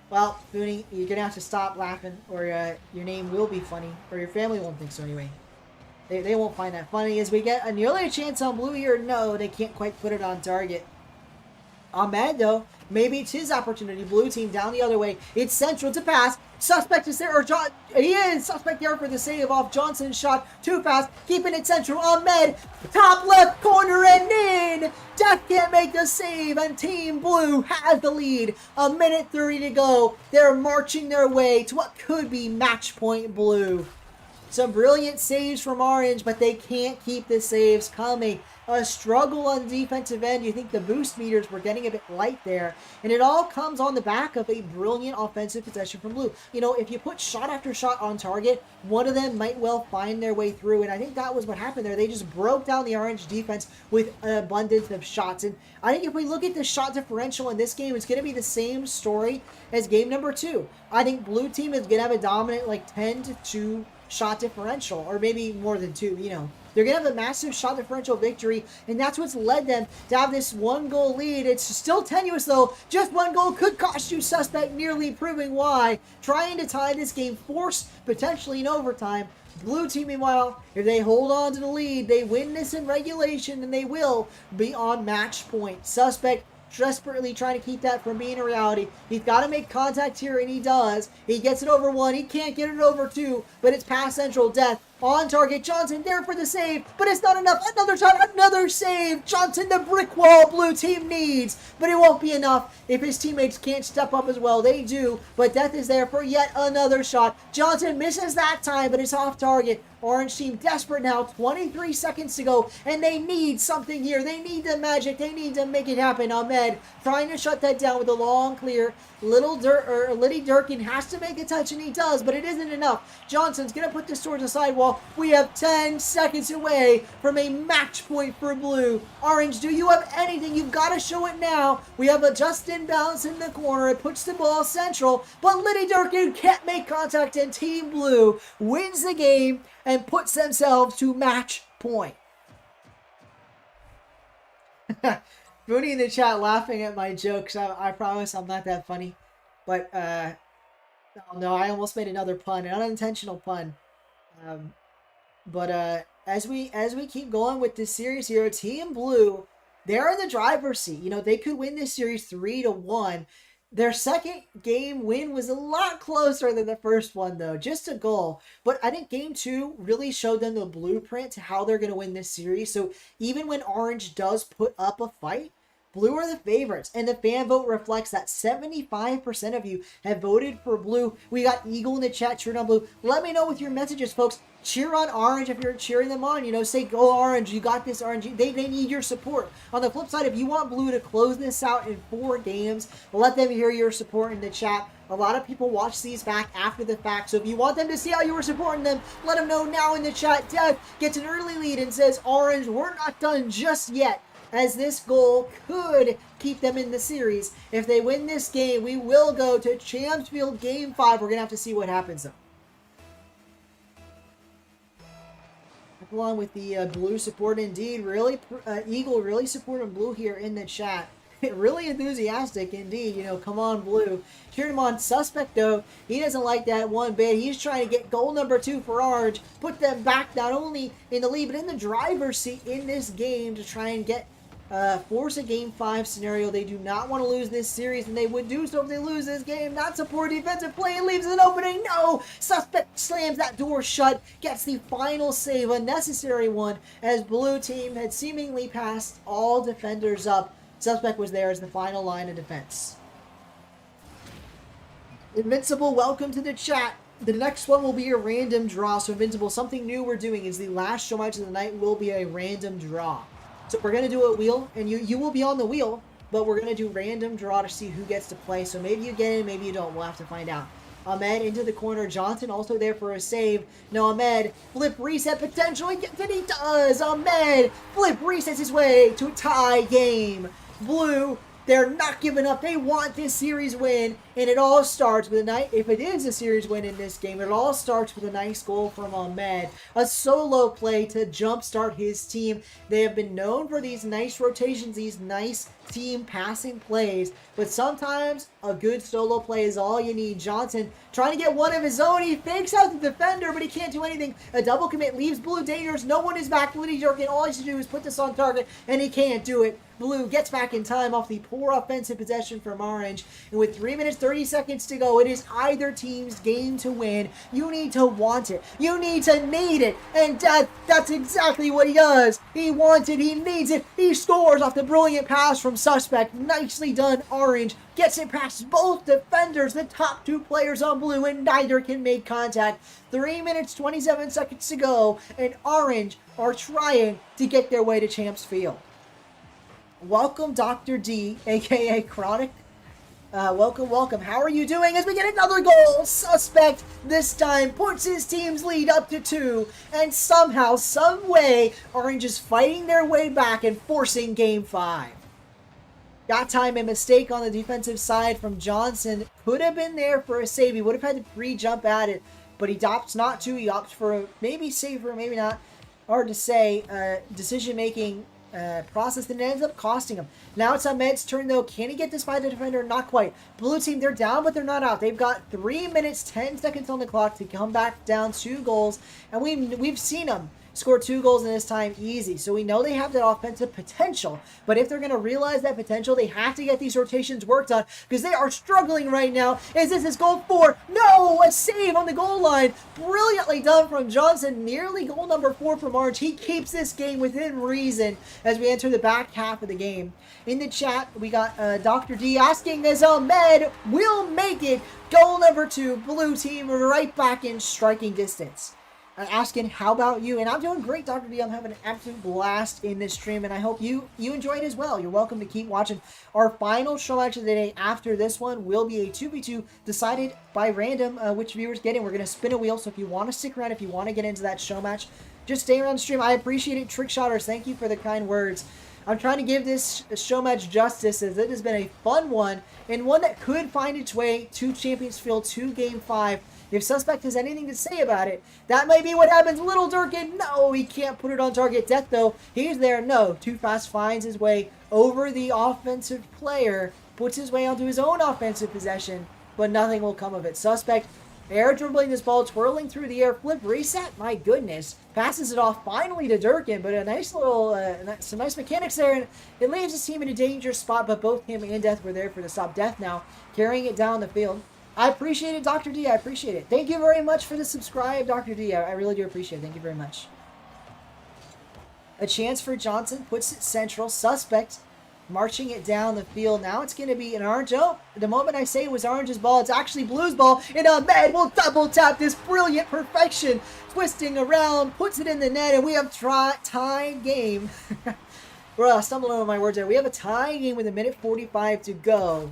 Well, Fooney, you're going to have to stop laughing, or your name will be funny, or your family won't think so anyway. They won't find that funny. As we get nearly a chance on blue here, no, they can't quite put it on target. Ahmed, though, maybe it's his opportunity. Blue team down the other way. It's central to pass. Suspect is there, or he is. Suspect there for the save off Johnson's shot. Too fast, keeping it central. Ahmed, top left corner and in. Death can't make the save, and Team Blue has the lead. 1:30 to go. They're marching their way to what could be match point blue. Some brilliant saves from Orange, but they can't keep the saves coming. A struggle on the defensive end. You think the boost meters were getting a bit light there. And it all comes on the back of a brilliant offensive possession from Blue. You know, if you put shot after shot on target, one of them might well find their way through. And I think that was what happened there. They just broke down the Orange defense with an abundance of shots. And I think if we look at the shot differential in this game, it's going to be the same story as game number 2. I think Blue team is going to have a dominant like 10-2 shot differential, or maybe more than 2, you know. They're going to have a massive shot differential victory, and that's what's led them to have this 1-goal lead. It's still tenuous, though. Just 1 goal could cost you. Suspect nearly proving why. Trying to tie this game, forced potentially in overtime. Blue team, meanwhile, if they hold on to the lead, they win this in regulation, and they will be on match point. Suspect desperately trying to keep that from being a reality. He's got to make contact here, and he does. He gets it over 1. He can't get it over 2, but it's past central. Death on target. Johnson there for the save, but it's not enough. Another shot, another save. Johnson, the brick wall Blue team needs, but it won't be enough if his teammates can't step up as well. They do, but Death is there for yet another shot. Johnson misses that time, but it's off target. Orange team desperate now, 23 seconds to go, and they need something here. They need the magic. They need to make it happen. Ahmed trying to shut that down with a long clear. Liddy Durkin has to make a touch, and he does, but it isn't enough. Johnson's going to put this towards the sidewall. We have 10 seconds away from a match point for blue. Orange, do you have anything? You've got to show it now. We have a just inbounds in the corner. It puts the ball central, but Liddy Durkin can't make contact, and Team Blue wins the game and puts themselves to match point. Mooney in the chat laughing at my jokes. I promise I'm not that funny. But, oh no, I almost made another pun, an unintentional pun. As we keep going with this series here, Team Blue, they're in the driver's seat. You know, they could win this series 3-1. Their second game win was a lot closer than the first one, though. Just a goal. But I think Game 2 really showed them the blueprint to how they're going to win this series. So even when Orange does put up a fight, Blue are the favorites. And the fan vote reflects that 75% of you have voted for Blue. We got Eagle in the chat cheering on Blue. Let me know with your messages, folks. Cheer on Orange if you're cheering them on. You know, say, go Orange. You got this, Orange. They need your support. On the flip side, if you want Blue to close this out in 4 games, let them hear your support in the chat. A lot of people watch these back after the fact, so if you want them to see how you were supporting them, let them know now in the chat. Dev gets an early lead and says, Orange, we're not done just yet, as this goal could keep them in the series. If they win this game, we will go to Champs Field Game 5. We're going to have to see what happens, though. Along with the Blue support, indeed. Really, Eagle really supporting Blue here in the chat. Really enthusiastic, indeed. You know, come on, Blue. Cheering him on. Suspect, though, he doesn't like that one bit. He's trying to get goal number 2 for Orange. Put them back not only in the lead, but in the driver's seat in this game to try and get force a Game 5 scenario. They do not want to lose this series, and they would do so if they lose this game. That's a poor defensive play. It leaves an opening. No! Suspect slams that door shut. Gets the final save, a necessary one, as Blue team had seemingly passed all defenders up. Suspect was there as the final line of defense. Invincible, welcome to the chat. The next one will be a random draw. So Invincible, something new we're doing is the last show match of the night will be a random draw. So we're going to do a wheel, and you will be on the wheel, but we're going to do random draw to see who gets to play. So maybe you get in, maybe you don't. We'll have to find out. Ahmed into the corner. Johnson also there for a save. No, Ahmed, flip reset potential. He gets it, he does. Ahmed, flip resets his way to a tie game. Blue, they're not giving up. They want this series win, and it all starts with a night. If it is a series win in this game, it all starts with a nice goal from Ahmed. A solo play to jumpstart his team. They have been known for these nice rotations, these nice team passing plays, but sometimes a good solo play is all you need. Johnson trying to get one of his own. He fakes out the defender, but he can't do anything. A double commit leaves Blue dangerous. No one is back. Liddy Durkin, all he has to do is put this on target, and he can't do it. Blue gets back in time off the poor offensive possession from Orange, and with 3 minutes 30 seconds to go, it is either team's game to win. You need to want it. You need to need it, and that's exactly what he does. He wants it. He needs it. He scores off the brilliant pass from Suspect. Nicely done, Orange. Gets it past both defenders, the top 2 players on Blue, and neither can make contact. 3 minutes, 27 seconds to go, and Orange are trying to get their way to Champs Field. Welcome, Dr. D, a.k.a. Chronic. Welcome. How are you doing? As we get another goal, Suspect this time puts his team's lead up to 2, and somehow, some way, Orange is fighting their way back and forcing Game 5. That time, a mistake on the defensive side from Johnson. Could have been there for a save. He would have had to pre-jump at it, but he opts not to. He opts for a maybe safer, maybe not. Hard to say. Decision-making process that ends up costing him. Now it's Ahmed's turn, though. Can he get this by the defender? Not quite. Blue team, they're down, but they're not out. They've got 3 minutes, 10 seconds on the clock to come back down 2 goals, and we've seen them score 2 goals in this time easy. So we know they have that offensive potential. But if they're going to realize that potential, they have to get these rotations worked on, because they are struggling right now. Is this his goal 4? No! A save on the goal line. Brilliantly done from Johnson. Nearly goal number 4 from Orange. He keeps this game within reason as we enter the back half of the game. In the chat, we got Dr. D asking as Ahmed will make it. Goal number 2. Blue team right back in striking distance. asking how about you, and I'm doing great, Dr. D. I'm having an absolute blast in this stream, and I hope you enjoyed as well. You're welcome to keep watching. Our final show match of the day after this one will be a 2v2 decided by random which viewers get in. We're going to spin a wheel, so if you want to stick around, if you want to get into that show match, just stay around the stream. I appreciate it. Trickshotters, thank you for the kind words. I'm trying to give this show match justice, as it has been a fun one, and one that could find its way to Champions Field 2 Game 5. If Suspect has anything to say about it, that might be what happens. Little Durkin, no, he can't put it on target. Death, though, he's there. No, Too Fast finds his way over the offensive player, puts his way onto his own offensive possession, but nothing will come of it. Suspect air dribbling this ball, twirling through the air, flip, reset, my goodness. Passes it off finally to Durkin, but a nice little, some nice mechanics there, and it leaves his team in a dangerous spot, but both him and Death were there for the stop. Death now carrying it down the field. I appreciate it, Dr. D. I appreciate it. Thank you very much for the subscribe, Dr. D. I really do appreciate it. Thank you very much. A chance for Johnson. Puts it central. Suspect marching it down the field. Now it's going to be an Orange. Oh, the moment I say it was Orange's ball, it's actually Blue's ball. And Ahmed will double tap this brilliant perfection. Twisting around, puts it in the net, and we have tied game. Bro, I stumbled over my words there. We have a tie game with a minute 45 to go.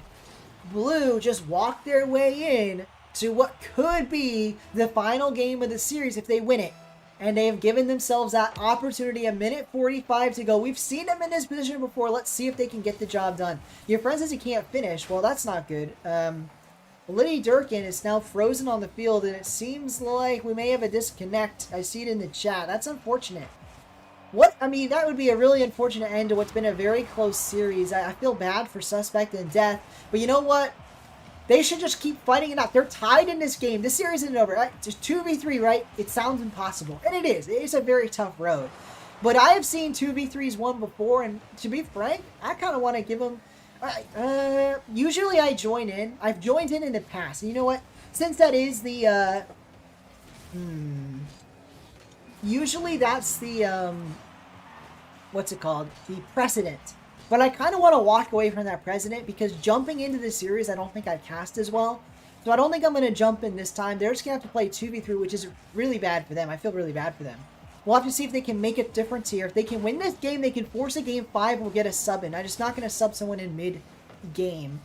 Blue just walked their way in to what could be the final game of the series if they win it. And they have given themselves that opportunity, a minute 45 to go. We've seen them in this position before. Let's see if they can get the job done. Your friend says he can't finish. Well, that's not good. Liddy Durkin is now frozen on the field, and it seems like we may have a disconnect. I see it in the chat. That's unfortunate. I mean, that would be a really unfortunate end to what's been a very close series. I feel bad for Suspect and Death, but you know what? They should just keep fighting it out. They're tied in this game. This series isn't over, right? It's 2v3, right? It sounds impossible, and it is. It is a very tough road. But I have seen 2v3s won before, and to be frank, I kind of want to give them... usually I join in. I've joined in the past. And you know what? Since that is the... Usually that's the... what's it called? The precedent. But I kind of want to walk away from that precedent because jumping into the series, I don't think I cast as well. So I don't think I'm going to jump in this time. They're just going to have to play 2v3, which is really bad for them. I feel really bad for them. We'll have to see if they can make a difference here. If they can win this game, they can force a game 5. We'll get a sub in. I'm just not going to sub someone in mid-game.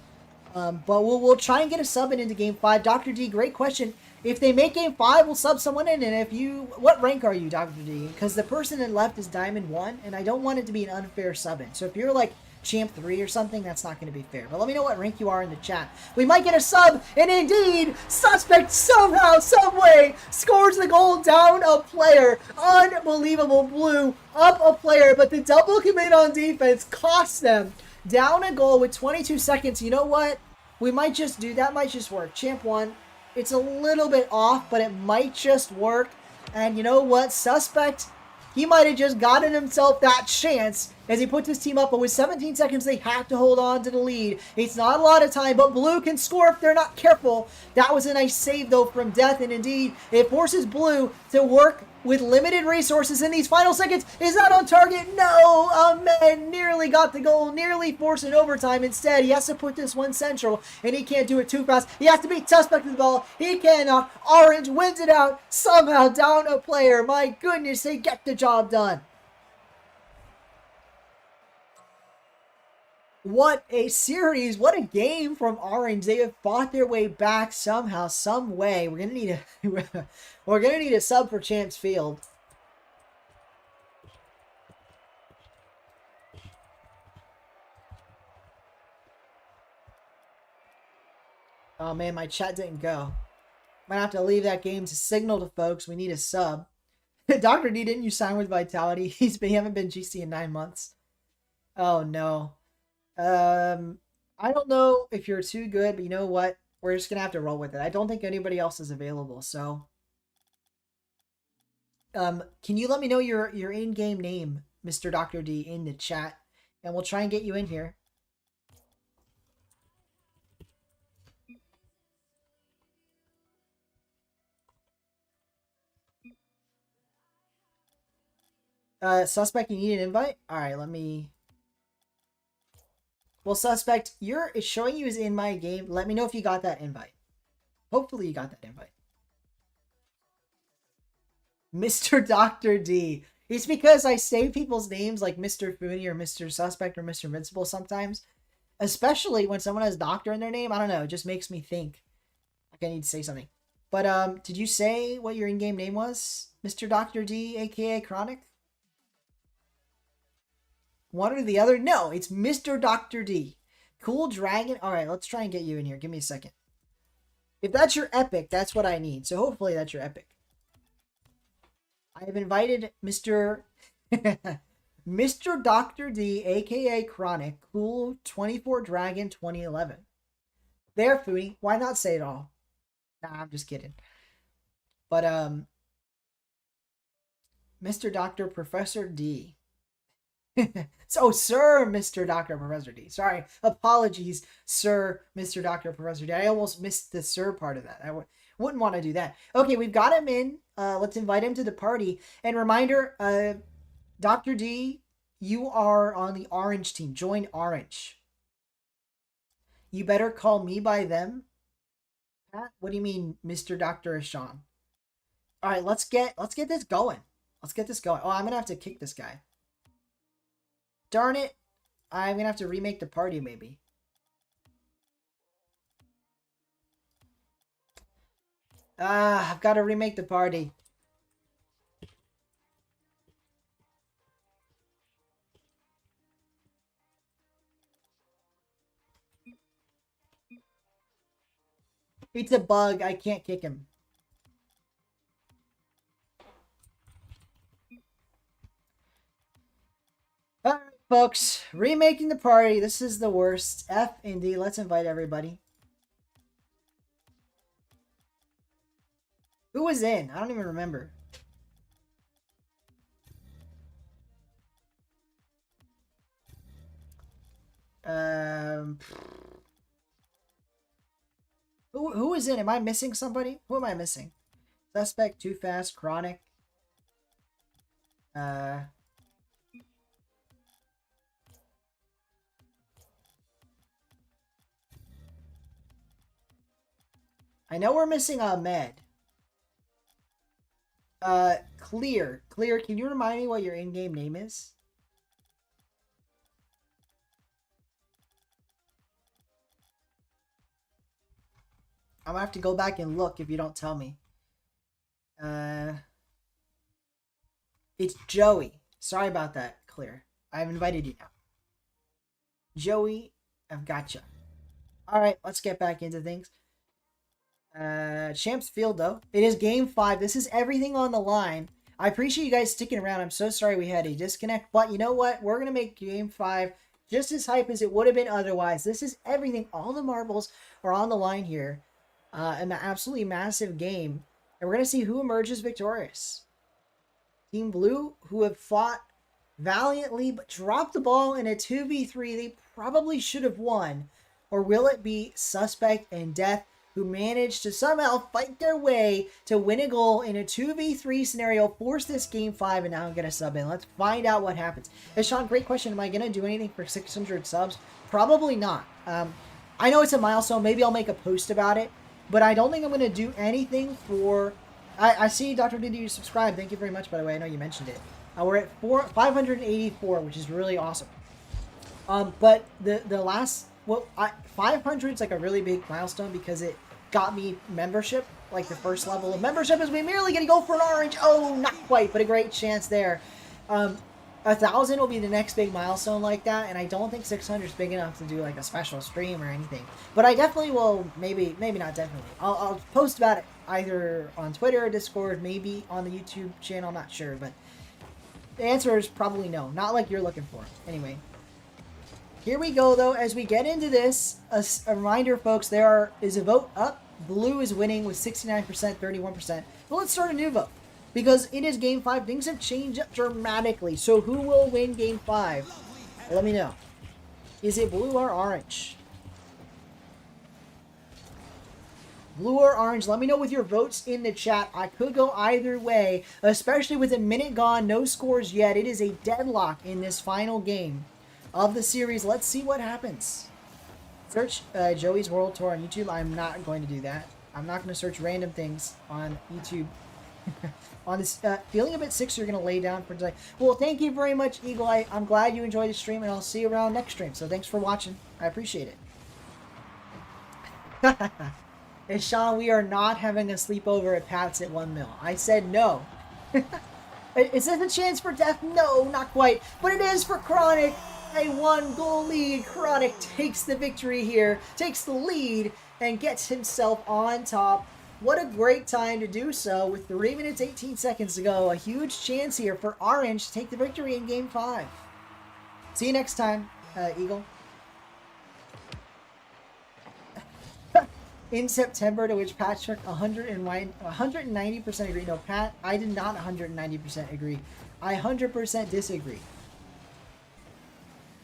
But we'll try and get a sub in into game 5. Dr. D, great question. If they make game 5, we'll sub someone in. And if you... What rank are you, Dr. D? Because the person in left is Diamond 1, and I don't want it to be an unfair sub in. So if you're like Champ 3 or something, that's not going to be fair. But let me know what rank you are in the chat. We might get a sub, and indeed, Suspect somehow, someway, scores the goal down a player. Unbelievable. Blue up a player, but the double commit on defense costs them. Down a goal with 22 seconds. You know what? We might just do... That might just work. Champ 1. It's a little bit off, but it might just work. And you know what? Suspect, he might have just gotten himself that chance as he puts his team up. But with 17 seconds, they have to hold on to the lead. It's not a lot of time, but Blue can score if they're not careful. That was a nice save, though, from Death. And indeed, it forces Blue to work with limited resources in these final seconds. Is that on target? No! Ahmed nearly got the goal, nearly forced an overtime. Instead, he has to put this one central, and he can't do it too fast. He has to beat Suspect with the ball. He cannot. Orange wins it out, somehow down a player. My goodness, they get the job done. What a series. What a game from Orange. They have fought their way back somehow, some way. We're going to need a we're going to need a sub for Champs Field. Oh man, my chat didn't go. Might have to leave that game to signal to folks we need a sub. Dr. D, didn't you sign with Vitality? He haven't been GC in 9 months. Oh no. I don't know if you're too good, but you know what? We're just gonna have to roll with it. I don't think anybody else is available, so can you let me know your in-game name, Mr. Dr. D, in the chat, and we'll try and get you in here. Suspect, you need an invite? Alright, let me... Well, Suspect, it's showing you as in my game. Let me know if you got that invite. Hopefully you got that invite. Mr. Dr. D. It's because I say people's names like Mr. Fooney or Mr. Suspect or Mr. Invincible sometimes. Especially when someone has doctor in their name. I don't know. It just makes me think like I need to say something. But did you say what your in-game name was? Mr. Dr. D, aka Chronic? One or the other? No, it's Mr. Dr. D. Cool Dragon. Alright, let's try and get you in here. Give me a second. If that's your epic, that's what I need. So hopefully that's your epic. I have invited Mr. Mr. Dr. D, aka Chronic, Cool 24 Dragon 2011. There, Foodie. Why not say it all? Nah, I'm just kidding. But Mr. Dr. Professor D. So, Sir Mr. Dr. Professor D. Sorry. Apologies, Sir Mr. Dr. Professor D. I almost missed the Sir part of that. I wouldn't want to do that. Okay, we've got him in. Let's invite him to the party. And reminder, Dr. D, you are on the orange team. Join orange. You better call me by them. Pat? What do you mean, Mr. Dr. Ashan? All right, let's get this going. Let's get this going. Oh, I'm going to have to kick this guy. Darn it. I'm going to have to remake the party, maybe. I've got to remake the party. It's a bug. I can't kick him. Alright, folks. Remaking the party. This is the worst. F and D. Let's invite everybody. Who was in? I don't even remember. Who is in? Am I missing somebody? Who am I missing? Suspect, Too Fast, Chronic. I know we're missing Ahmed. Clear. Clear, can you remind me what your in-game name is? I'm gonna have to go back and look if you don't tell me. It's Joey. Sorry about that, Clear. I've invited you now. Joey, I've gotcha. Alright, let's get back into things. Champs Field, though. It is game 5. This is everything on the line. I appreciate you guys sticking around. I'm so sorry we had a disconnect. But you know what? We're going to make game 5 just as hype as it would have been otherwise. This is everything. All the marbles are on the line here. An absolutely massive game. And we're going to see who emerges victorious. Team Blue, who have fought valiantly but dropped the ball in a 2v3 they probably should have won. Or will it be Suspect and Death, who managed to somehow fight their way to win a goal in a 2v3 scenario, force this game 5, and now I'm going to sub in. Let's find out what happens. Hey, Sean, great question. Am I going to do anything for 600 subs? Probably not. I know it's a milestone. Maybe I'll make a post about it, but I don't think I'm going to do anything for... I see Dr. Did you subscribe. Thank you very much, by the way. I know you mentioned it. We're at 584, which is really awesome. But the last... Well, 500 is like a really big milestone because it got me membership. Like the first level of membership is we merely going to go for an orange. Oh, not quite, but a great chance there. 1,000 will be the next big milestone like that, and I don't think 600 is big enough to do like a special stream or anything. But I definitely will, maybe not definitely. I'll post about it either on Twitter or Discord, maybe on the YouTube channel, I'm not sure. But the answer is probably no. Not like you're looking for. Anyway. Here we go, though. As we get into this, a reminder, folks, there is a vote up. Blue is winning with 69%, 31%. But let's start a new vote. Because it is Game 5. Things have changed up dramatically. So who will win Game 5? Let me know. Is it blue or orange? Blue or orange? Let me know with your votes in the chat. I could go either way, especially with a minute gone. No scores yet. It is a deadlock in this final game of the series. Let's see what happens. Search Joey's World Tour on YouTube. I'm not going to do that. I'm not going to search random things on YouTube. On this, feeling a bit sick, so you're going to lay down for today. Well, thank you very much, Eagle. I'm glad you enjoyed the stream, and I'll see you around next stream. So thanks for watching. I appreciate it. And Sean, we are not having a sleepover at Pat's at 1 mil. I said no. Is this a chance for death? No, not quite. But it is for Chronic. A 1-goal lead. Chronic takes the victory here, takes the lead, and gets himself on top. What a great time to do so with 3 minutes 18 seconds to go. A huge chance here for Orange to take the victory in Game 5. See you next time, Eagle. In September, to which Patrick 190% agree. No, Pat, I did not 190% agree. I 100% disagree.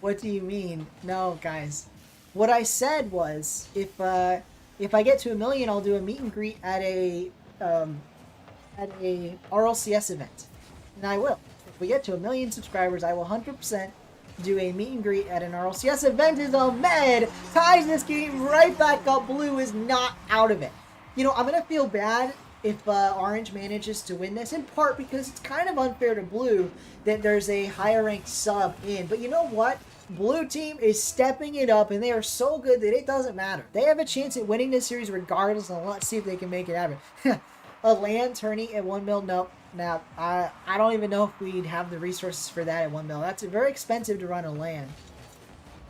What do you mean? No, guys. What I said was, if I get to 1 million, I'll do a meet and greet at a RLCS event, and I will. If we get to 1 million subscribers, I will 100% do a meet and greet at an RLCS event. As Ahmed ties this game right back up. Blue is not out of it. You know, I'm gonna feel bad if Orange manages to win this, in part because it's kind of unfair to Blue that there's a higher ranked sub in. But you know what? Blue team is stepping it up, and they are so good that it doesn't matter. They have a chance at winning this series regardless, and let's see if they can make it happen. A land tourney at 1 mil? Nope. Now, I don't even know if we'd have the resources for that at 1 mil. That's very expensive to run a land.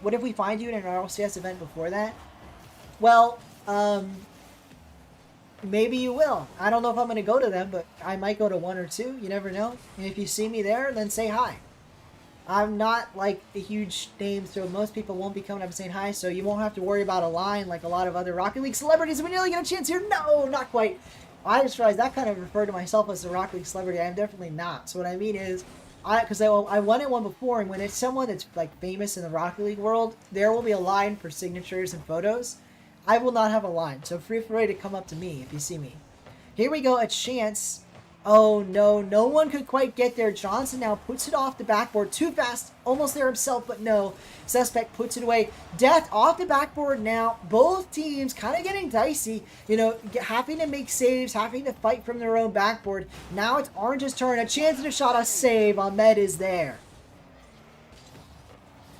What if we find you in an RLCS event before that? Well, maybe you will. I don't know if I'm going to go to them, but I might go to 1 or 2. You never know. And if you see me there, then say hi. I'm not like a huge name, so most people won't be coming up and saying hi, so you won't have to worry about a line like a lot of other Rocket League celebrities. We nearly get a chance here. No, not quite. I just realized that kind of referred to myself as a Rocket League celebrity. I'm definitely not. So what I mean is, because I won at one before, and when it's someone that's like famous in the Rocket League world, there will be a line for signatures and photos. I will not have a line, so feel free to come up to me if you see me. Here we go, a chance. Oh no, no one could quite get there. Johnson now puts it off the backboard. Too fast, almost there himself, but no. Suspect puts it away. Death off the backboard now. Both teams kind of getting dicey. You know, having to make saves, having to fight from their own backboard. Now it's Orange's turn. A chance and a shot, a save. Ahmed is there.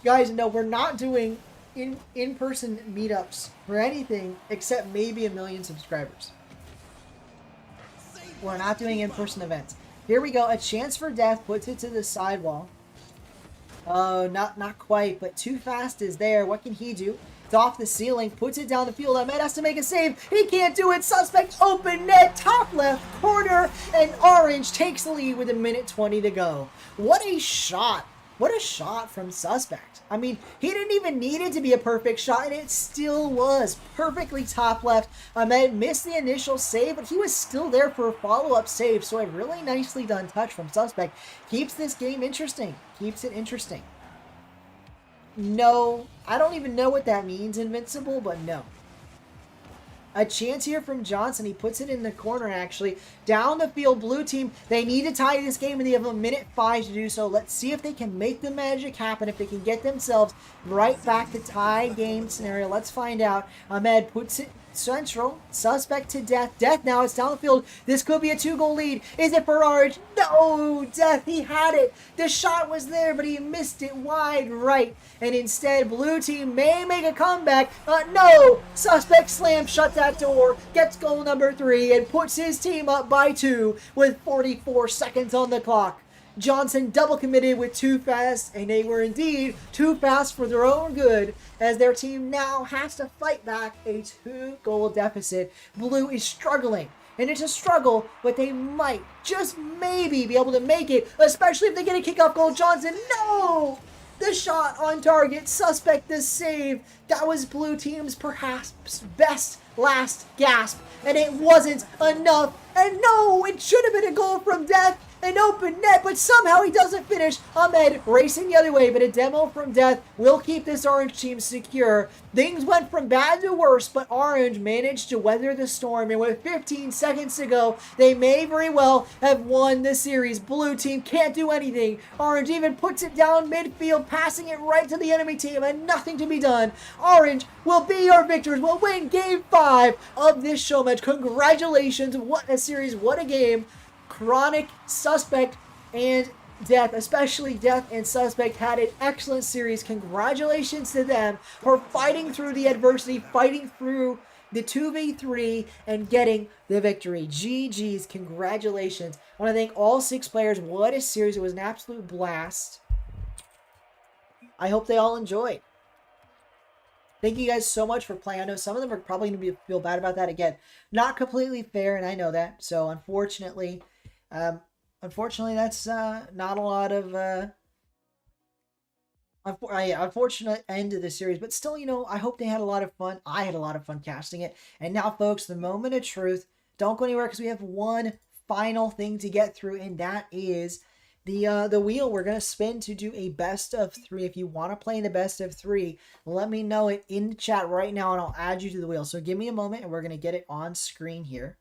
Guys, no, we're not doing in-person meetups for anything except maybe 1 million subscribers. We're not doing in-person events. Here we go. A chance for death. Puts it to the sidewall. Oh, not quite, but Too Fast is there. What can he do? It's off the ceiling. Puts it down the field. Ahmed has to make a save. He can't do it. Suspect open net. Top left corner. And Orange takes the lead with 1:20 to go. What a shot. What a shot from Suspect. I mean, he didn't even need it to be a perfect shot, and it still was. Perfectly top left. Ahmed missed the initial save, but he was still there for a follow-up save, so a really nicely done touch from Suspect. Keeps this game interesting. Keeps it interesting. No, I don't even know what that means, Invincible, but no. A chance here from Johnson. He puts it in the corner, actually. Down the field, Blue team. They need to tie this game, and they have 1:05 to do so. Let's see if they can make the magic happen, if they can get themselves right back to tie game scenario. Let's find out. Ahmed puts it central. Suspect to Death. Death now. It's down the field. This could be a 2-goal lead. Is it for Orange? No! Death, he had it. The shot was there, but he missed it wide right. And instead, Blue team may make a comeback. No! Suspect slam shut that door. Gets goal number 3 and puts his team up by 2 with 44 seconds on the clock. Johnson double committed with Too Fast, and they were indeed too fast for their own good, as their team now has to fight back a 2-goal deficit. Blue is struggling, and it's a struggle, but they might, just maybe, be able to make it, especially if they get a kickoff goal. Johnson, no! The shot on target. Suspect the save. That was Blue team's perhaps best last gasp, and it wasn't enough. And no, it should have been a goal from Death. An open net, but somehow he doesn't finish. Ahmed racing the other way, but a demo from Death will keep this Orange team secure. Things went from bad to worse, but Orange managed to weather the storm, and with 15 seconds to go, they may very well have won the series. Blue team can't do anything. Orange even puts it down midfield, passing it right to the enemy team, and nothing to be done. Orange will be your victors, will win Game 5 of this show match. Congratulations, what a series, what a game. Chronic, Suspect, and Death, especially Death and Suspect, had an excellent series. Congratulations to them for fighting through the adversity, fighting through the 2v3, and getting the victory. GG's, congratulations. I want to thank all 6 players. What a series. It was an absolute blast. I hope they all enjoyed. Thank you guys so much for playing. I know some of them are probably going to feel bad about that. Again, not completely fair, and I know that. So, unfortunately, that's not a lot of unfortunate end of the series. But still, you know, I hope they had a lot of fun. I had a lot of fun casting it. And now, folks, the moment of truth. Don't go anywhere because we have one final thing to get through, and that is the wheel we're going to spin to do a best of 3. If you want to play in the best of 3, let me know it in the chat right now, and I'll add you to the wheel. So give me a moment, and we're going to get it on screen here.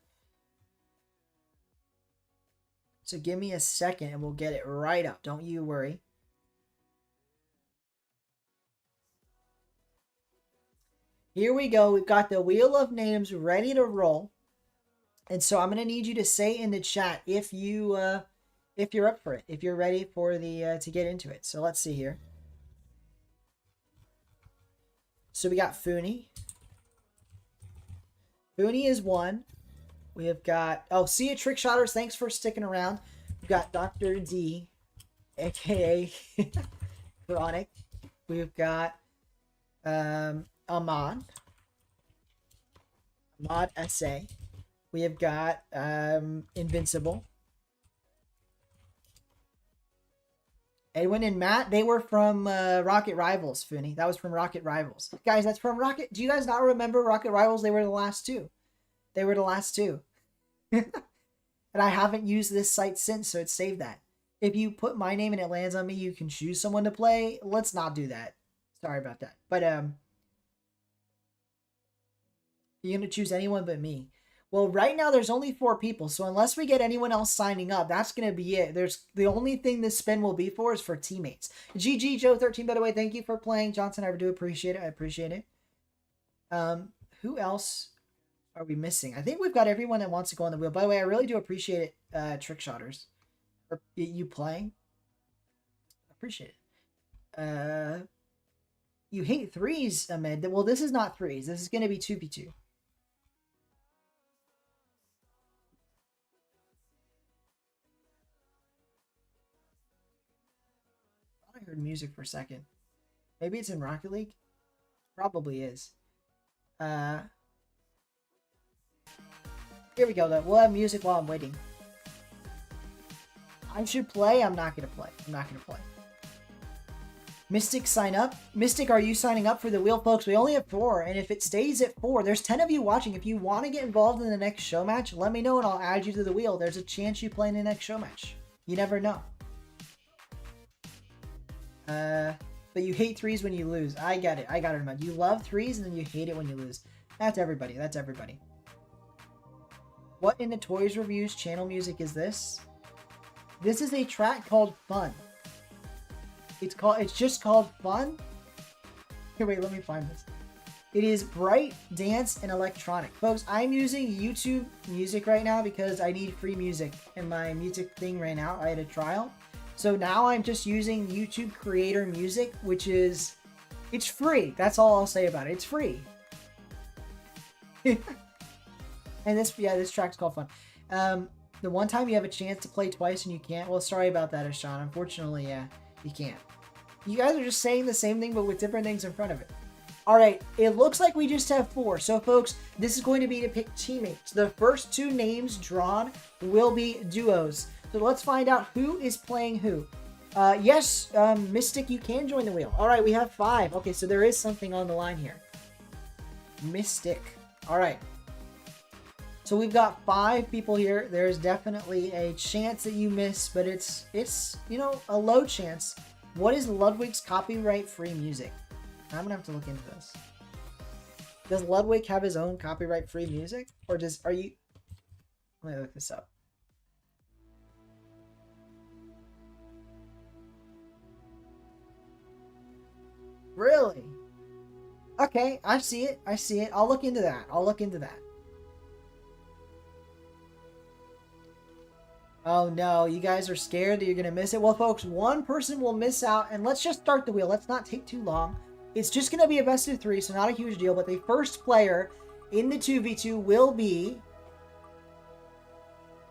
So give me a second, and we'll get it right up. Don't you worry. Here we go. We've got the wheel of names ready to roll. And so I'm going to need you to say in the chat if you're up for it, if you're ready for the to get into it. So let's see here. So we got Fooney. Fooney is 1. We have got, oh, see you, Trick Shotters. Thanks for sticking around. We've got Dr. D, aka Chronic. We've got Ahmad S.A. We have got Invincible. Edwin and Matt, they were from Rocket Rivals, Fooney. That was from Rocket Rivals. Guys, that's from Rocket. Do you guys not remember Rocket Rivals? They were the last 2. They were the last 2. And I haven't used this site since, so it saved that. If you put my name and it lands on me, you can choose someone to play. Let's not do that. Sorry about that. But you're going to choose anyone but me. Well, right now there's only 4 people, so unless we get anyone else signing up, that's going to be it. There's the only thing this spin will be for is for teammates. GG Joe 13, by the way, thank you for playing. Johnson, I do appreciate it. I appreciate it. Who else are we missing? I think we've got everyone that wants to go on the wheel. By the way, I really do appreciate it, Trick Shotters. Or you playing? Appreciate it. You hate 3s, Ahmed. Well, this is not 3s. This is going to be 2v2. I heard music for a second. Maybe it's in Rocket League? Probably is. Here we go, though. We'll have music while I'm waiting. I should play? I'm not going to play. I'm not going to play. Mystic, sign up. Mystic, are you signing up for the wheel, folks? We only have 4, and if it stays at 4, there's 10 of you watching. If you want to get involved in the next show match, let me know, and I'll add you to the wheel. There's a chance you play in the next show match. You never know. But you hate 3s when you lose. I get it. I got it, man. You love 3s and then you hate it when you lose. That's everybody. That's everybody. What in the Toys Reviews channel music is this? This is a track called Fun. It's just called Fun. Here, wait, let me find this. It is bright, dance, and electronic. Folks, I'm using YouTube music right now because I need free music in my music thing right now. I had a trial. So now I'm just using YouTube Creator Music, which is, it's free. That's all I'll say about it. It's free. And this track's called Fun. The one time you have a chance to play twice and you can't, well, sorry about that, Ashan. Unfortunately, yeah, you can't. You guys are just saying the same thing, but with different things in front of it. All right, it looks like we just have 4. So, folks, this is going to be to pick teammates. The first 2 names drawn will be duos. So let's find out who is playing who. Yes, Mystic, you can join the wheel. All right, we have 5. Okay, so there is something on the line here. Mystic. All right. So we've got 5 people here. There's definitely a chance that you miss, but it's you know, a low chance. What is Ludwig's copyright-free music? I'm gonna have to look into this. Does Ludwig have his own copyright-free music, or are you? Let me look this up. Really? Okay, I see it. I see it. I'll look into that. I'll look into that. Oh no, you guys are scared that you're going to miss it. Well, folks, one person will miss out, and let's just start the wheel. Let's not take too long. It's just going to be a best of 3, so not a huge deal, but the first player in the 2v2 will be...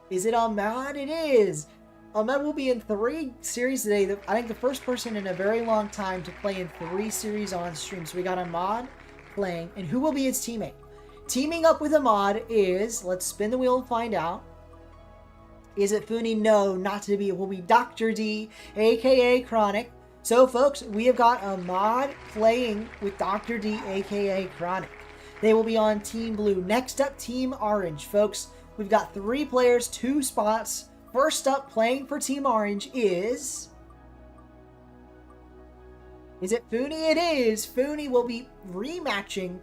Is it Ahmad? It is! Ahmad will be in 3 series today. I think the first person in a very long time to play in 3 series on stream. So we got Ahmad playing, and who will be his teammate? Teaming up with Ahmad is... Let's spin the wheel and find out. Is it Funi? No, not to be. It will be Dr. D, aka Chronic. So, folks, we have got Ahmad playing with Dr. D, aka Chronic. They will be on Team Blue. Next up, Team Orange. Folks, we've got 3 players, 2 spots. First up, playing for Team Orange is... Is it Funi? It is! Funi will be rematching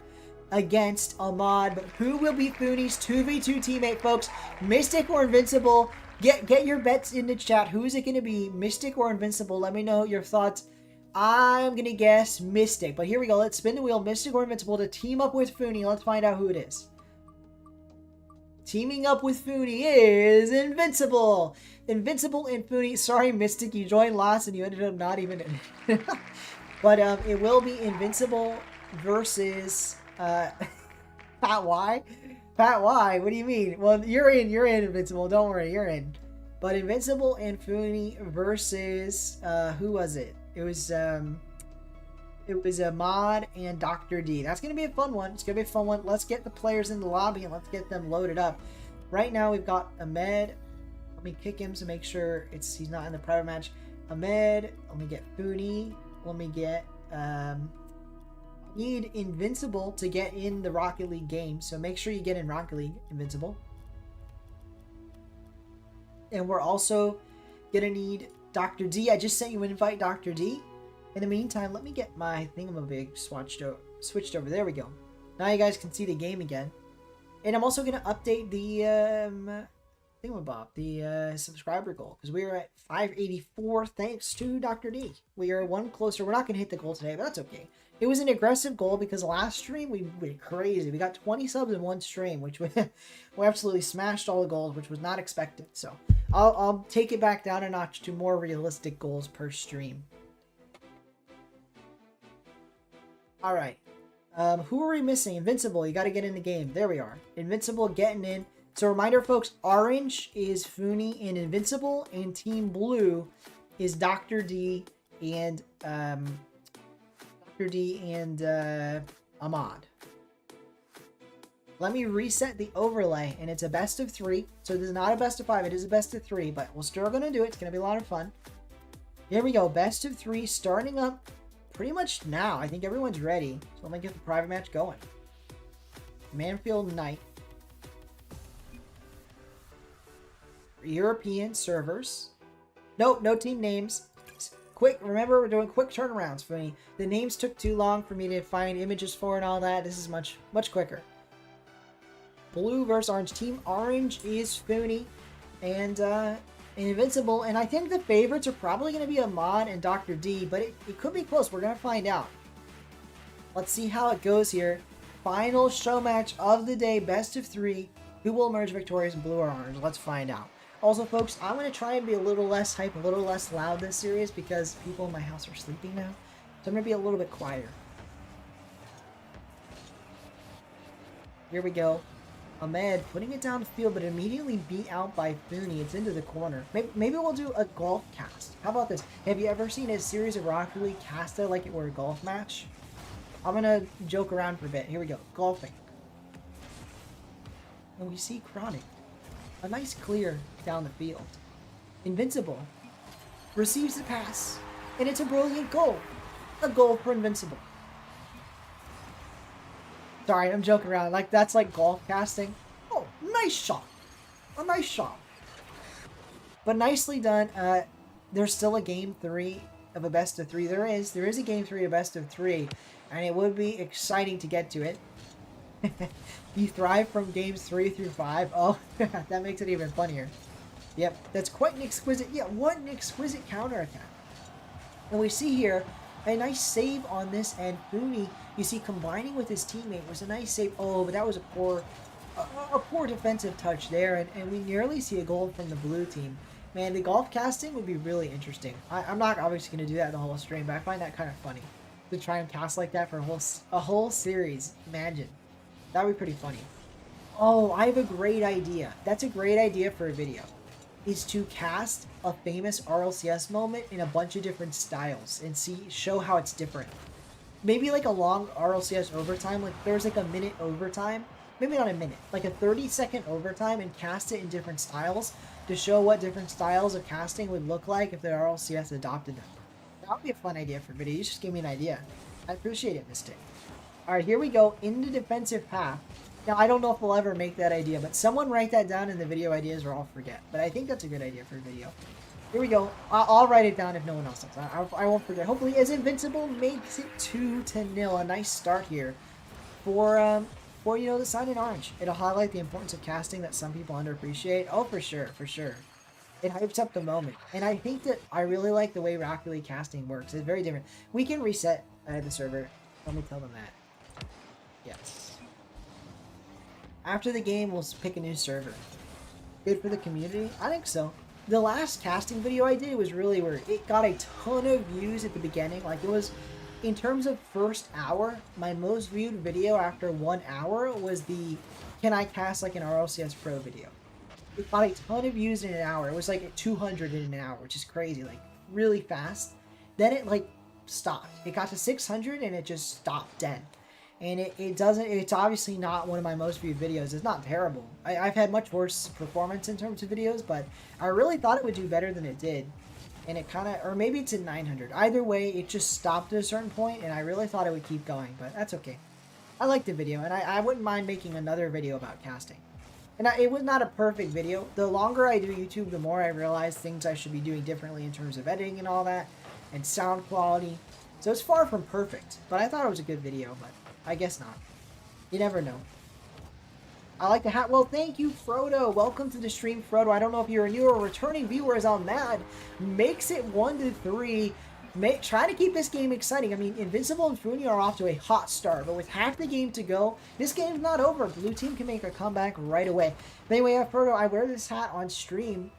against Ahmad, but who will be Funi's 2v2 teammate, folks? Mystic or Invincible? Get your bets in the chat. Who is it going to be? Mystic or Invincible? Let me know your thoughts. I'm going to guess Mystic, but here we go. Let's spin the wheel. Mystic or Invincible to team up with Funi. Let's find out who it is. Teaming up with Funi is Invincible. Invincible and Funi. Sorry, Mystic, you joined last and you ended up not even in. But it will be Invincible versus... Pat Y? Pat Y? What do you mean? Well, you're in, Invincible. Don't worry, you're in. But Invincible and Funi versus, who was it? It was Ahmad and Dr. D. That's going to be a fun one. It's going to be a fun one. Let's get the players in the lobby and let's get them loaded up. Right now, we've got Ahmed. Let me kick him to make sure he's not in the private match. Ahmed. Let me get Funi. Let me get, need Invincible to get in the Rocket League game, so make sure you get in Rocket League, Invincible. And we're also gonna need Dr. D. I just sent you an invite, Dr. D. In the meantime, let me get my thingamabig switched over. There we go. Now you guys can see the game again. And I'm also gonna update the thingamabob, the subscriber goal, because we are at 584 thanks to Dr. D. We are 1 closer. We're not gonna hit the goal today, but that's okay. It was an aggressive goal because last stream we went crazy. We got 20 subs in 1 stream, which we absolutely smashed all the goals, which was not expected. So I'll take it back down a notch to more realistic goals per stream. All right. Who are we missing? Invincible. You got to get in the game. There we are. Invincible getting in. So reminder, folks, Orange is Funi and Invincible, and Team Blue is Dr. D and Ahmad. Let me reset the overlay, and it's a best of 3. So this is not a best of 5, it is a best of 3, but we're still going to do it. It's going to be a lot of fun. Here we go, best of 3, starting up pretty much now. I think everyone's ready. So let me get the private match going. Manfield Knight. European servers. Nope, no team names. Quick, remember, we're doing quick turnarounds for me. The names took too long for me to find images for and all that. This is much quicker. Blue versus Orange. Team Orange is Funi and Invincible. And I think the favorites are probably going to be Ahmad and Dr. D, but it could be close. We're going to find out. Let's see how it goes here. Final show match of the day, best of 3. Who will emerge victorious, Blue or Orange? Let's find out. Also, folks, I'm going to try and be a little less hype, a little less loud this series because people in my house are sleeping now. So I'm going to be a little bit quieter. Here we go. Ahmed putting it down the field, but immediately beat out by Funi. It's into the corner. Maybe we'll do a golf cast. How about this? Have you ever seen a series of Rocket League casted like it were a golf match? I'm going to joke around for a bit. Here we go. Golfing. And we see Chronic. A nice clear down the field. Invincible receives the pass, and it's a brilliant goal. A goal for Invincible. Sorry, I'm joking around. Like, that's like golf casting. Oh, nice shot. A nice shot. But nicely done. There's still a game 3 of a best of 3. There is a game 3 of best of 3, and it would be exciting to get to it. You thrive from games 3 through 5. Oh, that makes it even funnier. Yep, that's quite an exquisite... Yeah, what an exquisite counterattack. And we see here a nice save on this, and Funi, you see, combining with his teammate was a nice save. Oh, but that was a poor a poor defensive touch there, and we nearly see a goal from the blue team. Man, the golf casting would be really interesting. I'm not obviously going to do that the whole stream, but I find that kind of funny to try and cast like that for a whole series. Imagine. That would be pretty funny. Oh, I have a great idea. That's a great idea for a video. Is to cast a famous RLCS moment in a bunch of different styles and show how it's different. Maybe like a long RLCS overtime, like there's like a minute overtime, maybe not a minute, like a 30-second overtime, and cast it in different styles to show what different styles of casting would look like if the RLCS adopted them. That would be a fun idea for a video. You just gave me an idea. I appreciate it, Mystic. Alright, here we go into defensive path. Now, I don't know if we'll ever make that idea, but someone write that down in the video ideas or I'll forget. But I think that's a good idea for a video. Here we go. I'll write it down if no one else does. I won't forget. Hopefully, as Invincible makes it 2-0. A nice start here for the sign in orange. It'll highlight the importance of casting that some people underappreciate. Oh, for sure, for sure. It hypes up the moment. And I think that I really like the way Rocket League casting works. It's very different. We can reset the server. Let me tell them that. Yes. After the game, we'll pick a new server. Good for the community? I think so. The last casting video I did was really weird. It got a ton of views at the beginning. Like, it was, in terms of first hour, my most viewed video after 1 hour was the Can I Cast Like an RLCS Pro video. It got a ton of views in an hour. It was like 200 in an hour, which is crazy. Like, really fast. Then it, like, stopped. It got to 600 and it just stopped dead. And it's obviously not one of my most viewed videos. It's not terrible. I've had much worse performance in terms of videos, but I really thought it would do better than it did. And it kind of, or maybe it's in 900. Either way, it just stopped at a certain point, and I really thought it would keep going, but that's okay. I liked the video, and I wouldn't mind making another video about casting. And it was not a perfect video. The longer I do YouTube, the more I realize things I should be doing differently in terms of editing and all that, and sound quality. So it's far from perfect, but I thought it was a good video, but I guess not. You never know. I like the hat. Well, thank you, Frodo. Welcome to the stream, Frodo. I don't know if you're a new or returning viewer, as I'm mad. Makes it 1-3. Try to keep this game exciting. I mean, Invincible and Funi are off to a hot start, but with half the game to go, this game's not over. Blue team can make a comeback right away. But anyway, Frodo, I wear this hat on stream.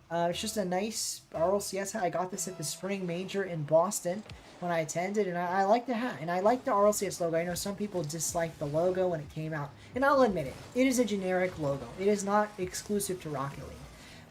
It's just a nice RLCS hat. I got this at the Spring Major in Boston when I attended, and I like the hat, and I like the RLCS logo. I know some people disliked the logo when it came out, and I'll admit it. It is a generic logo. It is not exclusive to Rocket League.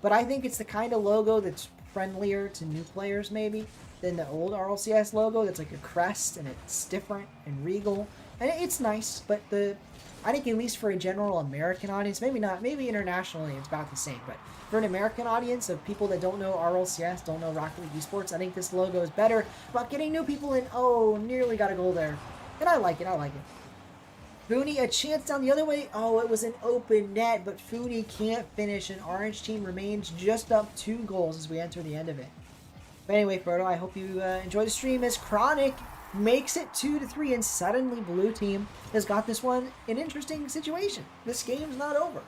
But I think it's the kind of logo that's friendlier to new players, maybe, than the old RLCS logo that's like a crest, and it's different and regal. And it's nice, but I think at least for a general American audience, maybe not, maybe internationally it's about the same, but for an American audience of people that don't know RLCS, don't know Rocket League Esports, I think this logo is better about getting new people in. Oh, nearly got a goal there. And I like it, I like it. Funi, a chance down the other way. Oh, it was an open net, but Funi can't finish, and Orange team remains just up 2 goals as we enter the end of it. But anyway, Frodo, I hope you enjoy the stream as Chronic makes it 2-3, and suddenly Blue team has got this one an interesting situation. This game's not over.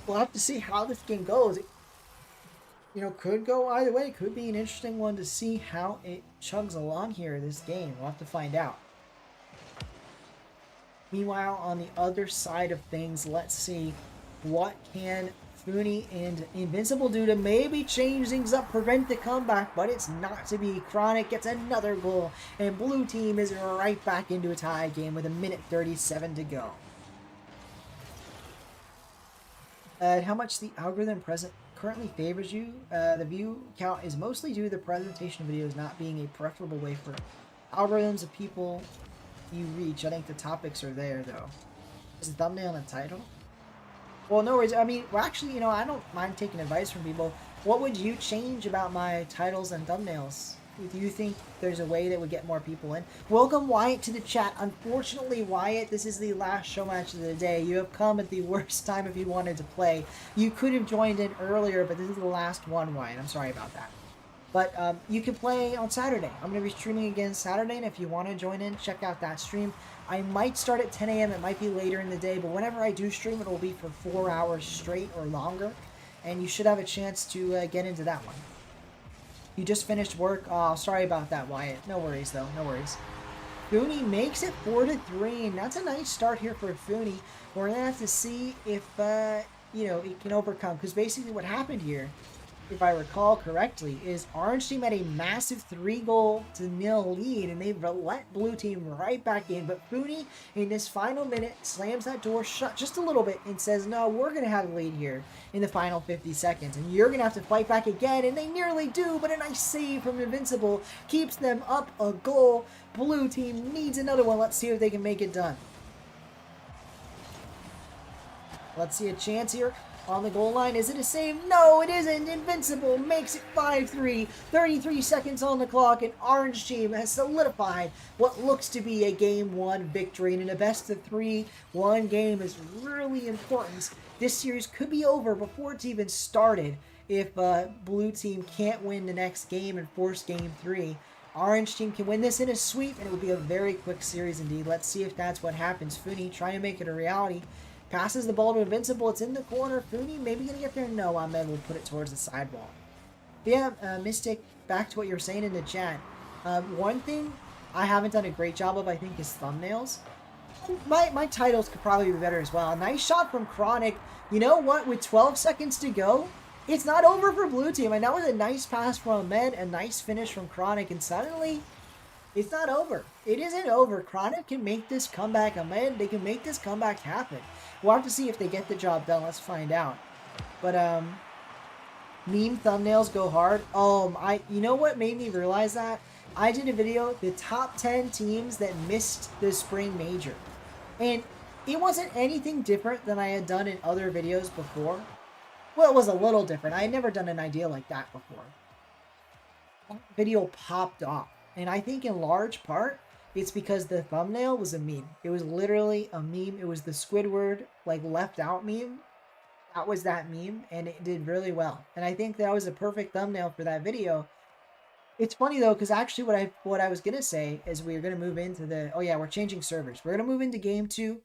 We'll have to see how this game goes. It, could go either way. Could be an interesting one to see how it chugs along here, this game. We'll have to find out. Meanwhile, on the other side of things, let's see what can Funi and Invincible do to maybe change things up, prevent the comeback, but it's not to be. Chronic gets another goal, and Blue team is right back into a tie game with 1:37 to go. How much the algorithm currently favors you. The view count is mostly due to the presentation of videos not being a preferable way for algorithms of people you reach. I think the topics are there, though. Is the thumbnail and title? Well, no worries. I mean, well, actually, I don't mind taking advice from people. What would you change about my titles and thumbnails? Do you think there's a way that would get more people in? Welcome, Wyatt, to the chat. Unfortunately, Wyatt, this is the last show match of the day. You have come at the worst time if you wanted to play. You could have joined in earlier, but this is the last one, Wyatt. I'm sorry about that. But you can play on Saturday. I'm going to be streaming again Saturday, and if you want to join in, check out that stream. I might start at 10 a.m. It might be later in the day, but whenever I do stream, it will be for 4 hours straight or longer, and you should have a chance to get into that one. You just finished work. Oh, sorry about that, Wyatt. No worries, though. No worries. Fooney makes it 4-3, and that's a nice start here for Fooney. We're going to have to see if, you know, it can overcome. Because basically what happened here, if I recall correctly, is Orange Team had a massive 3-0 lead, and they've let Blue Team right back in. But Fooney, in this final minute, slams that door shut just a little bit and says, no, we're going to have the lead here in the final 50 seconds. And you're going to have to fight back again, and they nearly do, but a nice save from Invincible keeps them up a goal. Blue Team needs another one. Let's see if they can make it done. Let's see a chance here on the goal line. Is it a save? No, it isn't. Invincible makes it 5-3. 33 seconds on the clock, and Orange Team has solidified what looks to be a Game 1 victory. And in a best-of-3, one game is really important. This series could be over before it's even started if Blue Team can't win the next game and force Game 3. Orange Team can win this in a sweep, and it will be a very quick series indeed. Let's see if that's what happens. Fooney trying to make it a reality. Passes the ball to Invincible. It's in the corner. Fooney maybe going to get there. No, Ahmed will put it towards the sidewall. Yeah, Mystic, back to what you were saying in the chat. One thing I haven't done a great job of, I think, is thumbnails. My titles could probably be better as well. A nice shot from Chronic. You know what? With 12 seconds to go, it's not over for Blue Team. And that was a nice pass from Ahmed, a nice finish from Chronic, and suddenly it's not over. It isn't over. Chronic can make this comeback. Ahmed, they can make this comeback happen. We'll have to see if they get the job done. Let's find out. But, meme thumbnails go hard. You know what made me realize that? I did a video, the top 10 teams that missed the spring major. And it wasn't anything different than I had done in other videos before. Well, it was a little different. I had never done an idea like that before. That video popped off. And I think in large part, it's because the thumbnail was a meme. It was literally a meme. It was the Squidward, like, left out meme. That was that meme, and it did really well. And I think that was a perfect thumbnail for that video. It's funny, though, because actually what I was going to say is we're going to move into the... Oh, yeah, we're changing servers. We're going to move into Game 2.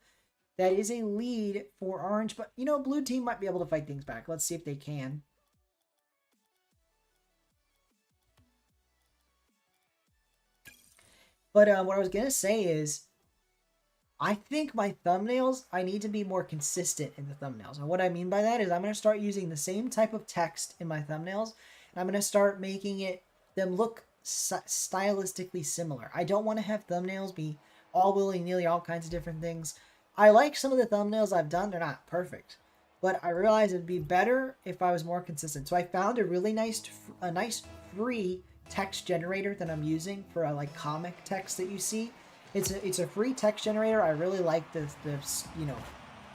That is a lead for Orange, but, you know, Blue Team might be able to fight things back. Let's see if they can. But what I was going to say is, I think my thumbnails, I need to be more consistent in the thumbnails. And what I mean by that is I'm going to start using the same type of text in my thumbnails. And I'm going to start making them look stylistically similar. I don't want to have thumbnails be all willy-nilly, all kinds of different things. I like some of the thumbnails I've done. They're not perfect. But I realized it'd be better if I was more consistent. So I found a really nice free text generator that I'm using for a like comic text that you see. It's a free text generator. I really like the you know,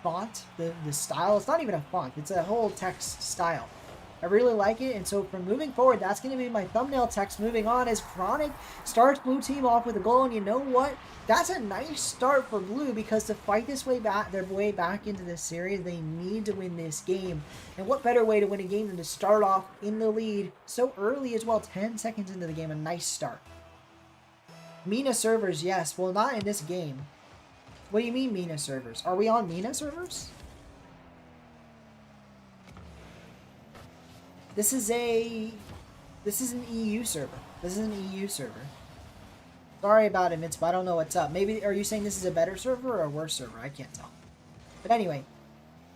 font, the style. It's not even a font. It's a whole text style. I really like it, and so from moving forward, that's going to be my thumbnail text moving on as Chronic starts Blue Team off with a goal, and you know what? That's a nice start for Blue, because to fight their way back into this series, they need to win this game. And what better way to win a game than to start off in the lead so early as well, 10 seconds into the game, a nice start. Mina servers, yes. Well, not in this game. What do you mean Mina servers? Are we on Mina servers? This is an EU server. This is an EU server. Sorry about it, Vince, but I don't know what's up. Maybe, are you saying this is a better server or a worse server? I can't tell. But anyway,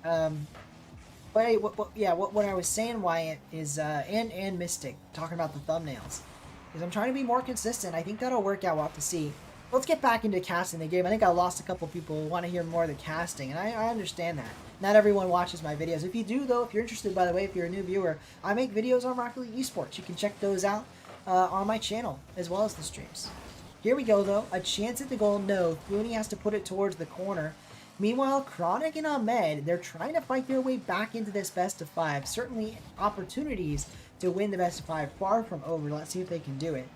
what I was saying, Wyatt, is, and Mystic, talking about the thumbnails, is I'm trying to be more consistent. I think that'll work out. We'll have to see. Let's get back into casting the game. I think I lost a couple people who want to hear more of the casting, and I understand that. Not everyone watches my videos. If you do, though, if you're interested, by the way, if you're a new viewer, I make videos on RL Esports. You can check those out on my channel, as well as the streams. Here we go, though. A chance at the goal. No. Fooney has to put it towards the corner. Meanwhile, Chronic and Ahmed, they're trying to fight their way back into this best of 5. Certainly opportunities to win the best of 5. Far from over. Let's see if they can do it.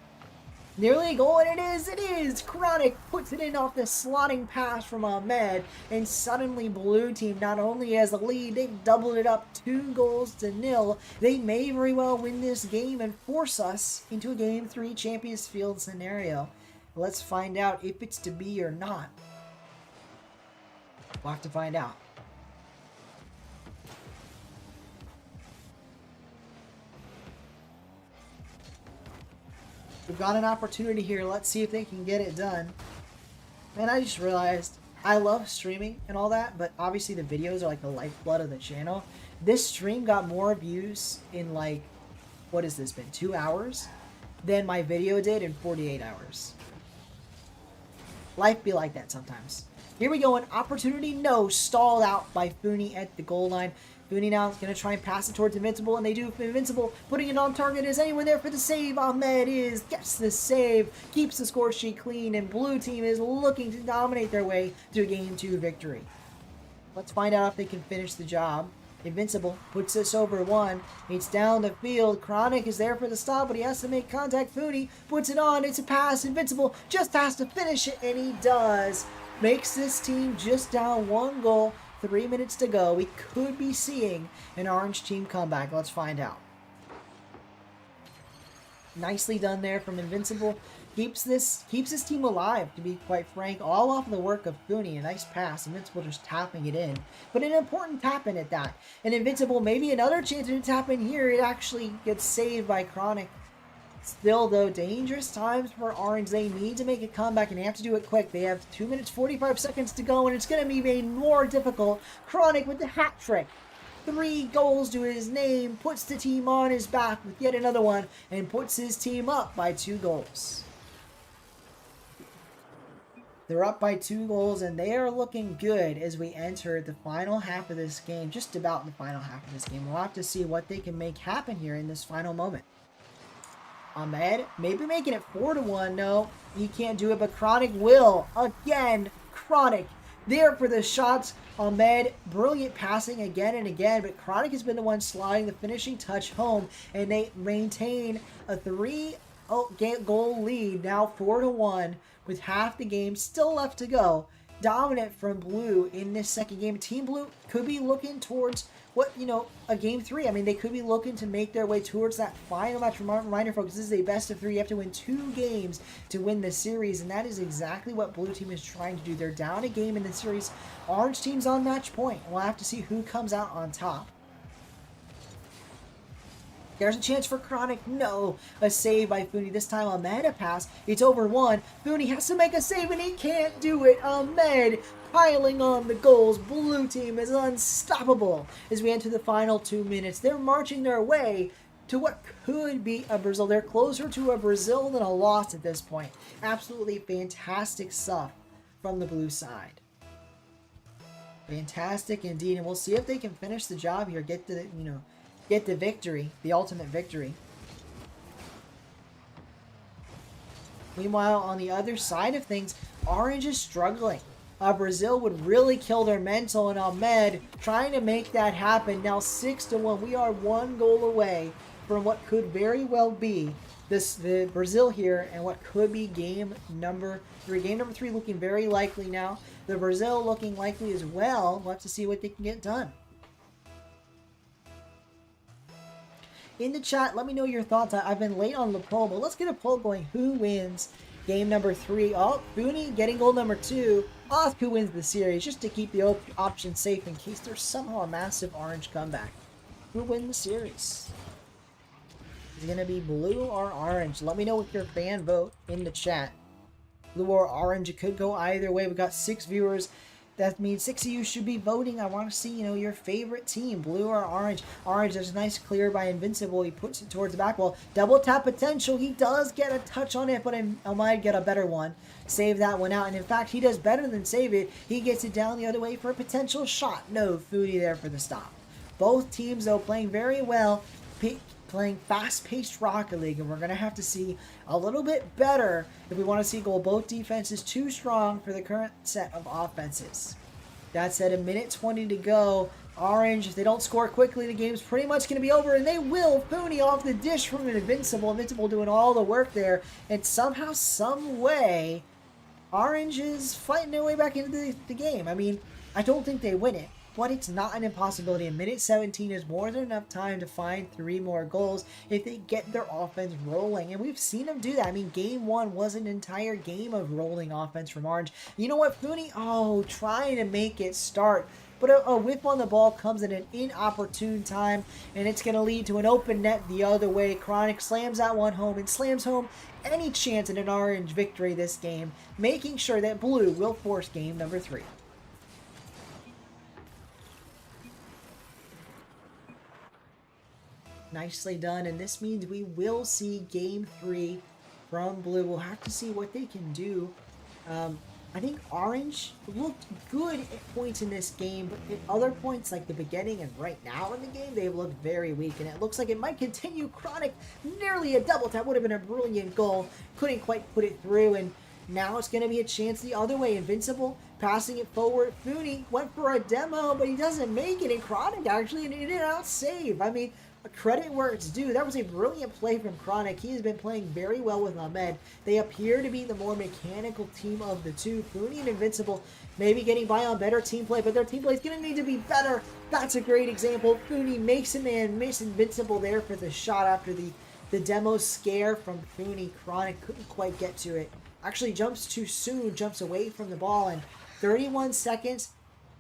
Nearly a goal, and it is! Chronic puts it in off the slotting pass from Ahmed, and suddenly Blue Team not only has the lead, they've doubled it up 2-0. They may very well win this game and force us into a Game 3 Champions Field scenario. Let's find out if it's to be or not. We'll have to find out. We've got an opportunity here. Let's see if they can get it done. And I just realized I love streaming and all that, but obviously the videos are like the lifeblood of the channel. This stream got more views in like, what has this been, 2 hours? Than my video did in 48 hours. Life be like that sometimes. Here we go, an opportunity, no, stalled out by Funi at the goal line. Funi now is going to try and pass it towards Invincible, and they do. Invincible putting it on target. Is anyone there for the save? Ahmed gets the save, keeps the score sheet clean, and blue team is looking to dominate their way to a Game 2 victory. Let's find out if they can finish the job. Invincible puts this over one. It's down the field. Chronic is there for the stop, but he has to make contact. Funi puts it on. It's a pass. Invincible just has to finish it, and he does. Makes this team just down 1 goal. 3 minutes to go. We could be seeing an orange team comeback. Let's find out. Nicely done there from Invincible. Keeps this team alive, to be quite frank. All off the work of Funi. A nice pass. Invincible just tapping it in. But an important tap in at that. And Invincible, maybe another chance to tap in here. It actually gets saved by Chronic. Still, though, dangerous times for Orange. They need to make a comeback, and they have to do it quick. They have 2 minutes, 45 seconds to go, and it's going to be made more difficult. Chronic with the hat trick. 3 goals to his name, puts the team on his back with yet another one, and puts his team up by 2 goals. They're up by 2 goals, and they are looking good as we enter the final half of this game, just about the final half of this game. We'll have to see what they can make happen here in this final moment. Ahmed, maybe making it 4-1. No, he can't do it, but Chronic will. Again, Chronic there for the shots. Ahmed, brilliant passing again and again, but Chronic has been the one sliding the finishing touch home, and they maintain a 3-goal lead, now 4-1, with half the game still left to go. Dominant from Blue in this second game. Team Blue could be looking towards a Game 3. I mean, they could be looking to make their way towards that final match. Reminder, folks, this is a best of 3. You have to win 2 games to win the series, and that is exactly what Blue team is trying to do. They're down a game in the series. Orange team's on match point. We'll have to see who comes out on top. There's a chance for Chronic. No. A save by Funi. This time Ahmed a pass. It's over 1. Funi has to make a save, and he can't do it. Ahmed piling on the goals. Blue team is unstoppable as we enter the final 2 minutes. They're marching their way to what could be a Brazil. They're closer to a Brazil than a loss at this point. Absolutely fantastic stuff from the blue side. Fantastic indeed. And we'll see if they can finish the job here. Get the victory, the ultimate victory. Meanwhile, on the other side of things, Orange is struggling. Brazil would really kill their mental, and Ahmed trying to make that happen. Now 6-1. We are 1 goal away from what could very well be the Brazil here, and what could be game number 3. Game number 3 looking very likely now. The Brazil looking likely as well. We'll have to see what they can get done. In the chat, let me know your thoughts. I've been late on the poll, but let's get a poll going. Who wins game number 3? Oh, Funi getting goal number 2. Ask who wins the series, just to keep the option safe in case there's somehow a massive Orange comeback. Who wins the series? Is it going to be Blue or Orange? Let me know with your fan vote in the chat. Blue or Orange, it could go either way. We've got 6 viewers. That means 6 of you should be voting. I want to see, your favorite team, Blue or Orange. Orange, there's a nice clear by Invincible. He puts it towards the back wall. Double tap potential. He does get a touch on it, but I might get a better one. Save that one out. And in fact, he does better than save it. He gets it down the other way for a potential shot. No, Funi there for the stop. Both teams, though, playing very well. Playing fast-paced Rocket League, and we're going to have to see a little bit better if we want to see goal. Both defenses too strong for the current set of offenses. That said, 1:20 to go. Orange, if they don't score quickly, the game's pretty much going to be over, and they will. Funi off the dish from an Invincible. Invincible doing all the work there, and somehow, some way, Orange is fighting their way back into the game. I mean, I don't think they win it, but it's not an impossibility. 1:17 is more than enough time to find 3 more goals if they get their offense rolling. And we've seen them do that. I mean, game 1 was an entire game of rolling offense from Orange. You know what, Funi? Oh, trying to make it start. but a whip on the ball comes at an inopportune time, and it's going to lead to an open net the other way. Chronic slams that one home and slams home any chance at an orange victory this game, making sure that blue will force game number 3. Nicely done, and this means we will see game 3 from blue. We'll have to see what they can do. I think orange looked good at points in this game, but at other points, like the beginning and right now in the game, they've looked very weak, and it looks like it might continue. Chronic, nearly a double tap, would have been a brilliant goal. Couldn't quite put it through, and now it's going to be a chance the other way. Invincible, passing it forward. Fooney went for a demo, but he doesn't make it, and Chronic actually an in-and-out save. I mean, credit where it's due. That was a brilliant play from Chronic. He has been playing very well with Ahmed. They appear to be the more mechanical team of the two. Fooney and Invincible maybe getting by on better team play, but their team play is going to need to be better. That's a great example. Fooney makes a man miss. Invincible there for the shot after the demo scare from Fooney. Chronic couldn't quite get to it. Actually jumps too soon, jumps away from the ball, and 31 seconds.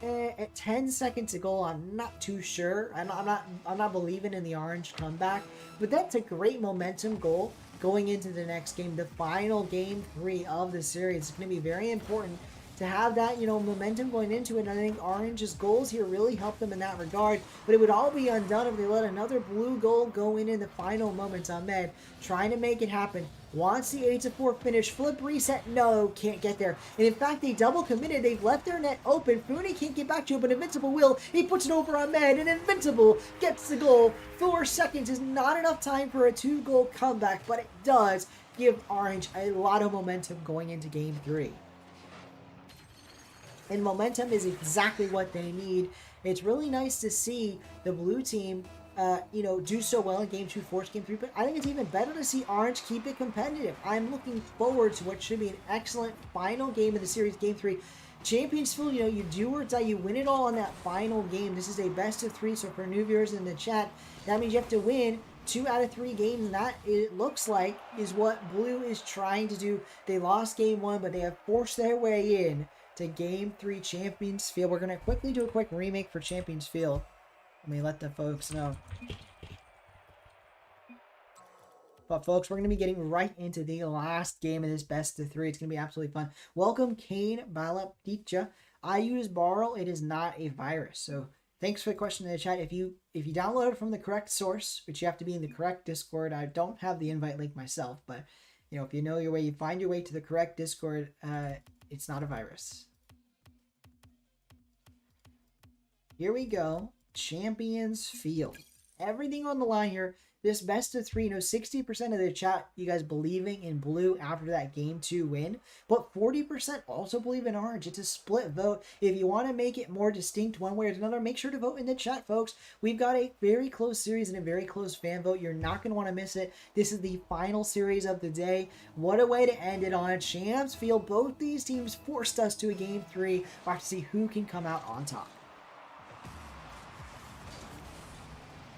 At 10 seconds to goal, I'm not too sure. I'm not believing in the orange comeback, but that's a great momentum goal going into the next game, the final game 3 of the series. It's going to be very important to have that, momentum going into it. And I think orange's goals here really help them in that regard, but it would all be undone if they let another blue goal go in the final moments. Ahmed trying to make it happen. Wants the 8-4 finish. Flip reset. No, can't get there. And in fact, they double committed. They've left their net open. Fooney can't get back to it, but Invincible will. He puts it over on Ahmed, and Invincible gets the goal. 4 seconds is not enough time for a 2-goal comeback, but it does give Orange a lot of momentum going into game 3. And momentum is exactly what they need. It's really nice to see the blue team do so well in game 2, force game 3, but I think it's even better to see Orange keep it competitive. I'm looking forward to what should be an excellent final game of the series, game 3. Champions Field, you do or die, you win it all on that final game. This is a best of 3, so for new viewers in the chat, that means you have to win 2 out of 3 games, and that, it looks like, is what blue is trying to do. They lost game 1, but they have forced their way in to game 3 Champions Field. We're going to quickly do a quick remake for Champions Field. Let me let the folks know. But folks, we're going to be getting right into the last game of this best of 3. It's going to be absolutely fun. Welcome, Kane Balapticha. I use Borrow. It is not a virus. So thanks for the question in the chat. If you download it from the correct source, which you have to be in the correct Discord, I don't have the invite link myself, but if you know your way, you find your way to the correct Discord, it's not a virus. Here we go. Champions Field. Everything on the line here. This best of 3, 60% of the chat, you guys believing in blue after that game 2 win, but 40% also believe in orange. It's a split vote. If you want to make it more distinct one way or another, make sure to vote in the chat, folks. We've got a very close series and a very close fan vote. You're not going to want to miss it. This is the final series of the day. What a way to end it on. Champs Field. Both these teams forced us to a game 3. We'll have to see who can come out on top.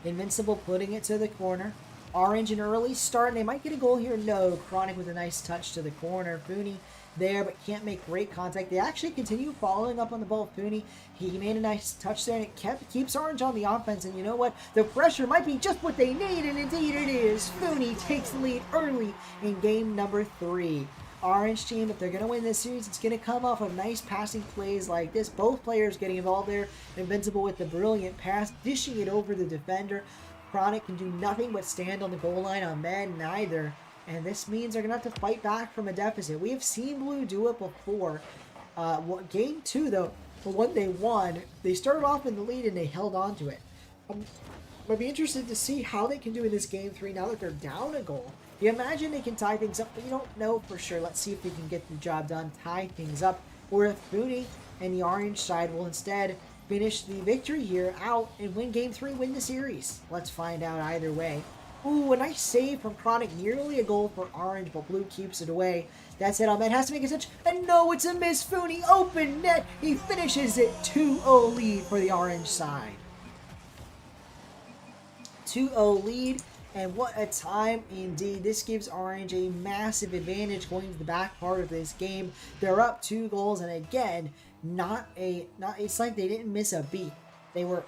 Invincible putting it to the corner. Orange an early start, and they might get a goal here. No, Chronic with a nice touch to the corner. Fooney there, but can't make great contact. They actually continue following up on the ball. Fooney, he made a nice touch there, and it keeps Orange on the offense. And you know what? The pressure might be just what they need, and indeed it is. Fooney takes the lead early in game number 3. Orange team, if they're going to win this series, it's going to come off of nice passing plays like this. Both players getting involved there. Invincible with the brilliant pass, dishing it over the defender. Chronic can do nothing but stand on the goal line. Ahmed neither. And this means they're going to have to fight back from a deficit. We have seen blue do it before. Game 2, though, for when they won, they started off in the lead and they held on to it. I'd be interested to see how they can do in this game 3 now that they're down a goal. You imagine they can tie things up, but you don't know for sure. Let's see if they can get the job done, tie things up, or if Fooney and the orange side will instead finish the victory here out and win game 3, win the series. Let's find out either way. Ooh, a nice save from Chronic, nearly a goal for orange, but blue keeps it away. That's it, Ahmed has to make a touch, and no, it's a miss. Fooney, open net, he finishes it. 2-0 lead for the orange side. 2-0 lead. And what a time indeed. This gives Orange a massive advantage going to the back part of this game. They're up 2 goals, and again, it's like they didn't miss a beat. They were,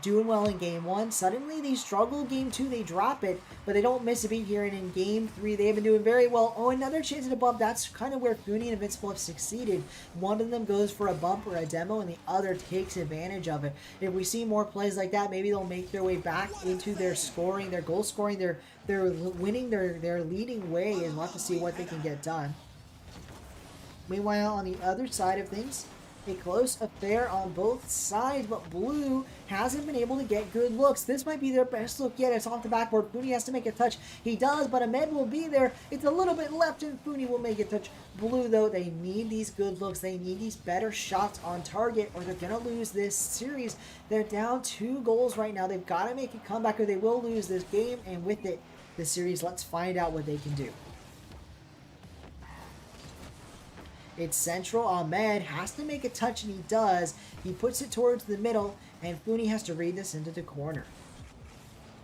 doing well in game 1. Suddenly they struggle game 2, they drop it, but they don't miss a beat here. And in game 3, they've been doing very well. Oh, another chance at a bump. That's kind of where Funi and Invincible have succeeded. One of them goes for a bump or a demo, and the other takes advantage of it. If we see more plays like that, maybe they'll make their way back into their scoring, their goal scoring, their winning, their leading way, and we'll have to see what they can get done. Meanwhile, on the other side of things, a close affair on both sides, but Blue hasn't been able to get good looks. This might be their best look yet. It's off the backboard. Funi has to make a touch. He does, but Ahmed will be there. It's a little bit left, and Funi will make a touch. Blue, though, they need these good looks. They need these better shots on target, or they're going to lose this series. They're down 2 goals right now. They've got to make a comeback, or they will lose this game, and with it, the series. Let's find out what they can do. It's central. Ahmed has to make a touch, and he does. He puts it towards the middle, and Funi has to read this into the corner.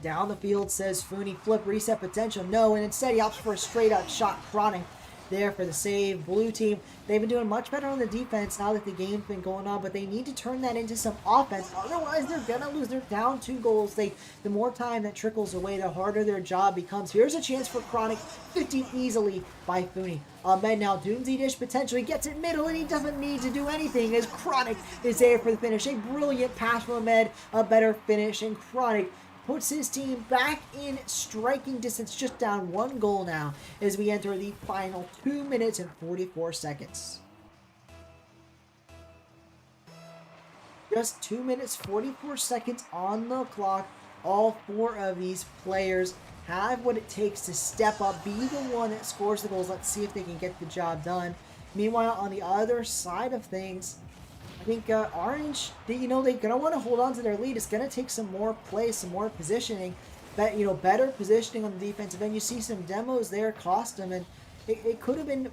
Down the field, says Funi. Flip, reset potential. No, and instead he opts for a straight-up shot. Chronic there for the save. Blue team, they've been doing much better on the defense now that the game's been going on, but they need to turn that into some offense. Otherwise, they're going to lose. They're down 2 goals. The more time that trickles away, the harder their job becomes. Here's a chance for Chronic. 50 easily by Funi. Ahmed now, Doomsday Dish potentially gets it middle, and he doesn't need to do anything as Chronic is there for the finish. A brilliant pass from Ahmed, a better finish, and Chronic puts his team back in striking distance, just down 1 goal now as we enter the final 2 minutes and 44 seconds. Just 2 minutes, 44 seconds on the clock. All 4 of these players have what it takes to step up, be the one that scores the goals. Let's see if they can get the job done. Meanwhile, on the other side of things, I think Orange, they're going to want to hold on to their lead. It's going to take some more play, some more positioning, better positioning on the defensive end. You see some demos there cost them, and it could have been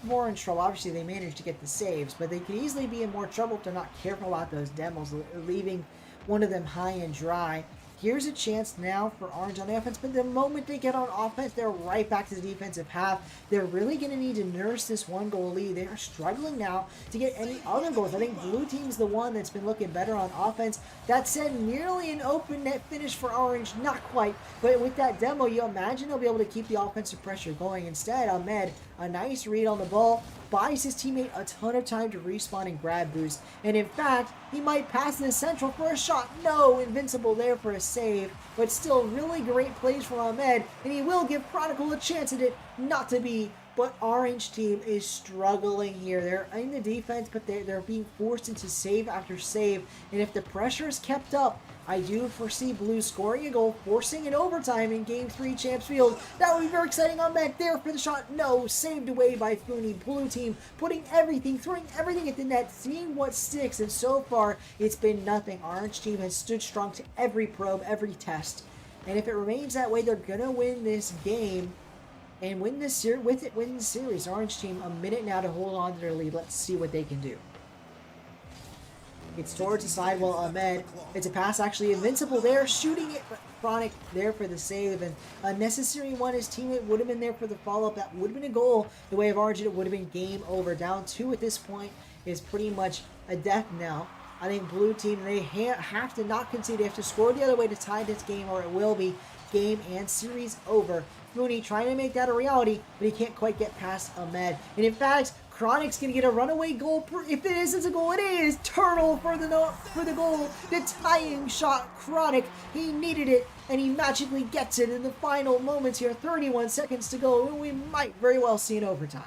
more in trouble. Obviously, they managed to get the saves, but they could easily be in more trouble if they're not careful about those demos, leaving one of them high and dry. Here's a chance now for Orange on the offense, but the moment they get on offense, they're right back to the defensive half. They're really going to need to nurse this 1-goal lead. They are struggling now to get any other goals. I think Blue Team's the one that's been looking better on offense. That said, nearly an open net finish for Orange, not quite, but with that demo, you imagine they'll be able to keep the offensive pressure going. Instead, Ahmed, a nice read on the ball, buys his teammate a ton of time to respawn and grab boost. And in fact, he might pass this central for a shot. No, Invincible there for a save. But still, really great plays from Ahmed. And he will give Chronicle a chance at it not to be. But Orange team is struggling here. They're in the defense, but they're being forced into save after save. And if the pressure is kept up, I do foresee Blue scoring a goal, forcing an overtime in Game 3 Champs Field. That would be very exciting. Ahmed there for the shot. No, saved away by Funi. Blue team putting everything, throwing everything at the net, seeing what sticks. And so far, it's been nothing. Orange team has stood strong to every probe, every test. And if it remains that way, they're going to win this game. And win this win the series. Orange team a minute now to hold on to their lead. Let's see what they can do. It's towards the sidewall. Ahmed. It's a pass, actually. Invincible there, shooting it. But Chronic there for the save. And a necessary one. His teammate would have been there for the follow-up. That would have been a goal. The way of Orange, it would have been game over. Down 2 at this point is pretty much a death knell. I think Blue team, they have to not concede. They have to score the other way to tie this game, or it will be game and series over. Funi trying to make that a reality, but he can't quite get past Ahmed. And in fact, Chronic's going to get a runaway goal. If it isn't a goal, it is. Turtle for the goal. The tying shot. Chronic, he needed it, and he magically gets it in the final moments here. 31 seconds to go, and we might very well see an overtime.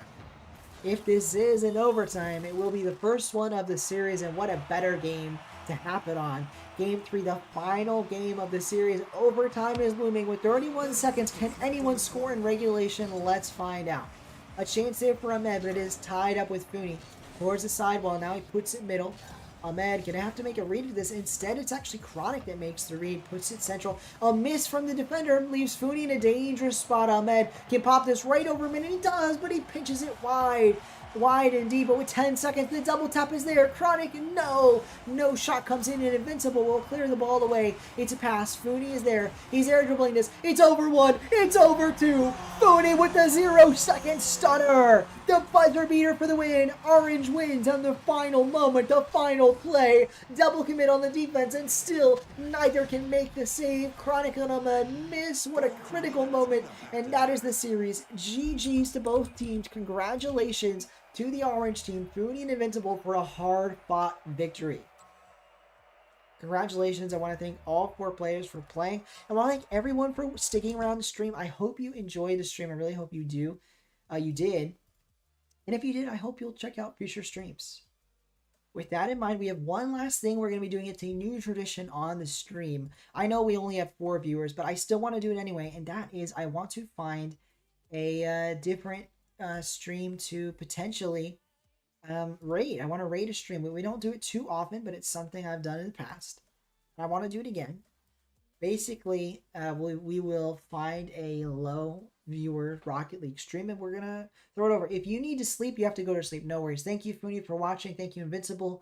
If this is an overtime, it will be the first one of the series, and what a better game to happen on. Game 3, the final game of the series. Overtime is looming with 31 seconds. Can anyone score in regulation? Let's find out. A chance there for Ahmed, but it is tied up with Funi. Towards the sidewall, now he puts it middle. Ahmed gonna have to make a read of this. Instead, it's actually Chronic that makes the read, puts it central. A miss from the defender leaves Funi in a dangerous spot. Ahmed can pop this right over him, and he does, but he pinches it wide. wide and deep, but with 10 seconds, the double tap is there. Chronic, no shot comes in, and Invincible will clear the ball away. It's a pass. Fooney is there. He's air dribbling this. It's over 1. It's over 2. Fooney with the 0-second stunner. The buzzer beater for the win. Orange wins on the final moment, the final play. Double commit on the defense, and still neither can make the save. Chronic on a miss. What a critical moment, and that is the series. GG's to both teams. Congratulations to the Orange team, Fooney and Invincible, for a hard-fought victory. Congratulations. I want to thank all 4 players for playing. I want to thank everyone for sticking around the stream. I hope you enjoyed the stream. I really hope you do. You did. And if you did, I hope you'll check out future streams. With that in mind, we have one last thing we're going to be doing. It's a new tradition on the stream. I know we only have 4 viewers, but I still want to do it anyway. And that is, I want to find a different stream to potentially raid. I want to raid a stream. We don't do it too often, but it's something I've done in the past. I want to do it again. Basically, we will find a low viewer Rocket League stream, and we're gonna throw it over. If you need to sleep, you have to go to sleep. No worries. Thank you, Fooney, for watching. Thank you, Invincible.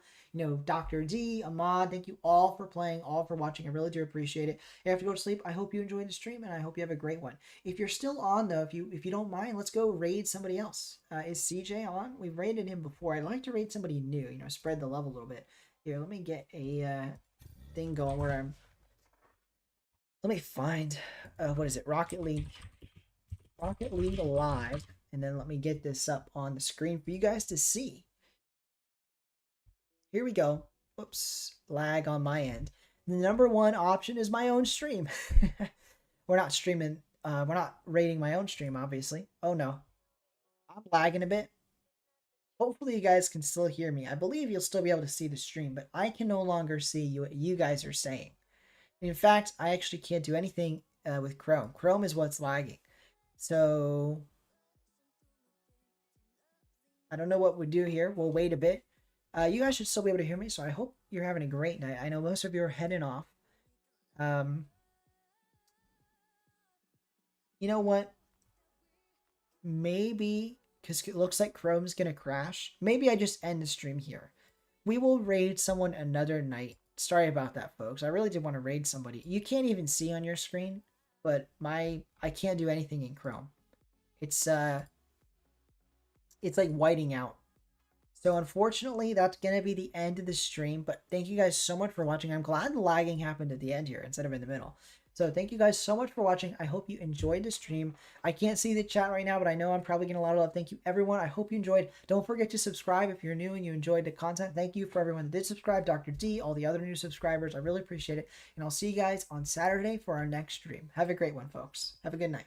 Dr. D, Ahmad. Thank you all for playing, all for watching. I really do appreciate it. You have to go to sleep. I hope you enjoyed the stream, and I hope you have a great one. If you're still on, though, if you don't mind, let's go raid somebody else. Is CJ on? We've raided him before. I'd like to raid somebody new. Spread the level a little bit. Here, let me get a thing going where I'm. Let me find, what is it? Rocket League Live. And then let me get this up on the screen for you guys to see. Here we go. Whoops, lag on my end. The number 1 option is my own stream. We're not streaming, we're not rating my own stream, obviously. Oh no, I'm lagging a bit. Hopefully you guys can still hear me. I believe you'll still be able to see the stream, but I can no longer see what you guys are saying. In fact, I actually can't do anything with Chrome. Chrome is what's lagging. So I don't know what we'll do here. We'll wait a bit. You guys should still be able to hear me, so I hope you're having a great night. I know most of you are heading off. You know what? Maybe, because it looks like Chrome's going to crash, maybe I just end the stream here. We will raid someone another night. Sorry about that, folks. I really did want to raid somebody. You can't even see on your screen, but I can't do anything in Chrome. It's like whiting out. So unfortunately, that's going to be the end of the stream, but thank you guys so much for watching. I'm glad the lagging happened at the end here instead of in the middle. So thank you guys so much for watching. I hope you enjoyed the stream. I can't see the chat right now, but I know I'm probably getting a lot of love. Thank you, everyone. I hope you enjoyed. Don't forget to subscribe if you're new and you enjoyed the content. Thank you for everyone that did subscribe, Dr. D, all the other new subscribers. I really appreciate it. And I'll see you guys on Saturday for our next stream. Have a great one, folks. Have a good night.